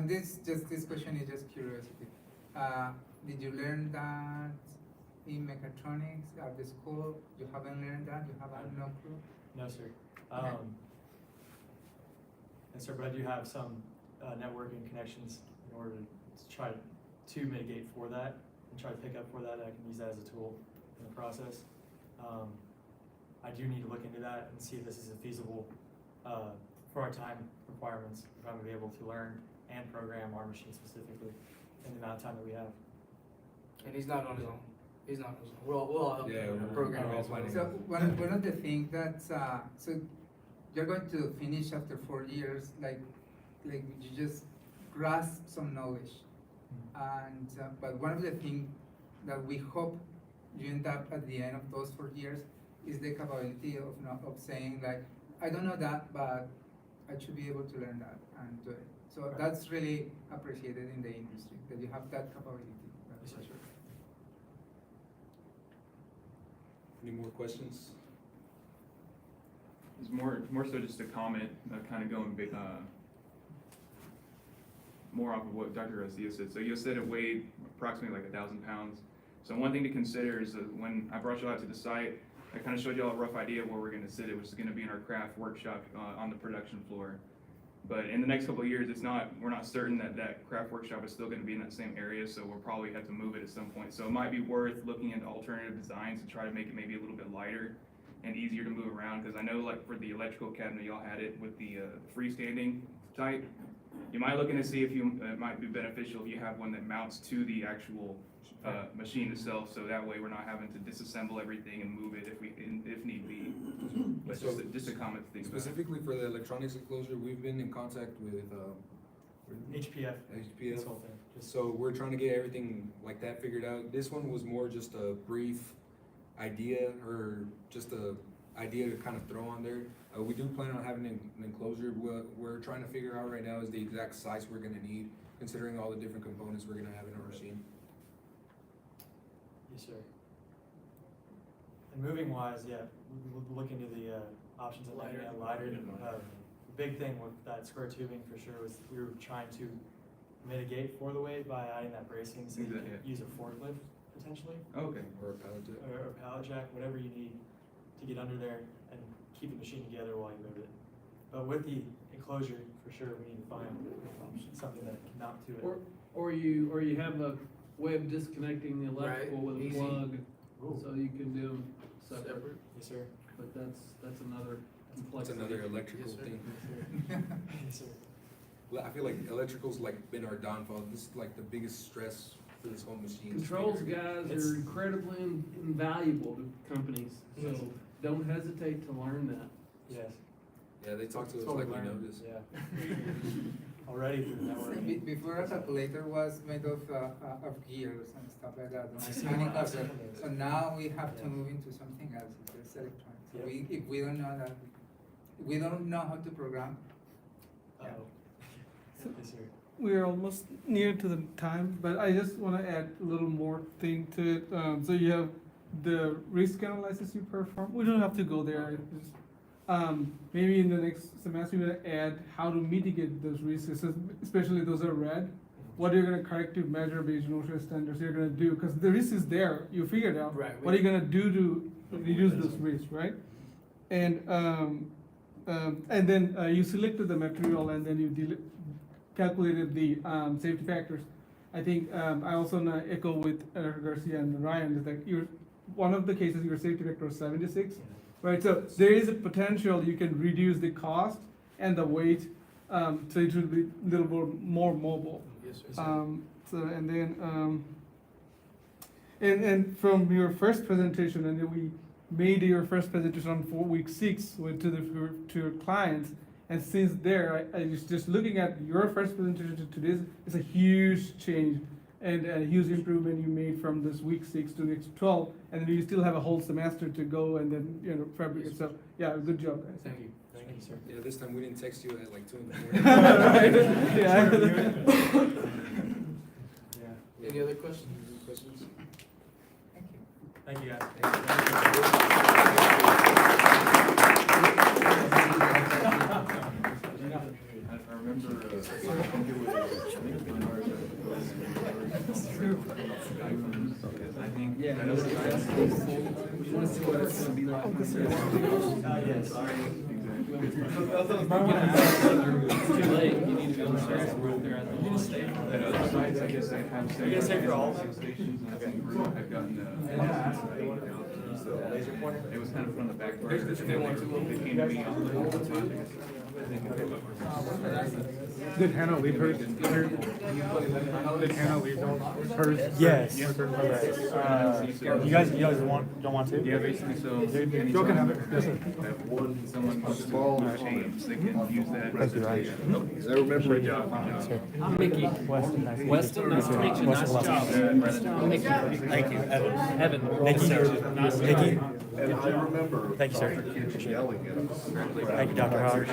this question is just curiosity. Did you learn that in mechatronics at the school? You haven't learned that? You have no clue? No, sir. Okay. And sir, but I do have some networking connections in order to try to mitigate for that and try to pick up for that. I can use that as a tool in the process. I do need to look into that and see if this is feasible for our time requirements, if I'm gonna be able to learn and program our machine specifically in the amount of time that we have. And he's not on his own. He's not on his own. We'll all help him program as well. So one of the things that so you're going to finish after 4 years, like you just grasp some knowledge, and but one of the things that we hope you end up at the end of those 4 years is the capability of not, of saying like, I don't know that, but I should be able to learn that and do it. So that's really appreciated in the industry, that you have that capability, that's for sure. Any more questions? It's more so just a comment, kind of going big, more off of what Dr. Garcia said. So you said it weighed approximately like 1,000 pounds. So one thing to consider is that when I brought you out to the site, I kind of showed you all a rough idea of where we're going to sit it, which is going to be in our craft workshop on the production floor. But in the next couple of years, we're not certain that craft workshop is still going to be in that same area, so we'll probably have to move it at some point. So it might be worth looking into alternative designs to try to make it maybe a little bit lighter and easier to move around, because I know like for the electrical cabinet, y'all had it with the freestanding type. You might look into see if it might be beneficial if you have one that mounts to the actual machine itself, so that way we're not having to disassemble everything and move it if need be. But So, just a comment to think about. Specifically for the electronics enclosure, we've been in contact with HPF. HPF. So we're trying to get everything like that figured out. This one was more just a brief idea, or just a idea to kind of throw on there. We do plan on having an enclosure. What we're trying to figure out right now is the exact size we're gonna need, considering all the different components we're gonna have in our machine. Yes, sir. And moving wise, yeah, we'll look into the options of lighter. The big thing with that square tubing for sure was we were trying to mitigate for the weight by adding that bracing, so you can use a forklift potentially. Okay. Or a pallet jack. Or a pallet jack, whatever you need to get under there and keep the machine together while you move it. But with the enclosure, for sure, we need to find something that can mount to it. Or you have a way of disconnecting the electrical with a Easy. plug, Ooh. so you can do them separate. Yes, sir. But that's another It's complexity. another electrical thing. Yes, sir. Well, I feel like electrical's like been our downfall. This is like the biggest stress for this whole machine. Controls guys are incredibly invaluable to companies, so Yes. don't hesitate to learn that. Yes. Yeah, they talk to us That's what like we we know learned. this. Yeah. Already through the network. Before a calculator was made of gears and stuff like that, I see. mechanical. So now we have to move into something else, it's electronic. So if we don't know that, we don't know how to program. Uh-oh. Yes, sir. We're almost near to the time, but I just want to add a little more thing to it. So you have the risk analysis you perform. We don't have to go there. Just, maybe in the next semester, we're going to add how to mitigate those risks, especially those are red. What you're going to corrective measure based on OSHA standards you're going to do, because the risk is there. You figured out. Right. What are you going to do to reduce those risks, right? And then you selected the material, and then you calculated the safety factors. I think I also want to echo with Garcia and Ryan, is that one of the cases your safety factor was 76, right? So there is a potential you can reduce the cost and the weight, so it will be a little bit more mobile. Yes, sir. So and then and from your first presentation, and then we made your first presentation on week 6 to your clients. And since there, I was just looking at your first presentation to this, it's a huge change and a huge improvement you made from this week 6 to week 12. And then you still have a whole semester to go and then, fabricate stuff. Yeah, good job, guys. Thank you. Thank you, sir. Yeah, this time we didn't text you at like 2 in the morning. Right. Yeah. Yeah. Any other questions? Thank you, guys. I remember, I think it was, I think, Yeah. I know the guys. You wanna see what it's gonna be like? Yes. It's too late, you need to go upstairs. You just stay. At other sites, I guess I have. Are you gonna stay for all? Stations, and I think I've gotten, so it was kind of from the back part. They came to me all the time. Did Hannah leave hers? Did Hannah leave hers? Yes. You guys don't want to? Yeah, basically, so Joe can have it. Yes, sir. someone wants to change, they can use that. Thank you, Raj. I remember. Good job. I'm Mickey. Weston, nice to meet you. Weston, nice to meet you. Nice job. Mickey. Thank you, Evan. Evan. Nikki. Nikki. And I remember. Thank you, sir. Kids yelling at us. Thank you, Dr. Hodge.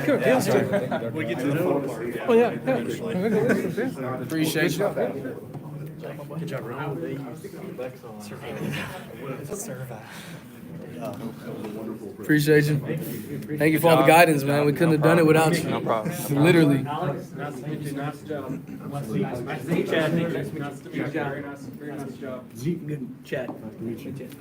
Good, yeah. We get to know the part. Oh, yeah. Appreciate you. Good job, Ron. Appreciate you. Thank you for all the guidance, man. We couldn't have done it without you. No problem. Literally. Alex, nice to meet you. Nice job. Nice to meet you, Chad. Nice to meet you. Very nice job. Chad.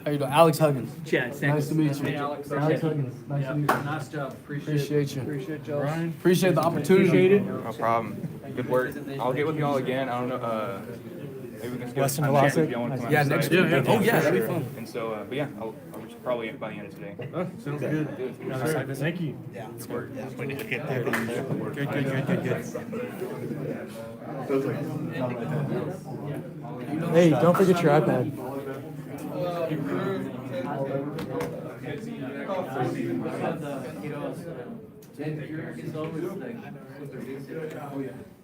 How you doing? Alex Huggins. Chad, Nice to meet you. Hey, Alex. Alex Huggins. Nice to meet you. Nice job. Appreciate you. Appreciate y'all. Appreciate the opportunity. No problem. Good work. I'll get with y'all again. I don't know, maybe we can schedule Weston time Velasic? next if y'all want to come out Yeah, and next decide. week. Oh, yeah, that'd be fun. And so, but yeah, I'll probably by the end of today. Sounds good. Thank you. Yeah. Good work. We need to get there. Good. Hey, don't forget your iPad.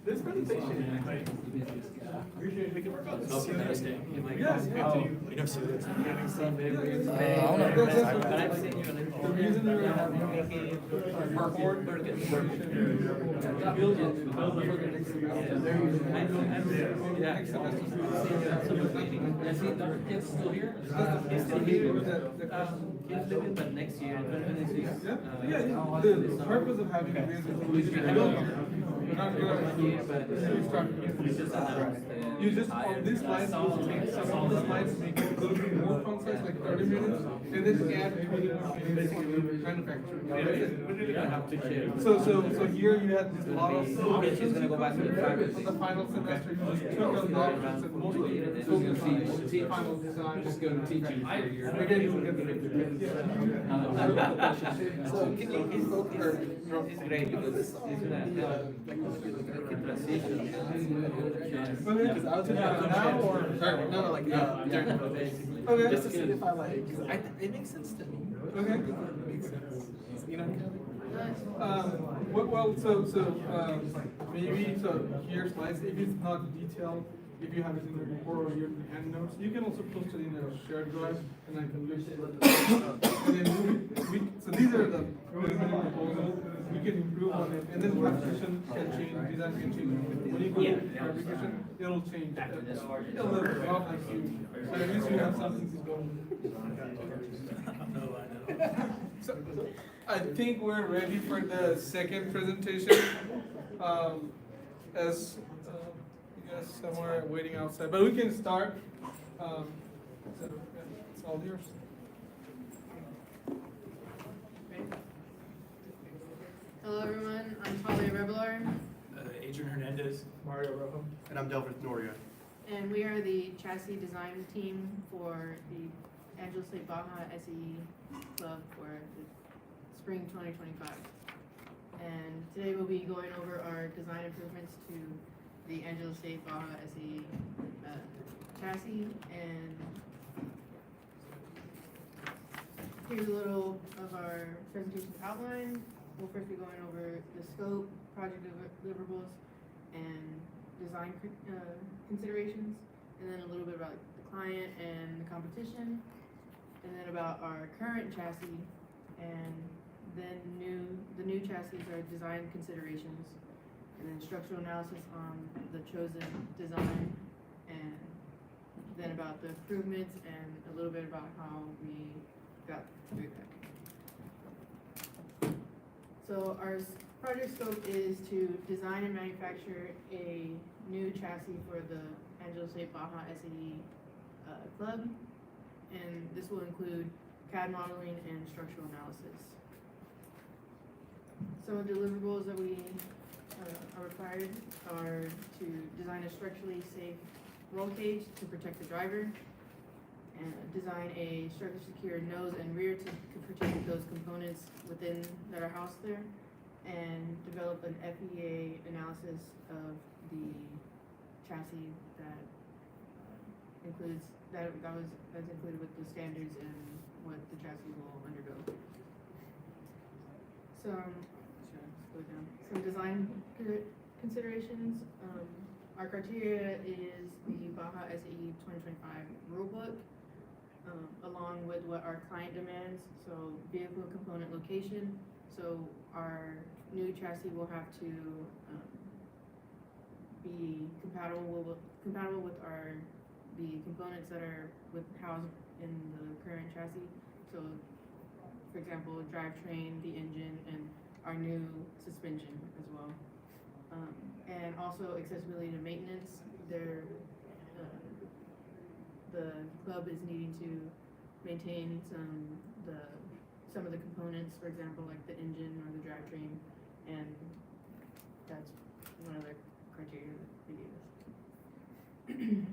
This presentation. But next year, The purpose of having this you just on these slides, some of the slides make it a little bit more concise, like 30 minutes, and then add 20 minutes manufacturing. So here you had this lot of she's gonna go back to the faculty. on the final semester, you just took a lot and said mostly focus on final design. Just go to teaching for a year. Again, you will get the So can you, it's great because it's gonna help like transition. Now or? No, like, during the day. Okay. Just to see if I like, it makes sense to me. Okay. It makes sense. You know? Maybe, so here's slides, if it's not detailed, if you have it in the report or your hand notes, you can also post it in a shared drive, and I can look at it. And then so these are the preliminary proposals, we can improve on it, and then application can change, design can change. When you go to application, it'll change. It'll look off like you, so at least you have something to go. So, I think we're ready for the second presentation. As you guys somewhere waiting outside, but we can start. It's all yours. Hello everyone, I'm Talia Revelar, Adrian Hernandez. Mario Rojo. And I'm Delbert Noria. and we are the chassis design team for the Angelo State Baja SE Club for the spring 2025. And today we'll be going over our design improvements to the Angelo State Baja SE chassis. And here's a little of our presentation outline. We'll first be going over the scope, project deliverables, and design considerations, and then a little bit about the client and the competition, and then about our current chassis, and then the new chassis are design considerations, and then structural analysis on the chosen design, and then about the improvements and a little bit about how we got through that. So our project scope is to design and manufacture a new chassis for the Angelo State Baja SE Club, and this will include CAD modeling and structural analysis. Some of the deliverables that we are required are to design a structurally safe roll cage to protect the driver, and design a structurally secure nose and rear to protect those components within that are housed there, and develop an FEA analysis of the chassis that includes, that's included with the standards and what the chassis will undergo. Some design considerations. Our criteria is the Baja SAE 2025 rulebook, along with what our client demands, so vehicle component location. So our new chassis will have to be compatible with the components that are housed in the current chassis. So, for example, drivetrain, the engine, and our new suspension as well. And also accessibility to maintenance. The club is needing to maintain some of the components, for example, like the engine or the drivetrain, and that's one of the criteria that they gave us.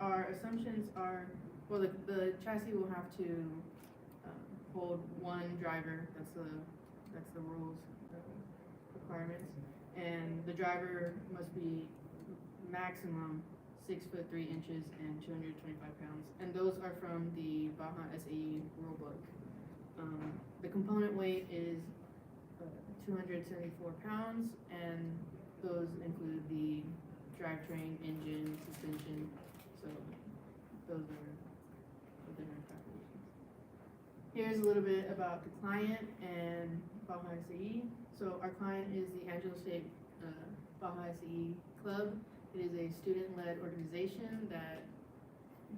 Our assumptions are, well, the chassis will have to hold one driver. That's the rules requirements, and the driver must be maximum 6'3" and 225 pounds, and those are from the Baja SAE rulebook. The component weight is 274 pounds, and those include the drivetrain, engine, suspension. So those are within our calculations. Here's a little bit about the client and Baja SAE. So our client is the Angelo State Baja SAE Club. It is a student-led organization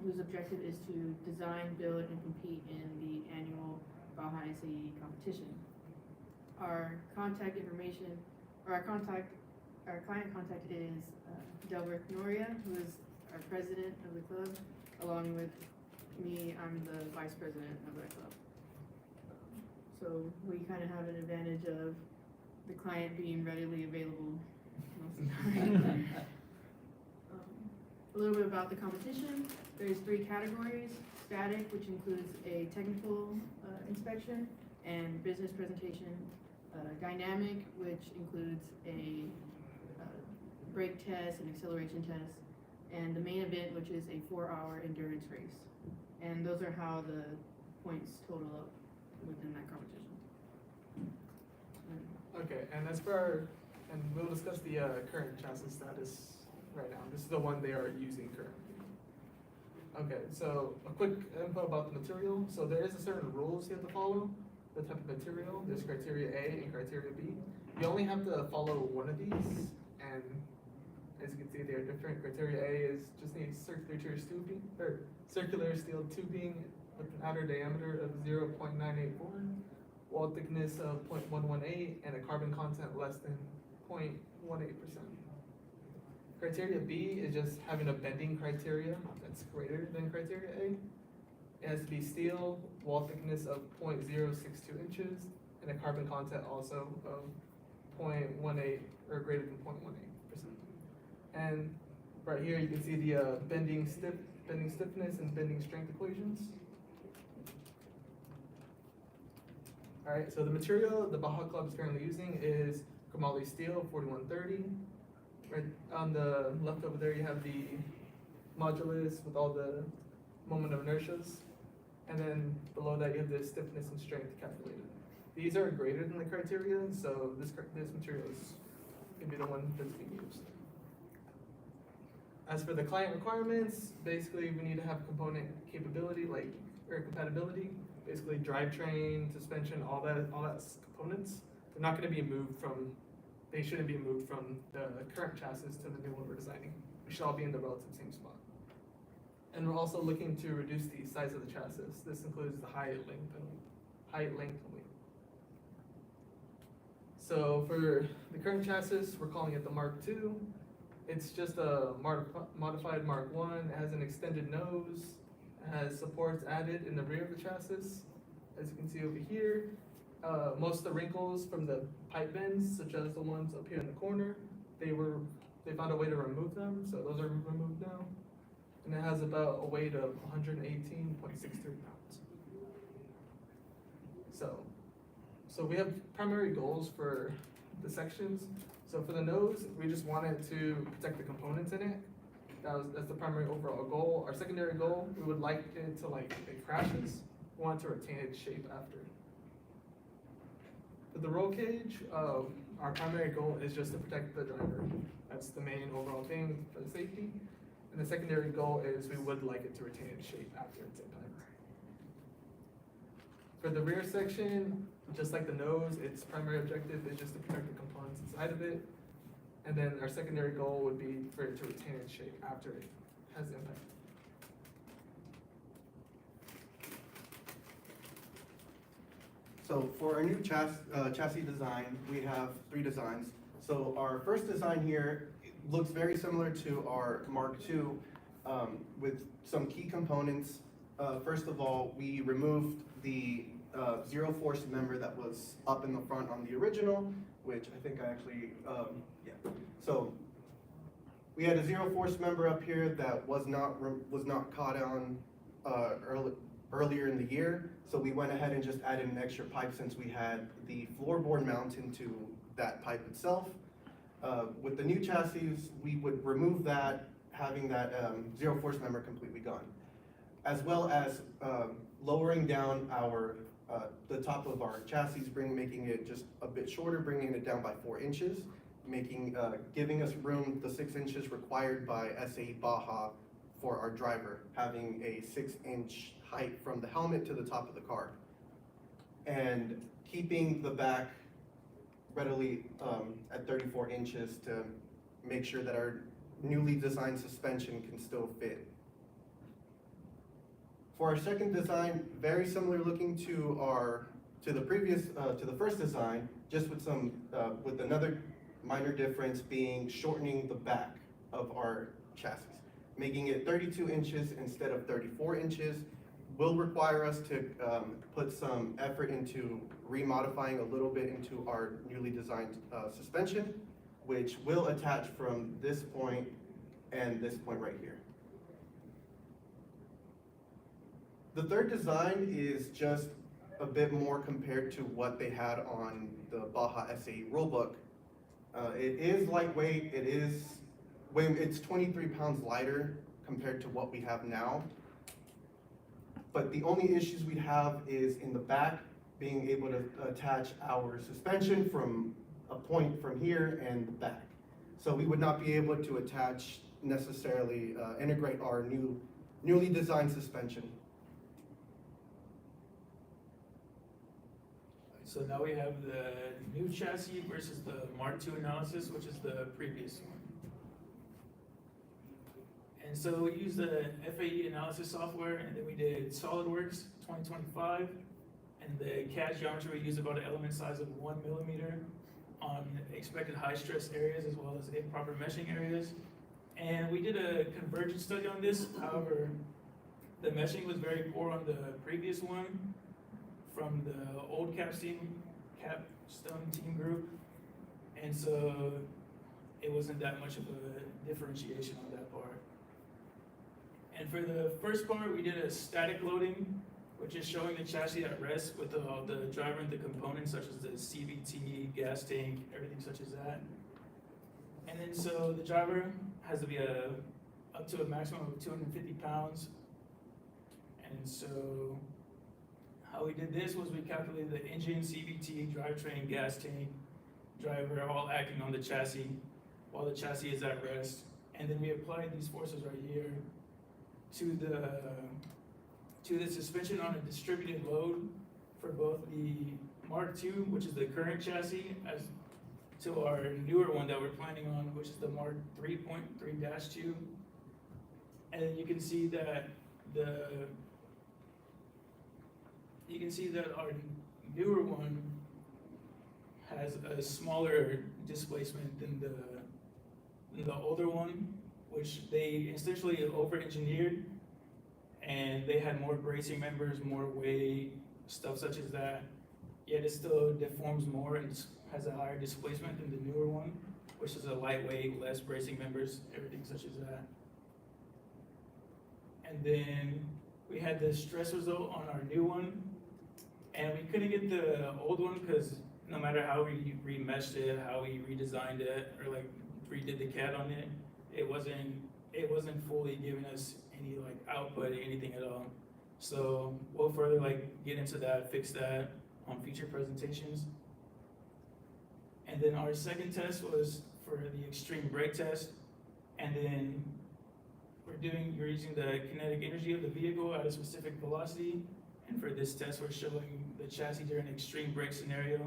whose objective is to design, build, and compete in the annual Baja SAE competition. Our contact information, or our client contact is Delbert Noria, who is our president of the club. Along with me, I'm the vice president of that club. So we kind of have an advantage of the client being readily available most of the time. A little bit about the competition. There's 3 categories: static, which includes a technical inspection and business presentation; dynamic, which includes a brake test and acceleration test; and the main event, which is a 4-hour endurance race. And those are how the points total up within that competition. Okay, and and we'll discuss the current chassis status right now. This is the one they are using currently. Okay, so a quick info about the material. So there is a certain rules you have to follow. The type of material, there's criteria A and criteria B. You only have to follow one of these, and as you can see, they're different. Criteria A is just needs circular steel tubing with an outer diameter of 0.984, wall thickness of 0.118, and a carbon content less than 0.18%. Criteria B is just having a bending criteria that's greater than criteria A. It has to be steel, wall thickness of 0.062 inches, and a carbon content also of 0.18 or greater than 0.18%. And right here you can see the bending stiffness and bending strength equations. All right, so the material the Baja Club is currently using is chromoly steel 4130. Right on the left over there, you have the modulus with all the moment of inertias, and then below that you have the stiffness and strength calculated. These are greater than the criteria, so this material is going to be the one that's being used. As for the client requirements, basically we need to have component capability, or compatibility. Basically drivetrain, suspension, all that components. They're not going to be moved from. They shouldn't be moved from the current chassis to the new one we're designing. We should all be in the relative same spot. And we're also looking to reduce the size of the chassis. This includes the height, length, and weight. So for the current chassis, we're calling it the Mark II. It's just a modified Mark I. It has an extended nose. It has supports added in the rear of the chassis. As you can see over here, most of the wrinkles from the pipe bends, such as the ones up here in the corner, they found a way to remove them, so those are removed now. And it has about a weight of 118.63 pounds. So we have primary goals for the sections. So for the nose, we just wanted to protect the components in it. That's the primary overall goal. Our secondary goal, we would like it to like, if it crashes, we want it to retain its shape after. For the roll cage, our primary goal is just to protect the driver. That's the main overall thing for the safety. And the secondary goal is we would like it to retain its shape after its impact. For the rear section, just like the nose, its primary objective is just to protect the components inside of it. And then our secondary goal would be for it to retain its shape after it has impact. So for our new chassis design, we have 3 designs. So our first design here looks very similar to our Mark II with some key components. First of all, we removed the zero force member that was up in the front on the original, which I think I actually, yeah. So we had a zero force member up here that was not caught on earlier in the year. So we went ahead and just added an extra pipe since we had the floorboard mounted to that pipe itself. With the new chassis, we would remove that, having that zero force member completely gone. As well as lowering down the top of our chassis, making it just a bit shorter, bringing it down by 4 inches, giving us room, the 6 inches required by SAE Baja for our driver, having a 6-inch height from the helmet to the top of the car. And keeping the back readily at 34 inches to make sure that our newly designed suspension can still fit. For our second design, very similar looking to the first design, just with with another minor difference being shortening the back of our chassis. Making it 32 inches instead of 34 inches will require us to put some effort into remodifying a little bit into our newly designed suspension, which will attach from this point and this point right here. The third design is just a bit more compared to what they had on the Baja SAE rulebook. It is lightweight, it's 23 pounds lighter compared to what we have now. But the only issues we have is in the back, being able to attach our suspension from a point from here and the back. So we would not be able to attach necessarily, integrate our newly designed suspension. So now we have the new chassis versus the Mark II analysis, which is the previous one. And so we used the FAE analysis software, and then we did SolidWorks 2025, and the CAD geometry, we used about an element size of 1 millimeter on expected high stress areas as well as improper meshing areas. And we did a convergence study on this. However, the meshing was very poor on the previous one from the old Capstone team group. And so it wasn't that much of a differentiation on that part. And for the first part, we did a static loading, which is showing the chassis at rest with the driver and the components such as the CVT, gas tank, everything such as that. And then so the driver has to be up to a maximum of 250 pounds. And so how we did this was we calculated the engine, CVT, drivetrain, gas tank, driver all acting on the chassis while the chassis is at rest. And then we applied these forces right here to the suspension on a distributed load for both the Mark II, which is the current chassis, as to our newer one that we're planning on, which is the Mark 3.3-2. And then you can see that our newer one has a smaller displacement than the older one, which they essentially over-engineered, and they had more bracing members, more weight, stuff such as that. Yet it still deforms more and has a higher displacement than the newer one, which is a lightweight, less bracing members, everything such as that. And then we had the stress result on our new one, and we couldn't get the old one because no matter how we remeshed it, how we redesigned it, or like redid the CAD on it, it wasn't fully giving us any like output, anything at all. So we'll further like get into that, fix that on future presentations. And then our second test was for the extreme brake test. And then we're using the kinetic energy of the vehicle at a specific velocity. And for this test, we're showing the chassis during an extreme brake scenario,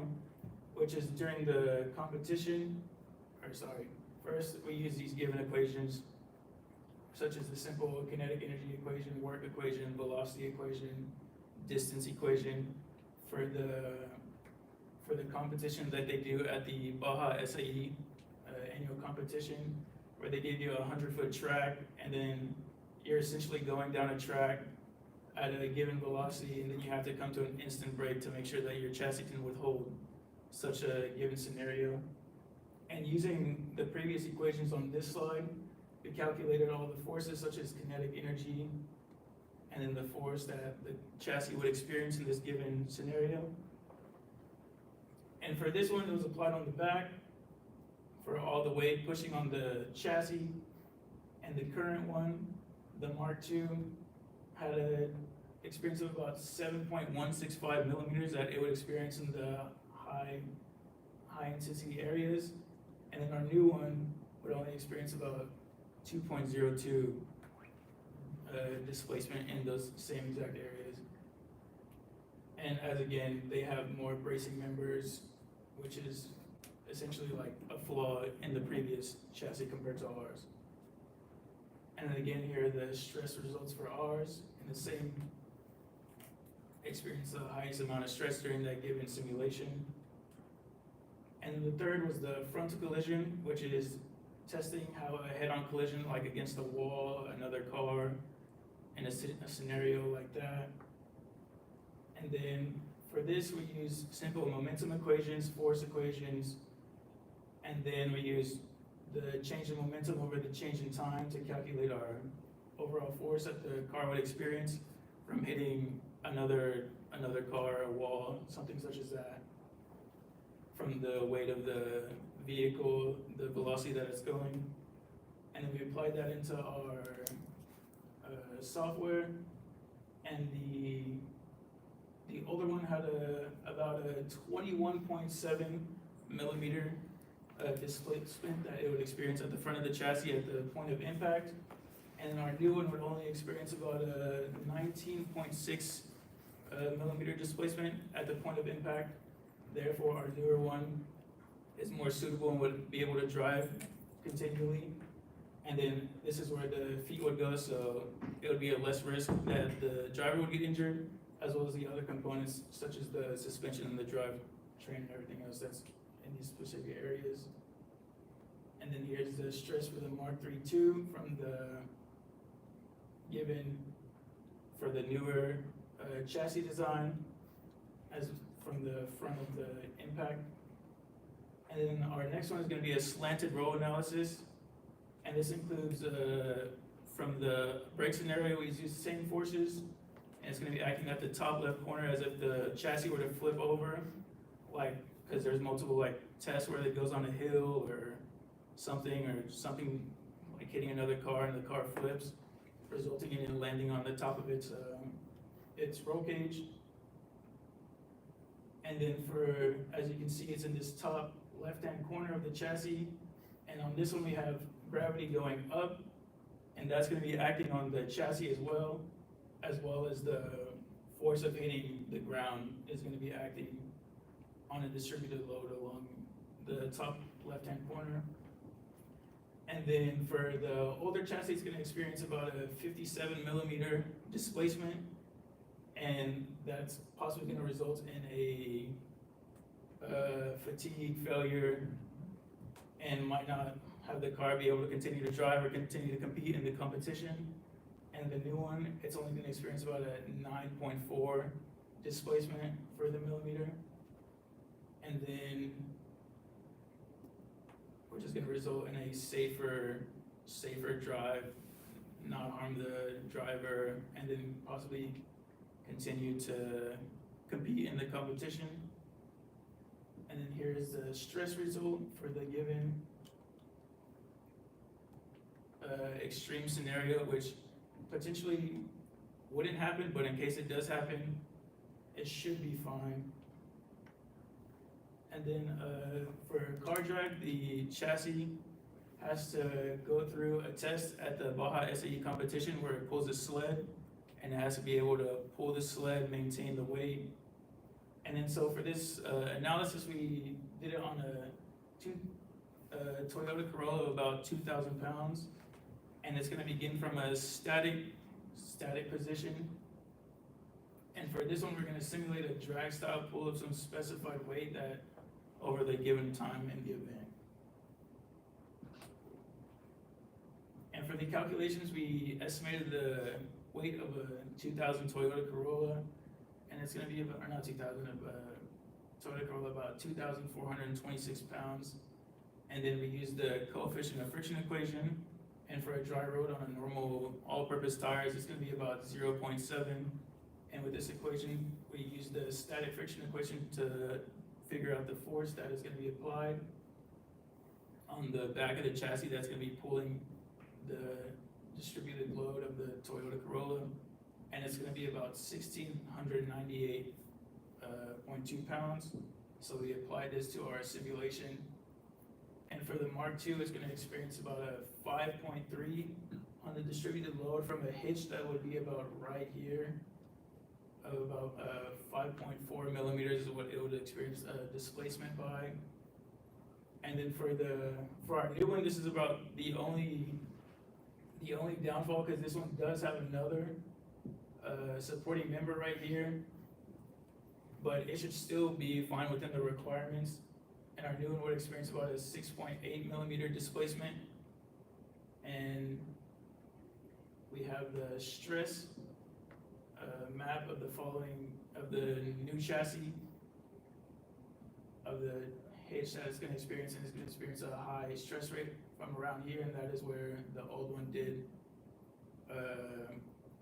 which is during the competition, first we use these given equations, such as the simple kinetic energy equation, work equation, velocity equation, distance equation, for the competition that they do at the Baja SAE annual competition, where they give you a 100-foot track, and then you're essentially going down a track at a given velocity, and then you have to come to an instant brake to make sure that your chassis can withhold such a given scenario. And using the previous equations on this slide, we calculated all the forces such as kinetic energy, and then the force that the chassis would experience in this given scenario. And for this one, it was applied on the back for all the weight pushing on the chassis. And the current one, the Mark II, had an experience of about 7.165 millimeters that it would experience in the high intensity areas. And then our new one would only experience about 2.02 displacement in those same exact areas. And as again, they have more bracing members, which is essentially like a flaw in the previous chassis compared to ours. And then again here, the stress results for ours, in the same experience the highest amount of stress during that given simulation. And the third was the frontal collision, which is testing how a head-on collision, like against a wall, another car, in a scenario like that. And then for this, we use simple momentum equations, force equations, and then we use the change in momentum over the change in time to calculate our overall force that the car would experience from hitting another car, a wall, something such as that, from the weight of the vehicle, the velocity that it's going. And then we applied that into our software, and the older one had about a 21.7 millimeter displacement that it would experience at the front of the chassis at the point of impact. And our new one would only experience about a 19.6 millimeter displacement at the point of impact. Therefore, our newer one is more suitable and would be able to drive continually. And then this is where the feet would go, so it would be a less risk that the driver would get injured, as well as the other components such as the suspension and the drive train and everything else that's in these specific areas. And then here's the stress for the Mark III from the given for the newer chassis design as from the front of the impact. And then our next one is going to be a slanted roll analysis. And this includes, from the brake scenario, we use the same forces. And it's going to be acting at the top left corner as if the chassis were to flip over. Like, because there's multiple like tests where it goes on a hill or something like hitting another car and the car flips, resulting in it landing on the top of its roll cage. And then for, as you can see, it's in this top left-hand corner of the chassis. And on this one, we have gravity going up, and that's going to be acting on the chassis as well as the force of hitting the ground is going to be acting on a distributed load along the top left-hand corner. And then for the older chassis, it's going to experience about a 57 millimeter displacement, and that's possibly going to result in a fatigue failure and might not have the car be able to continue to drive or continue to compete in the competition. And the new one, it's only going to experience about a 9.4 displacement for the millimeter. And then, which is going to result in a safer drive, not harm the driver, and then possibly continue to compete in the competition. And then here's the stress result for the given extreme scenario, which potentially wouldn't happen, but in case it does happen, it should be fine. And then for car drag, the chassis has to go through a test at the Baja SAE competition where it pulls a sled, and it has to be able to pull the sled, maintain the weight. And then so for this analysis, we did it on a Toyota Corolla of about 2,000 pounds. And it's gonna begin from a static position. And for this one, we're gonna simulate a drag style pull of some specified weight that over the given time in the event. And for the calculations, we estimated the weight of a 2000 Toyota Corolla, and it's gonna be about, or not 2000, Toyota Corolla, about 2,426 pounds. And then we used the coefficient of friction equation, and for a dry road on a normal all-purpose tires, it's gonna be about 0.7. And with this equation, we used the static friction equation to figure out the force that is gonna be applied on the back of the chassis that's gonna be pulling the distributed load of the Toyota Corolla. And it's gonna be about 1,698.2 pounds. So we applied this to our simulation. And for the Mark II, it's gonna experience about a 5.3 on the distributed load from a hitch that would be about right here, of about 5.4 millimeters is what it would experience displacement by. And then for our new one, this is about the only downfall, because this one does have another supporting member right here, but it should still be fine within the requirements. And our new one would experience about a 6.8 millimeter displacement. And we have the stress map of the new chassis of the hitch that it's going to experience, and it's going to experience a high stress rate from around here, and that is where the old one did.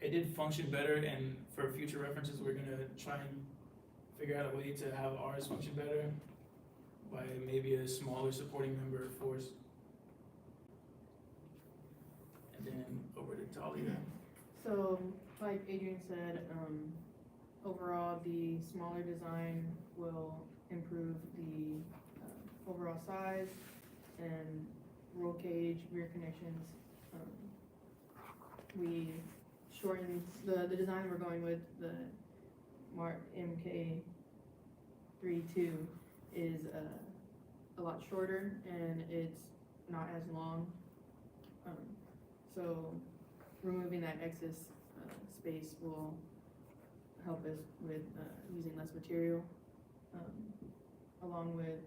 It did function better, and for future references, we're going to try and figure out a way to have ours function better by maybe a smaller supporting member force. And then over to Talia. So, like Adrian said, overall, the smaller design will improve the overall size and roll cage, rear connections. We shortened the design we're going with, the Mark MK32 is a lot shorter and it's not as long. So removing that excess space will help us with using less material, along with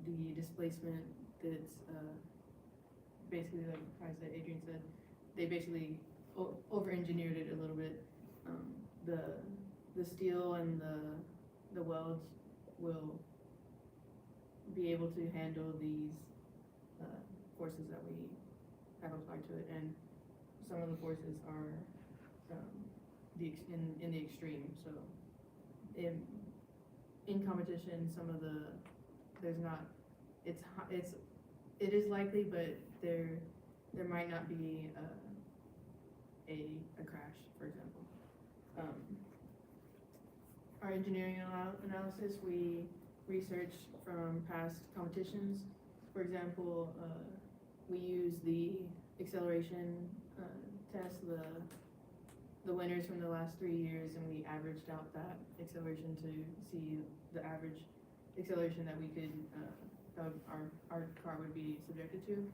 the displacement that's basically, like Adrian said, they basically over-engineered it a little bit. The steel and the welds will be able to handle these forces that we have applied to it, and some of the forces are in the extreme. So in competition, some of it is likely, but there might not be a crash, for example. Our engineering analysis, we researched from past competitions. For example, we use the acceleration test, the winners from the last 3 years, and we averaged out that acceleration to see the average acceleration that we could, that our car would be subjected to.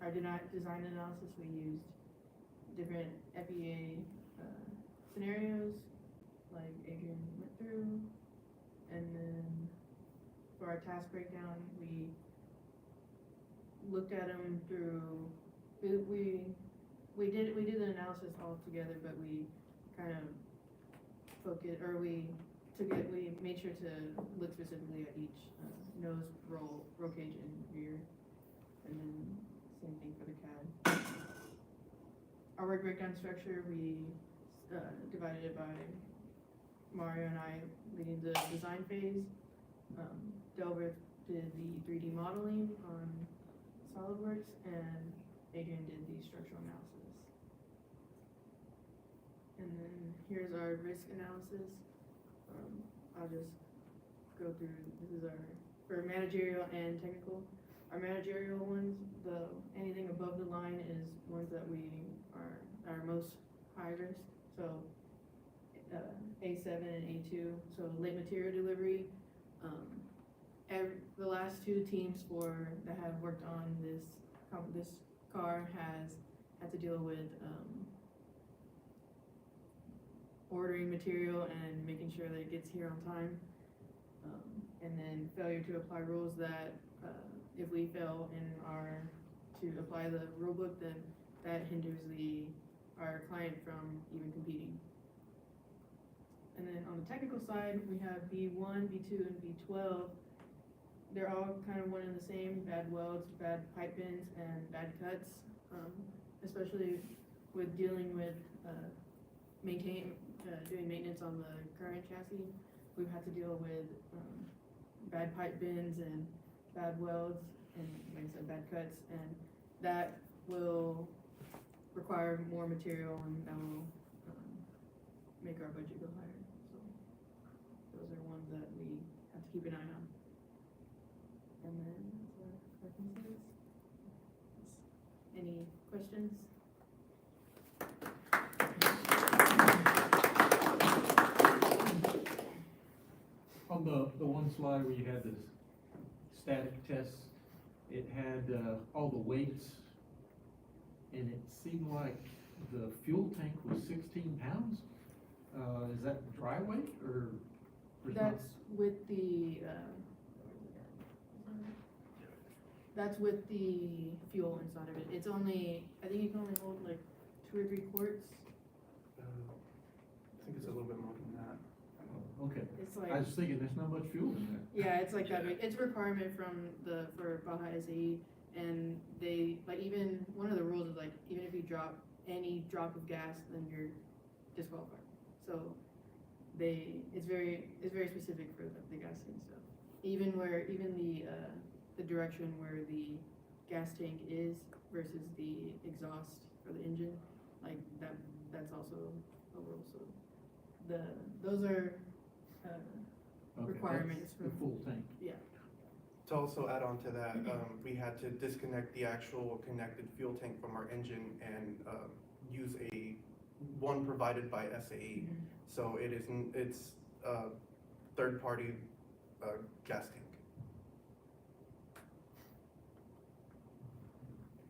Our design analysis, we used different FEA scenarios, like Adrian went through, and then for our task breakdown, we looked at them through. We did the analysis all together, but we kind of focused, or we made sure to look specifically at each nose, roll cage, and rear, and then same thing for the cab. Our work breakdown structure, we divided it by Mario and I leading the design phase, Delbert did the 3D modeling on SolidWorks, and Adrian did the structural analysis. And then here's our risk analysis. I'll just go through, this is our, for managerial and technical. Our managerial ones, anything above the line is ones that we are most high risk. So A7 and A2, so late material delivery. The last two teams that have worked on this car has had to deal with ordering material and making sure that it gets here on time. And then failure to apply rules that if we fail to apply the rule book, then that hinders our client from even competing. And then on the technical side, we have B1, B2, and B12. They're all kind of one and the same: bad welds, bad pipe bends, and bad cuts. Especially with dealing with doing maintenance on the current chassis, we've had to deal with bad pipe bends and bad welds, and like I said, bad cuts, and that will require more material, and that will make our budget go higher. So those are ones that we have to keep an eye on. And then references. Any questions? On the one slide where you had the static tests, it had all the weights, and it seemed like the fuel tank was 16 pounds. Is that dry weight or? That's with the fuel inside of it. It's only, I think you can only hold like 2 or 3 quarts. I think it's a little bit more than that. Okay. It's like, I was thinking there's not much fuel in there. yeah, it's like that big. It's a requirement for Baja SAE, and they, like, even one of the rules is like, even if you drop any drop of gas, then you're disqualified. So it's very specific for the gas tank stuff. Even the direction where the gas tank is versus the exhaust for the engine, like that's also a rule. So those are requirements for the full tank. Yeah. To also add on to that, we had to disconnect the actual connected fuel tank from our engine and use one provided by SAE. So it's a third-party gas tank.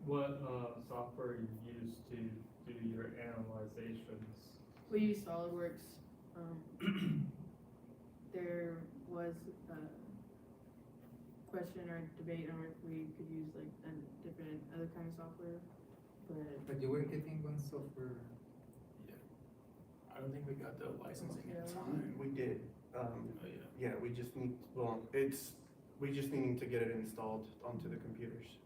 What software you use to do your analyzations? We use SolidWorks. There was a question or debate on if we could use like a different other kind of software, But you were getting one software. I don't think we got the licensing in Yeah. time. We did. Yeah, we just needing to get it installed onto the computers.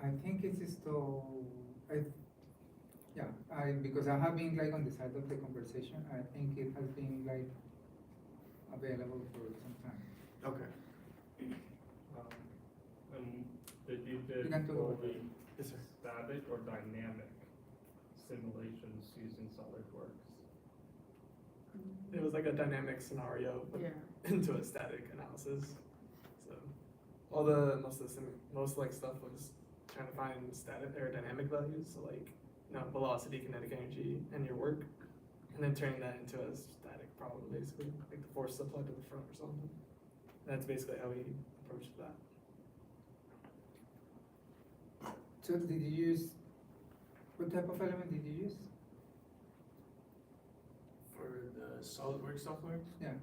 I think it's still, because I have been like on the side of the conversation, I think it has been like available for some time. Okay. Did you You can talk about fully Yes, sir. static or dynamic simulations using SolidWorks? It was like a dynamic scenario yeah. into a static analysis. So most like stuff was trying to find static or dynamic values, so like velocity, kinetic energy, and your work, and then turning that into a static problem, basically, like the force applied to the front or something. That's basically how we approached that. So did you use, what type of element did you use? For the SolidWorks software, Yeah.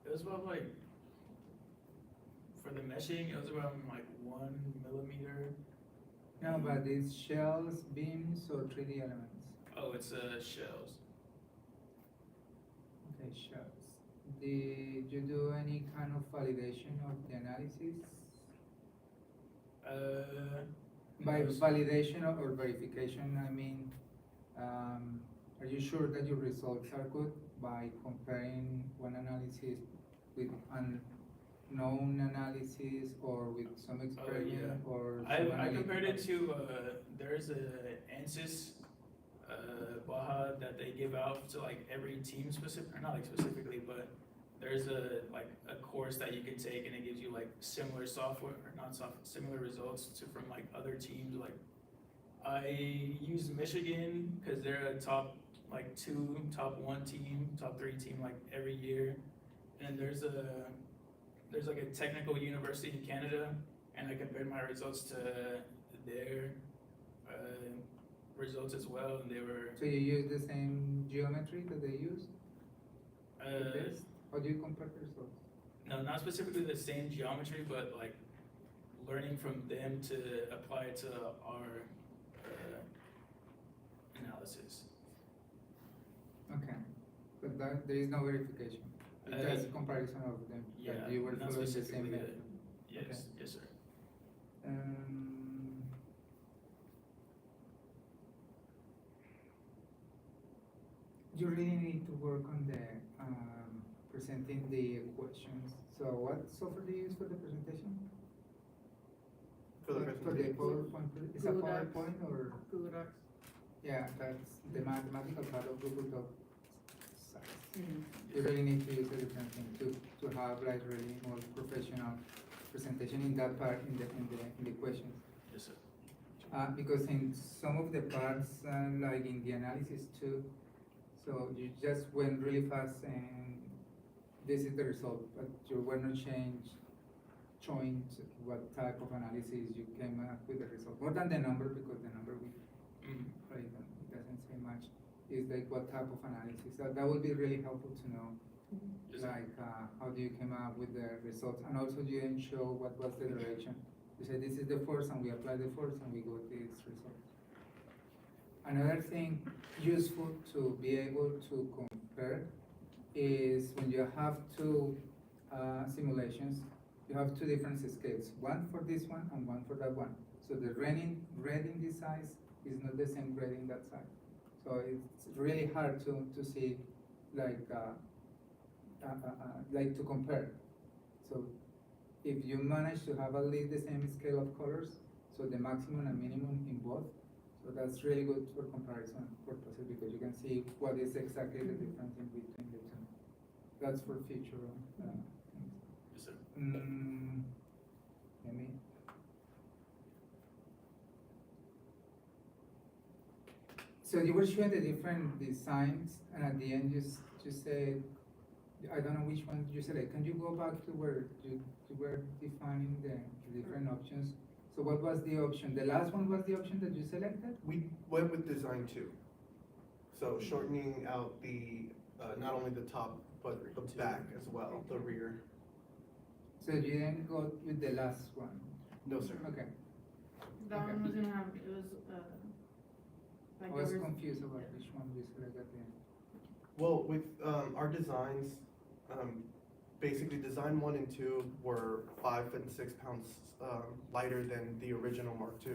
it was about like, for the meshing, it was about like 1 millimeter. No, but it's shells, beams, or 3D elements? Oh, it's shells. Okay, shells. Did you do any kind of validation of the analysis? By Yes. validation or verification, I mean, Are you sure that your results are good by comparing one analysis with unknown analysis or with some experiment or some I analytical? compared it to, there's a ANSYS, Baja that they give out to like every team specific, or not like specifically, but there's a course that you can take and it gives you like similar software, or not software, similar results to from like other teams. Like I use Michigan because they're a top like 2, top 1 team, top 3 team like every year. And there's like a technical university in Canada, and I compared my results to their results as well, and they were. So you use the same geometry that they use? Uh, How do you compare the results? No, not specifically the same geometry, but like learning from them to apply it to our analysis. Okay, but there is no verification. It's just comparison of them. Yeah, that you were not following the same specifically that. method. Yes, Okay. yes, sir. You really need to work on the presenting the equations. So what software do you use for the presentation? For the presentation? PowerPoint, is a Google Docs. PowerPoint or? Google Docs. Yeah, that's the mathematical part of Google Docs. Mhm. You really need to use a different thing to have like really more professional presentation in that part, in the questions. Yes, sir. Because in some of the parts, like in the analysis too, so you just went really fast and this is the result, but you were not showing what type of analysis you came up with the result. More than the number, because the number we probably doesn't say much, is like what type of analysis. That would be really helpful to know. Yes, sir. Like how do you came up with the results, and also you didn't show what was the direction. You said this is the force and we apply the force and we got this result. Another thing useful to be able to compare is when you have two simulations, you have two different scales, one for this one and one for that one. So the red in this side is not the same red in that side. So it's really hard to see like to compare. So if you manage to have at least the same scale of colors, so the maximum and minimum in both, so that's really good for comparison purposes because you can see what is exactly the difference in between the two. That's for future things. Yes, sir. Let me. So you were showing the different designs, and at the end you said, I don't know which one you selected. Can you go back to where you were defining the different options? So what was the option? The last one was the option that you selected? We went with design 2. So shortening out the, not only the top, but the back as well, the rear. So you didn't go with the last one? No, sir. Okay. That one was gonna have, it was, I like was there was. confused about which one you selected at the end. Well, with our designs, basically design 1 and 2 were 5 and 6 pounds lighter than the original Mark II.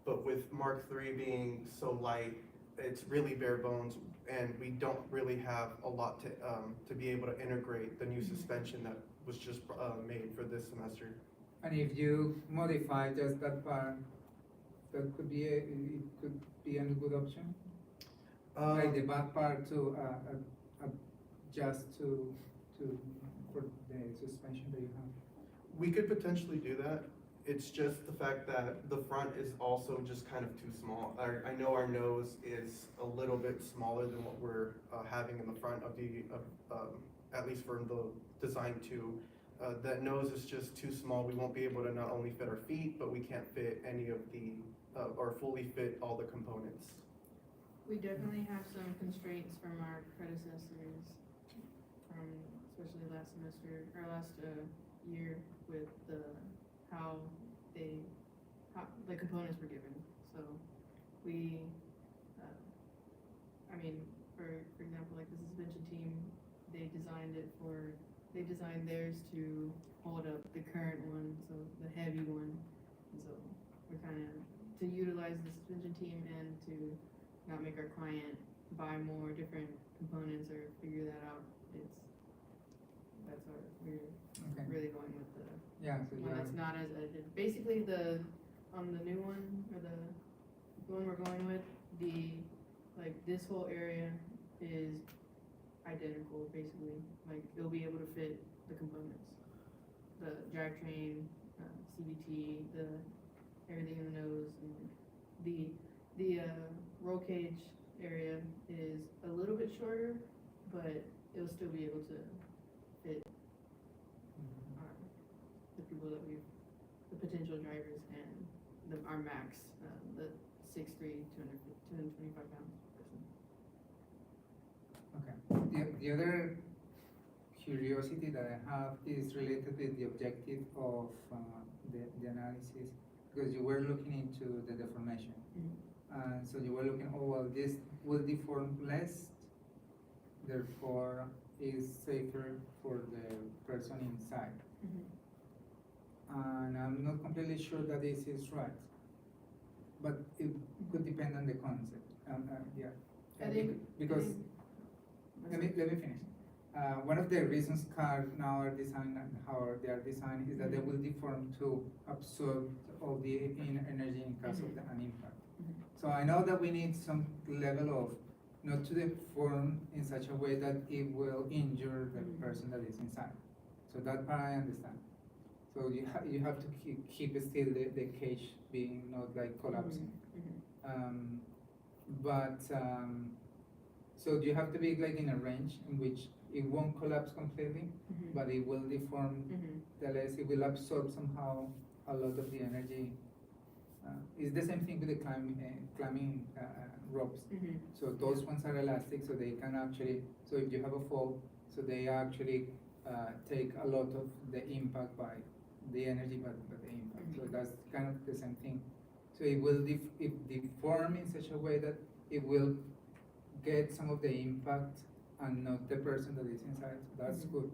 But with Mark III being so light, it's really bare bones, and we don't really have a lot to be able to integrate the new suspension that was just made for this semester. And if you modify just that part, that could be it could be a good option? Like the back part to adjust for the suspension that you have? We could potentially do that. It's just the fact that the front is also just kind of too small. I know our nose is a little bit smaller than what we're having in the front of the, at least for the design 2. That nose is just too small. We won't be able to not only fit our feet, but we can't fit any of the, or fully fit all the components. We definitely have some constraints from our predecessors, especially last semester, or last year with how the components were given. So we, I mean, for example, like the suspension team, they designed theirs to hold up the current one, so the heavy one. And so we're kind of, to utilize the suspension team and to not make our client buy more different components or figure that out, we're Okay. really going with the Yeah, so one that's you're, not as edited. Basically, on the new one, or the one we're going with, this whole area is identical, basically. Like, it'll be able to fit the components. The drivetrain, CVT, everything in the nose, and the roll cage area is a little bit shorter, but it'll still be able to fit the people the potential drivers and our max, the 6'3", 225 pounds person. okay. The other curiosity that I have is related with the objective of the analysis, because you were looking into the deformation. So you were looking, oh, well, this will deform less, therefore is safer for the person inside. And I'm not completely sure that this is right, but it could depend on the concept. Yeah. I think Because, let me finish. One of the reasons cars now are designed and how they are designed is that they will deform to absorb all the energy in case of an impact. So I know that we need some level of not to deform in such a way that it will injure the person that is inside. So that part I understand. So you have to keep still the cage being not like collapsing. So you have to be like in a range in which it won't collapse completely, but it will deform the less, it will absorb somehow a lot of the energy. It's the same thing with the climbing ropes. So those ones are elastic, so they can actually, so if you have a fall, so they actually take a lot of the impact by the energy, but the impact. So that's kind of the same thing. So it will deform in such a way that it will get some of the impact and not the person that is inside. So that's good.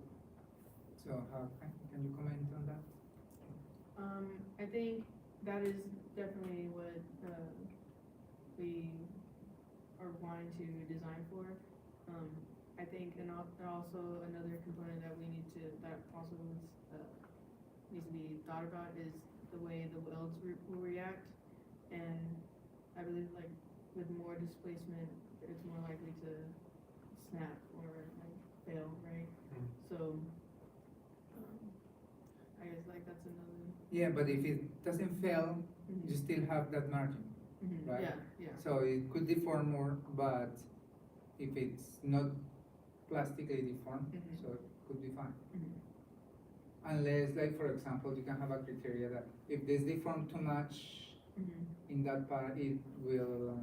So how can you comment on that? I think that is definitely what we are wanting to design for. I think, and also another component that that also needs to be thought about is the way the welds will react. And I believe like with more displacement, it's more likely to snap or like fail, right? So I guess like that's another. Yeah, but if it doesn't fail, you still have that margin, right? Yeah. So it could deform more, but if it's not plastically deformed, so it could be fine. Unless, like for example, you can have a criteria that if this deformed too much in that part, it will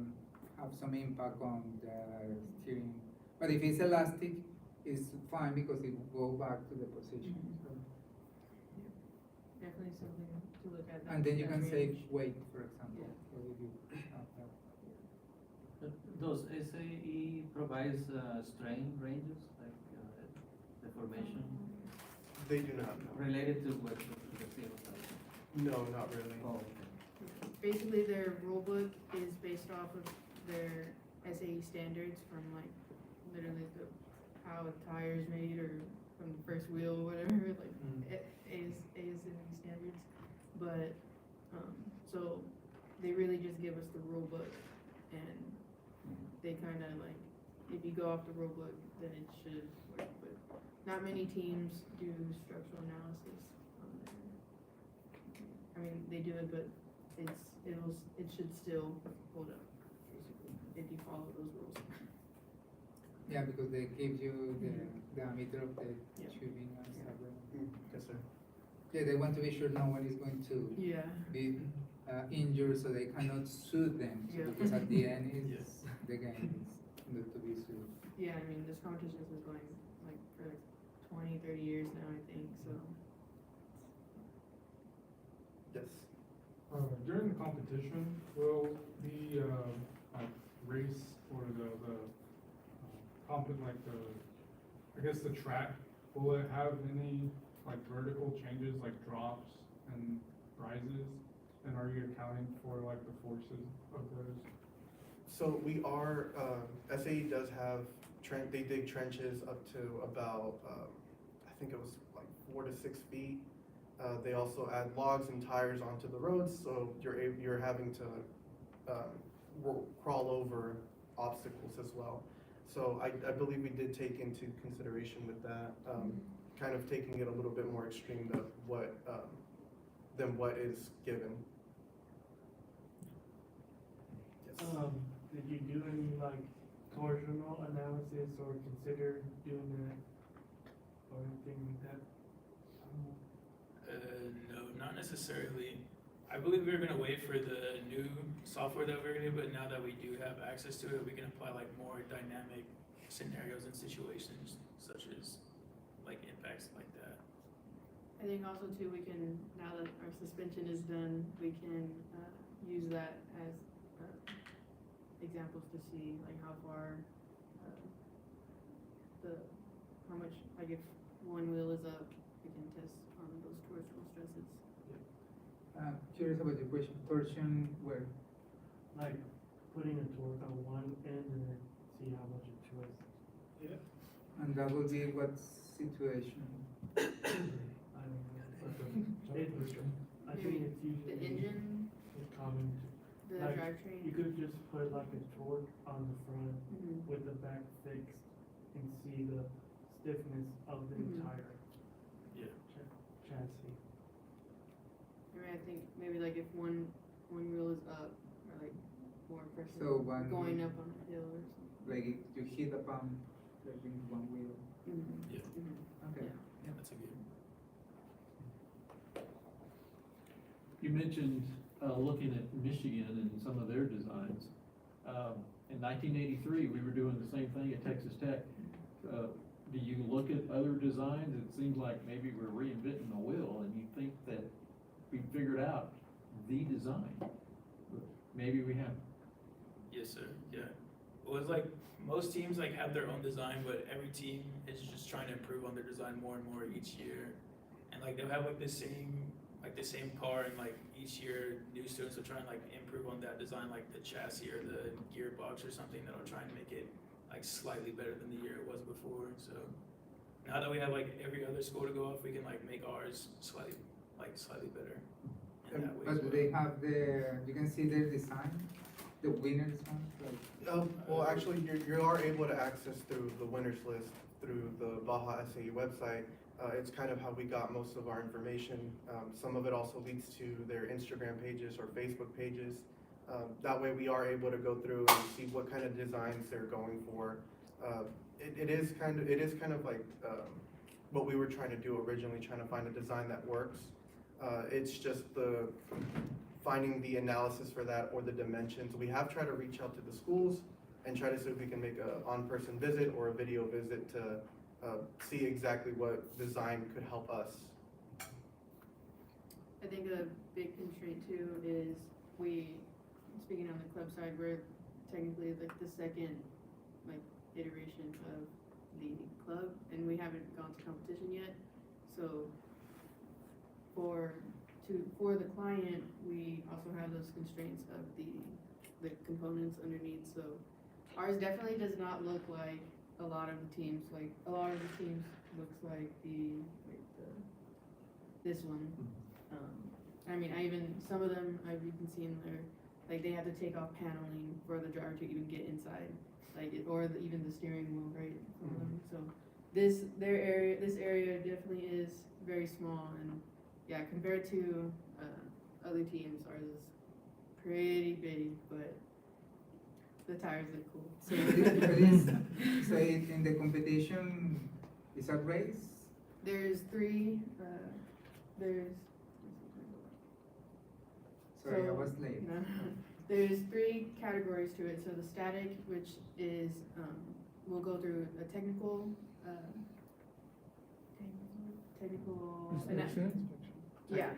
have some impact on the steering. But if it's elastic, it's fine because it will go back to the position. So. Definitely something to look at. And then you can range. save weight, for example. So if you have that. Does SAE provides strain ranges, like deformation? They do not, no. Related to what the field does? No, not really. Oh, Basically, their rule book is based off of their SAE standards from like literally how a tire is made or from the first wheel or whatever, like ASU standards. But so they really just give us the rule book, and they kind of like, if you go off the rule book, then it should work. But not many teams do structural analysis on there. I mean, they do it, but it should still hold up, basically, if you follow those rules. Yeah, because they give you the diameter of the tubing and stuff. Yes, sir. Yeah, they want to be sure no one is going to be injured, so they cannot sue them. So because at the end, it's the game is not to be sued. Yeah, I mean, this competition has been going like for like 20, 30 years now, I think, so. Yes. During the competition, will the like race or I guess the track, will it have any like vertical changes like drops and rises? And are you accounting for like the forces of those? So we are, SAE does have, they dig trenches up to about, I think it was like 4 to 6 feet. They also add logs and tires onto the roads, so you're having to crawl over obstacles as well. So I believe we did take into consideration with that, kind of taking it a little bit more extreme than what is given. Yes. Did you do any like torsional analysis or consider doing that or anything like that? No, not necessarily. I believe we were gonna wait for the new software that we're gonna do, but now that we do have access to it, we can apply like more dynamic scenarios and situations such as like impacts like that. I think also too, we can, now that our suspension is done, we can use that as examples to see like how far, how much, like if one wheel is up, we can test on those torsional stresses. Curious about your question, torsion where? Like putting a torque on one end and then see how much it twists. Yeah. And that will be what situation? I don't know. I think it's usually. The engine, Common. the Like, drivetrain. You could just put like a torque on the front Mhm. with the back fixed and see the stiffness of the Mhm. entire Yeah. chassis. I mean, I think maybe like if one wheel is up, or like one person So one going wheel- up on a hill or something. Like if you hit a bump, like in one wheel. Mhm. Yeah. Mhm. Okay. Yeah. That's a good. You mentioned, looking at Michigan and some of their designs. In 1983, we were doing the same thing at Texas Tech. Do you look at other designs? It seems like maybe we're reinventing the wheel and you think that we figured out the design. But maybe we haven't. Yes, sir. Yeah. Well, it's like most teams like have their own design, but every team is just trying to improve on their design more and more each year. And like they'll have like the same car, and like each year new students will try and like improve on that design, like the chassis or the gearbox or something that'll try and make it like slightly better than the year it was before. So now that we have like every other school to go off, we can like make ours slightly better. In that way as But do they have you can see their design, the winner design? Like, Well, actually, you are able to access through the winners list through the Baja SAE website. It's kind of how we got most of our information. Some of it also leads to their Instagram pages or Facebook pages. That way we are able to go through and see what kind of designs they're going for. It is kind of like what we were trying to do originally, trying to find a design that works. It's just finding the analysis for that or the dimensions. We have tried to reach out to the schools and try to see if we can make a on-person visit or a video visit to see exactly what design could help us. I think a big constraint too is speaking on the club side, we're technically like the second like iteration of the club, and we haven't gone to competition yet. So for the client, we also have those constraints of the components underneath. So ours definitely does not look like a lot of the teams. Like a lot of the teams looks like this one. I mean, some of them I've even seen there, like they have to take off paneling for the driver to even get inside, even the steering wheel, right? Some of them. So this area definitely is very small, and yeah, compared to other teams, ours is pretty big, but the tires look cool. So in the competition, is a race? There's three. Sorry, I was late. No. There's three categories to it. So the static, which is we'll go through a technical. Yeah,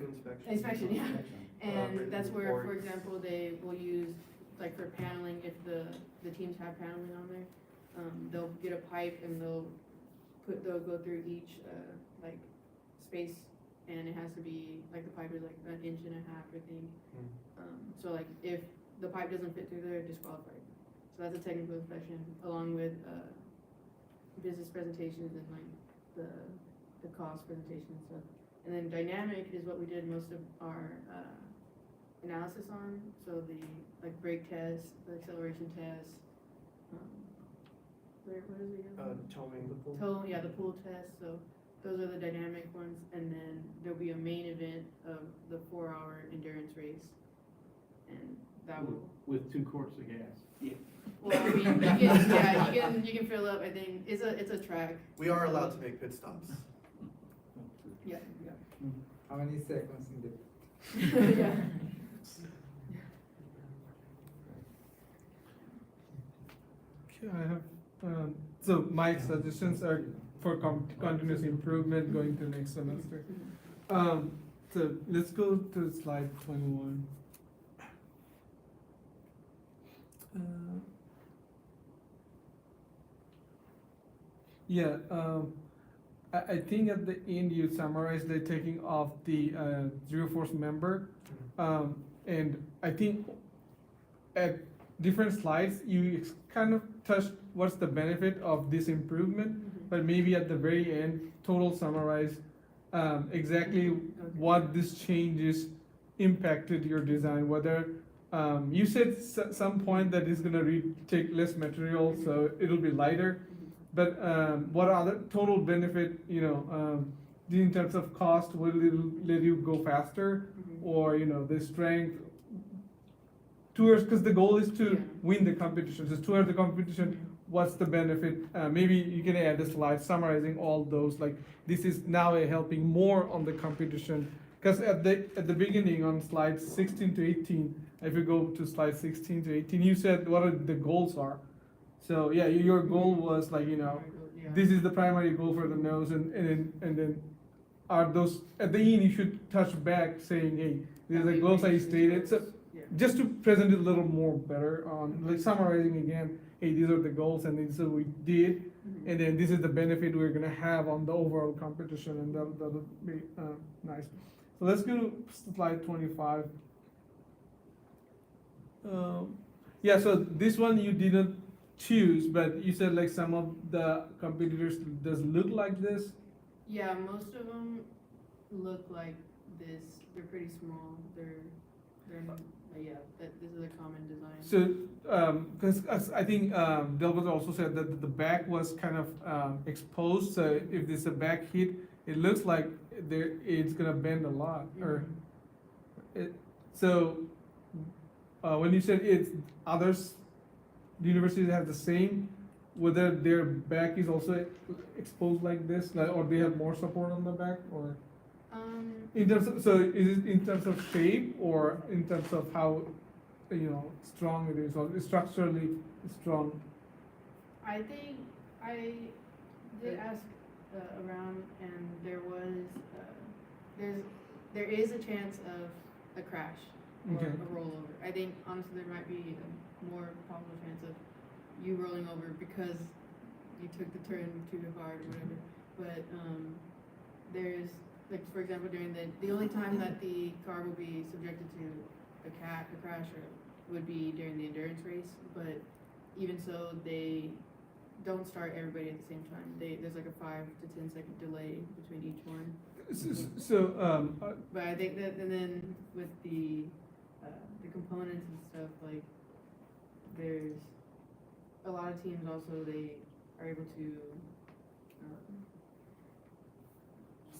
inspection, yeah. And that's where, for example, they will use, like for paneling, if the teams have paneling on there, they'll get a pipe and they'll go through each, like, space, and it has to be, like, the pipe is like 1.5 inches, I think. So like, if the pipe doesn't fit through there, disqualified. So that's a technical inspection, along with, business presentations and like the cost presentation and stuff. And then dynamic is what we did most of our, analysis on, so the, like, brake test, the acceleration test, what is it again? Towing. Yeah, the pool test, so those are the dynamic ones, and then there'll be a main event of the 4-hour endurance race. And that will, With 2 quarts of gas. well, I mean, you can fill up, I think, it's a track. We are allowed to make pit stops. Yeah. How many seconds in the? Yeah. Okay, I have, so my suggestions are for continuous improvement going to next semester. So let's go to slide 21. Yeah, I think at the end you summarized the taking off the zero force member. And I think at different slides, you kind of touched what's the benefit of this improvement, but maybe at the very end, total summarize exactly what this changes impacted your design, whether you said some point that is gonna take less material, so it'll be lighter, but what other total benefit, in terms of cost, will it let you go faster, or, the strength, towards, because the goal is to win the competition, so towards the competition, what's the benefit? Maybe you can add a slide summarizing all those, like, this is now helping more on the competition, because at the beginning on slides 16 to 18, if you go to slide 16 to 18, you said what the goals are. So yeah, your goal was like, this is the primary goal for the nose, and then are those, at the end, you should touch back saying, hey, these are the goals I stated. So just to present it a little more better on, like, summarizing again, hey, these are the goals and these are what we did, and then this is the benefit we're gonna have on the overall competition, and that'll be nice. So let's go to slide 25. Yeah, so this one you didn't choose, but you said like some of the competitors does look like this. Yeah, most of them look like this. They're pretty small. This is a common design. So, because I think Delbert also said that the back was kind of exposed. So if there's a back hit, it looks like it's gonna bend a lot. Or so when you said it's others, the universities have the same, whether their back is also exposed like this, or they have more support on the back, or in terms of, so is it in terms of shape or in terms of how strong it is, or structurally strong? I think I did ask around, and there is a chance of a crash or Okay. a rollover. I think honestly there might be a more probable chance of you rolling over because you took the turn too hard or whatever. But there's, like, for example, during the only time that the car will be subjected to a crash would be during the endurance race. But even so, they don't start everybody at the same time. There's like a 5 to 10 second delay between each one. So But I think that, and then with the components and stuff, like, there's a lot of teams also, they are able to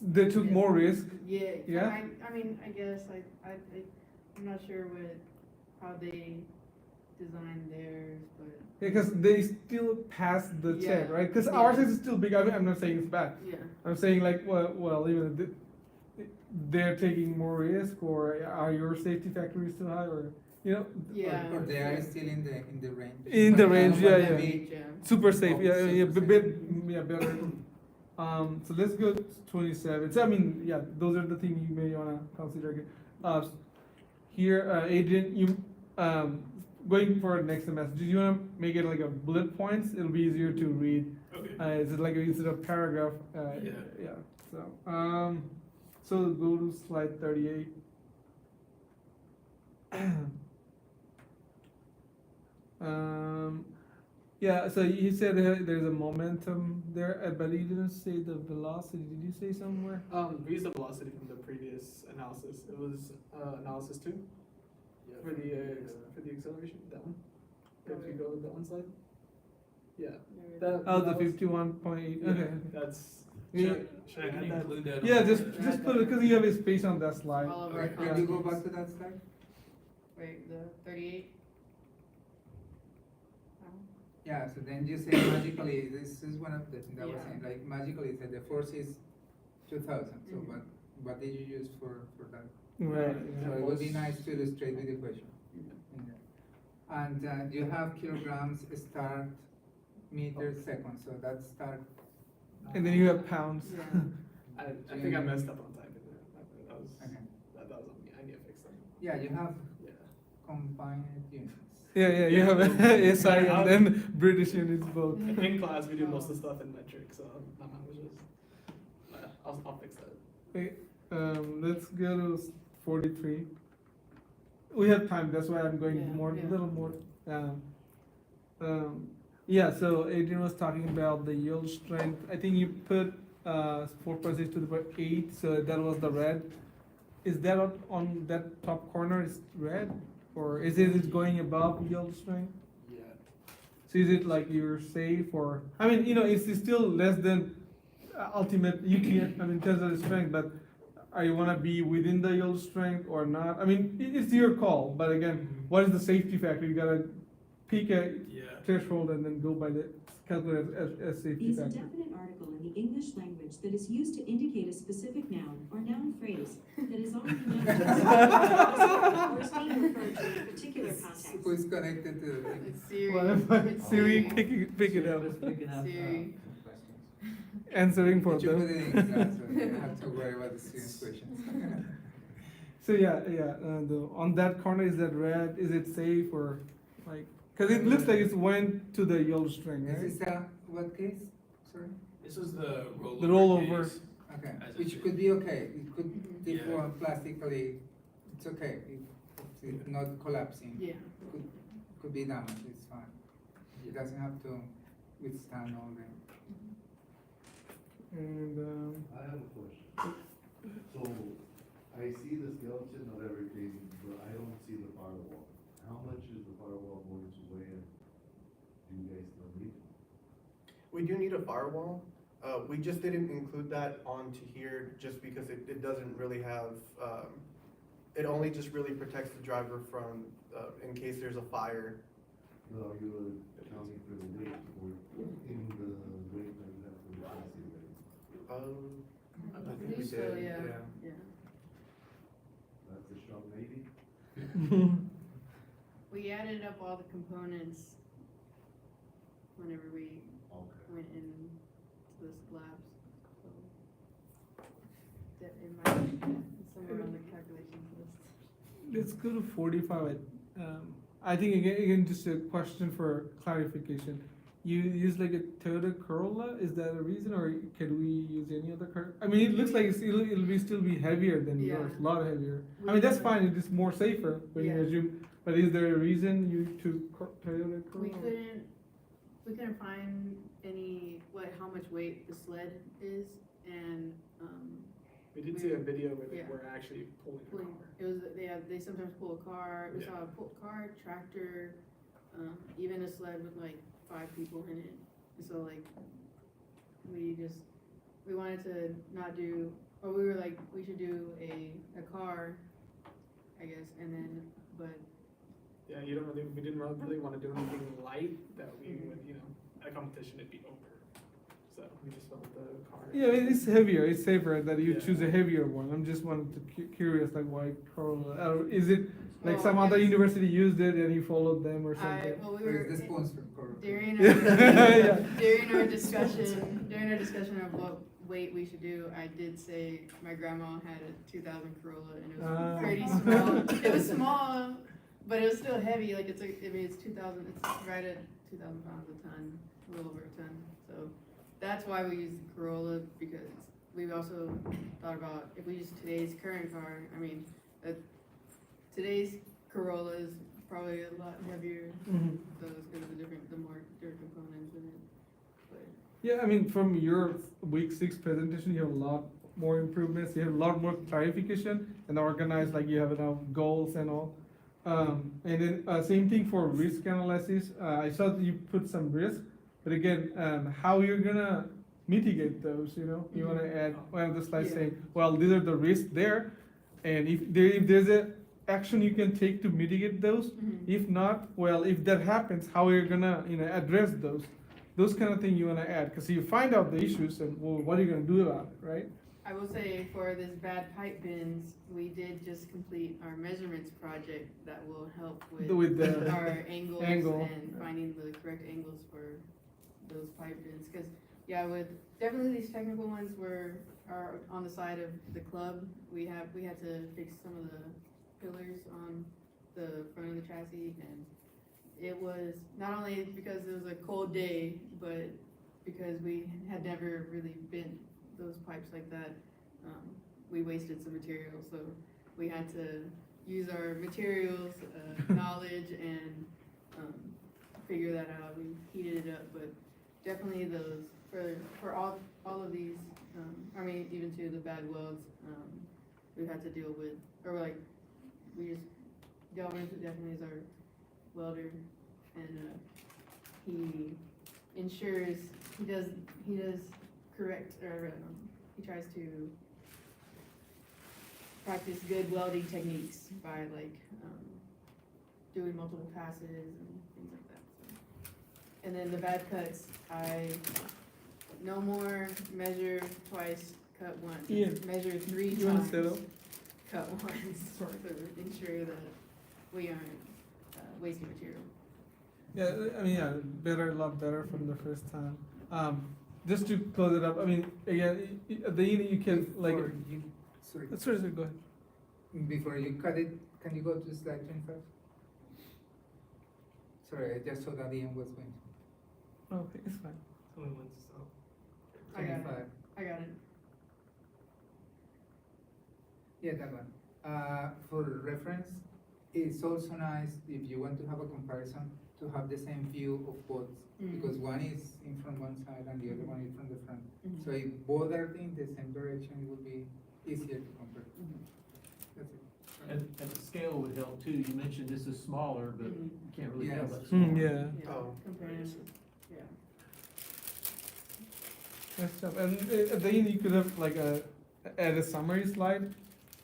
they took more risk. Yeah. Yeah. I mean, I guess I'm not sure how they designed theirs, but Because they still pass the check, Yeah. right? Because Yeah. ours is still big. I mean, I'm not saying it's bad. yeah. I'm saying like, well, even they're taking more risk, or are your safety factors too high, or Yeah. Or they are still in the range. in the range, Yeah, yeah, beach, yeah. super safe, Oh, yeah, super better. So let's go to 27. So I mean, yeah, those are the things you may wanna consider again. Here, Adrian, you going for next semester, do you wanna make it like a bullet points? It'll be easier to read. Okay. It's like instead of paragraph. Yeah. So go to slide 38. Yeah, so you said there's a momentum there, but you didn't say the velocity. Did you say somewhere? We used the velocity from the previous analysis. It was, analysis 2 for the acceleration, that one. If you go with that one slide. Yeah. Oh, the that was- 51.8. yeah, Okay. That's, Yeah. should I add that? Include that. Yeah, just put it because you have a space on that slide. All of our Can you go comments. back to that slide? Wait, the 38? Yeah, so then you say magically, this is one of the things I was Yeah. saying, like magically said the force is 2,000, so Mhm. what did you use for that? Right. So it would be nice to illustrate with the equation. And you have kilograms start meters second, so that's start. And then you have pounds. Yeah. I think I messed up on typing there. That was, Okay. that was on me. I need to fix that. Yeah, you have Yeah. combined units. Yeah, you have SI and then British units both. In class, we do most of the stuff in metric, so my mind was just, I'll fix that. Okay, let's go to 43. We have time, that's why I'm going Yeah, more, yeah. little more. Yeah, so Adrian was talking about the yield strength. I think you put 4.6 to the power 8, so that was the red. Is that on that top corner is red? Or is it going above yield strength? Yeah. So is it like you're safe or, I mean, it's still less than ultimate, you can't, I mean, in terms of the strength, but are you wanna be within the yield strength or not? I mean, it's your call, but again, what is the safety factor? You gotta pick a Yeah. threshold and then go by the, calculate as safety Is a factor. definite article in the English language that is used to indicate a specific noun or noun phrase that is already known to or is being referred to in a particular context. Who is connected to the It's Siri. Well, if It's Siri Siri. pick it up, Siri. answering for Did you put them. it in class, so you don't have to worry about the students' questions. So on that corner, is that red? Is it safe or like, cause it looks like it's went to the yield string, This right? is what case? Sorry? This is the rollover. The rollover. case. Okay, As which it could be okay, it could Mhm. deform plastically, it's okay, if it's not collapsing. Yeah. Could be damaged, it's fine. It doesn't have to withstand all the. And, I have a question. So, I see the skeleton of everything, but I don't see the firewall. How much is the firewall going to weigh in? Do you guys still need it? We do need a firewall. We just didn't include that onto here just because it doesn't really have, it only just really protects the driver from, in case there's a fire. No, you were accounting for the weight or in the weight that you have for the chassis already. I I believe so, yeah. That's a strong maybe? We added up all the components whenever we Okay. went in to the slabs. So that it might, it's somewhere on the calculations list. let's go to 45. I think again, just a question for clarification. You use like a Toyota Corolla, is that a reason, or can we use any other car? I mean, it looks like it'll still be heavier than Yeah. yours, a lot heavier. I mean, that's fine, it's just more safer when you Yeah. assume, but is there a reason you took Toyota Corolla? We couldn't find how much weight the sled is, and, We did see a video where they Yeah. were actually pulling a car. it was, they sometimes pull a car, we Yeah. saw a car, tractor, even a sled with like 5 people in it. And so like, we wanted to not do, or we were like, we should do a car, I guess, and then, but Yeah, we didn't really want to do anything light that we would, at a competition it'd be over. So we just went with the car. Yeah, it's heavier, it's safer that you Yeah. choose a heavier one. I'm just wanted to curious, like why Corolla? Is it like Well, some other it's- university used it and you followed them or something? we Where were, is the sponsor? during Yeah. our discussion of what weight we should do, I did say my grandma had a 2000 Corolla and it was Ah. pretty small. It was small, but it was still heavy, like it's 2000, it's right at 2000 pounds a ton, a little over a ton. So that's why we used the Corolla, because we also thought about if we use today's current car, today's Corolla is probably a lot heavier, Mhm. so it's because of the more components in it, but. Yeah, I mean, from your week 6 presentation, you have a lot more improvements, you have a lot more clarification and organized, like you have enough goals and all. And then, same thing for risk analysis, I saw that you put some risk, but again, how you're gonna mitigate those, you know? You wanna add, well, the slide Yeah. saying, well, these are the risks there, and if there's a action you can take to mitigate those, Mhm. if not, well, if that happens, how you're gonna, address those. Those kind of thing you wanna add, cause you find out the issues and, well, what are you gonna do about it, right? I will say for this bad pipe bins, we did just complete our measurements project that will help With the our angles angle. and finding the correct angles for those pipe bins. Cause yeah, with definitely these technical ones are on the side of the club. We had to fix some of the pillars on the front of the chassis, and it was not only because it was a cold day, but because we had never really bent those pipes like that. We wasted some material, so we had to use our materials knowledge and figure that out. We heated it up, but definitely those for all of these. I mean, even to the bad welds, we've had to deal with, or like we just Delvin definitely is our welder, and he ensures he does correct, or he tries to practice good welding techniques by like doing multiple passes and things like that. So. And then the bad cuts, no more measure twice, cut once. Yeah. Measure 3 You wanna times, set up? cut once, to ensure that we aren't wasting material. Yeah, I mean, yeah, a lot better from the first time. Just to close it up, I mean, again, at the end, you can, like. Before you- Sorry. Sorry, go ahead. Before you cut it, can you go to slide 25? Sorry, I just saw that Ian was going. Okay, it's fine. I got it. 25. I got it. Yeah, that one. For reference, it's also nice if you want to have a comparison to have the same view of both, because one is in from one side and the other one is from the front. Mhm. So if both are in the same direction, it would be easier to compare. That's it. And the scale would help too. You mentioned this is smaller, but you can't really tell Yes. that's smaller. Yeah. Yeah, comparing, yeah. Nice job. And at the end, you could have like add a summary slide.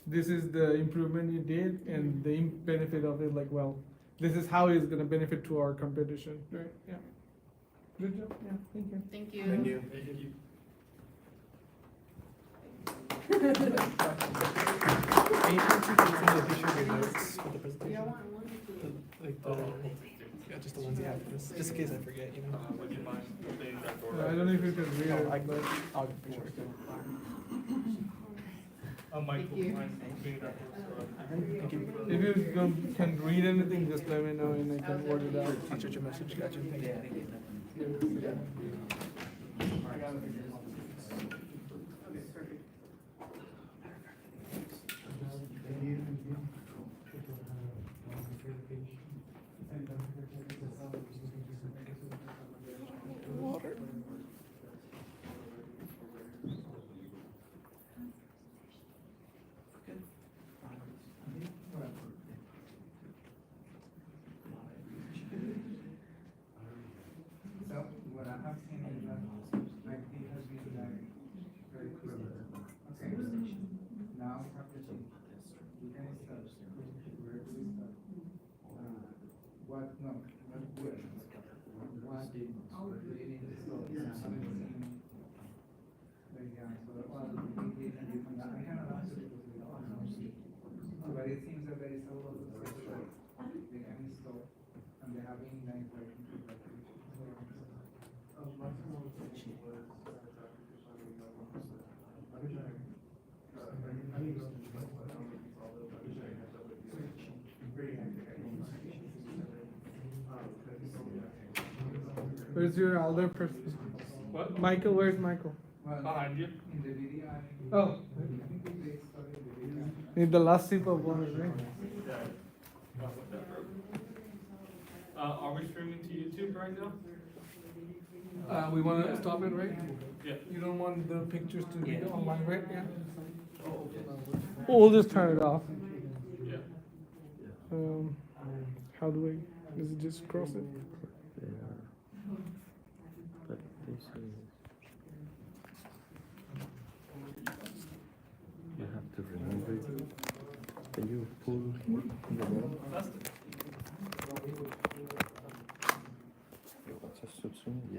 This is the improvement you did and the benefit of it, like, well, this is how it's gonna benefit to our competition, right? Yeah. Good job, yeah, thank you. Thank you. Thank you. Any chance you can send a picture of your notes with the presentation? Yeah, I want one to. Like yeah, just the ones you have for this, just in case I forget, you know? Would you mind updating that for I don't know if you can read No, I it, but. I'll make sure. Michael, Thank you. mind updating that for us? Thank you. If you can read anything, just let me know and I can word it out. I'll shoot you a message, gotcha, thank you. Okay, perfect. Water. So what I have seen is that my team has been like very clever. Okay, now we have to see. We can start. Where do we start? What, no, what, where? What do you need to start? Like, yeah, so, well, I cannot answer because we don't know. But it seems that there is a lot of pressure. They can install, and they have been like, Where's your other person? What? Michael, where's Michael? well, Behind you. in the video, Oh. I think they started the video. Need the last sip of water, right? Yeah. Are we streaming to YouTube right now? We wanna stop it, right? Yeah. You don't want the pictures to be Yeah. online, right? Yeah. Oh, We'll just turn it off. yeah. How do I, does it just cross it? But this is, you have to remove it. Can you pull here in the bottom? That's the, What's a subsume? Yeah.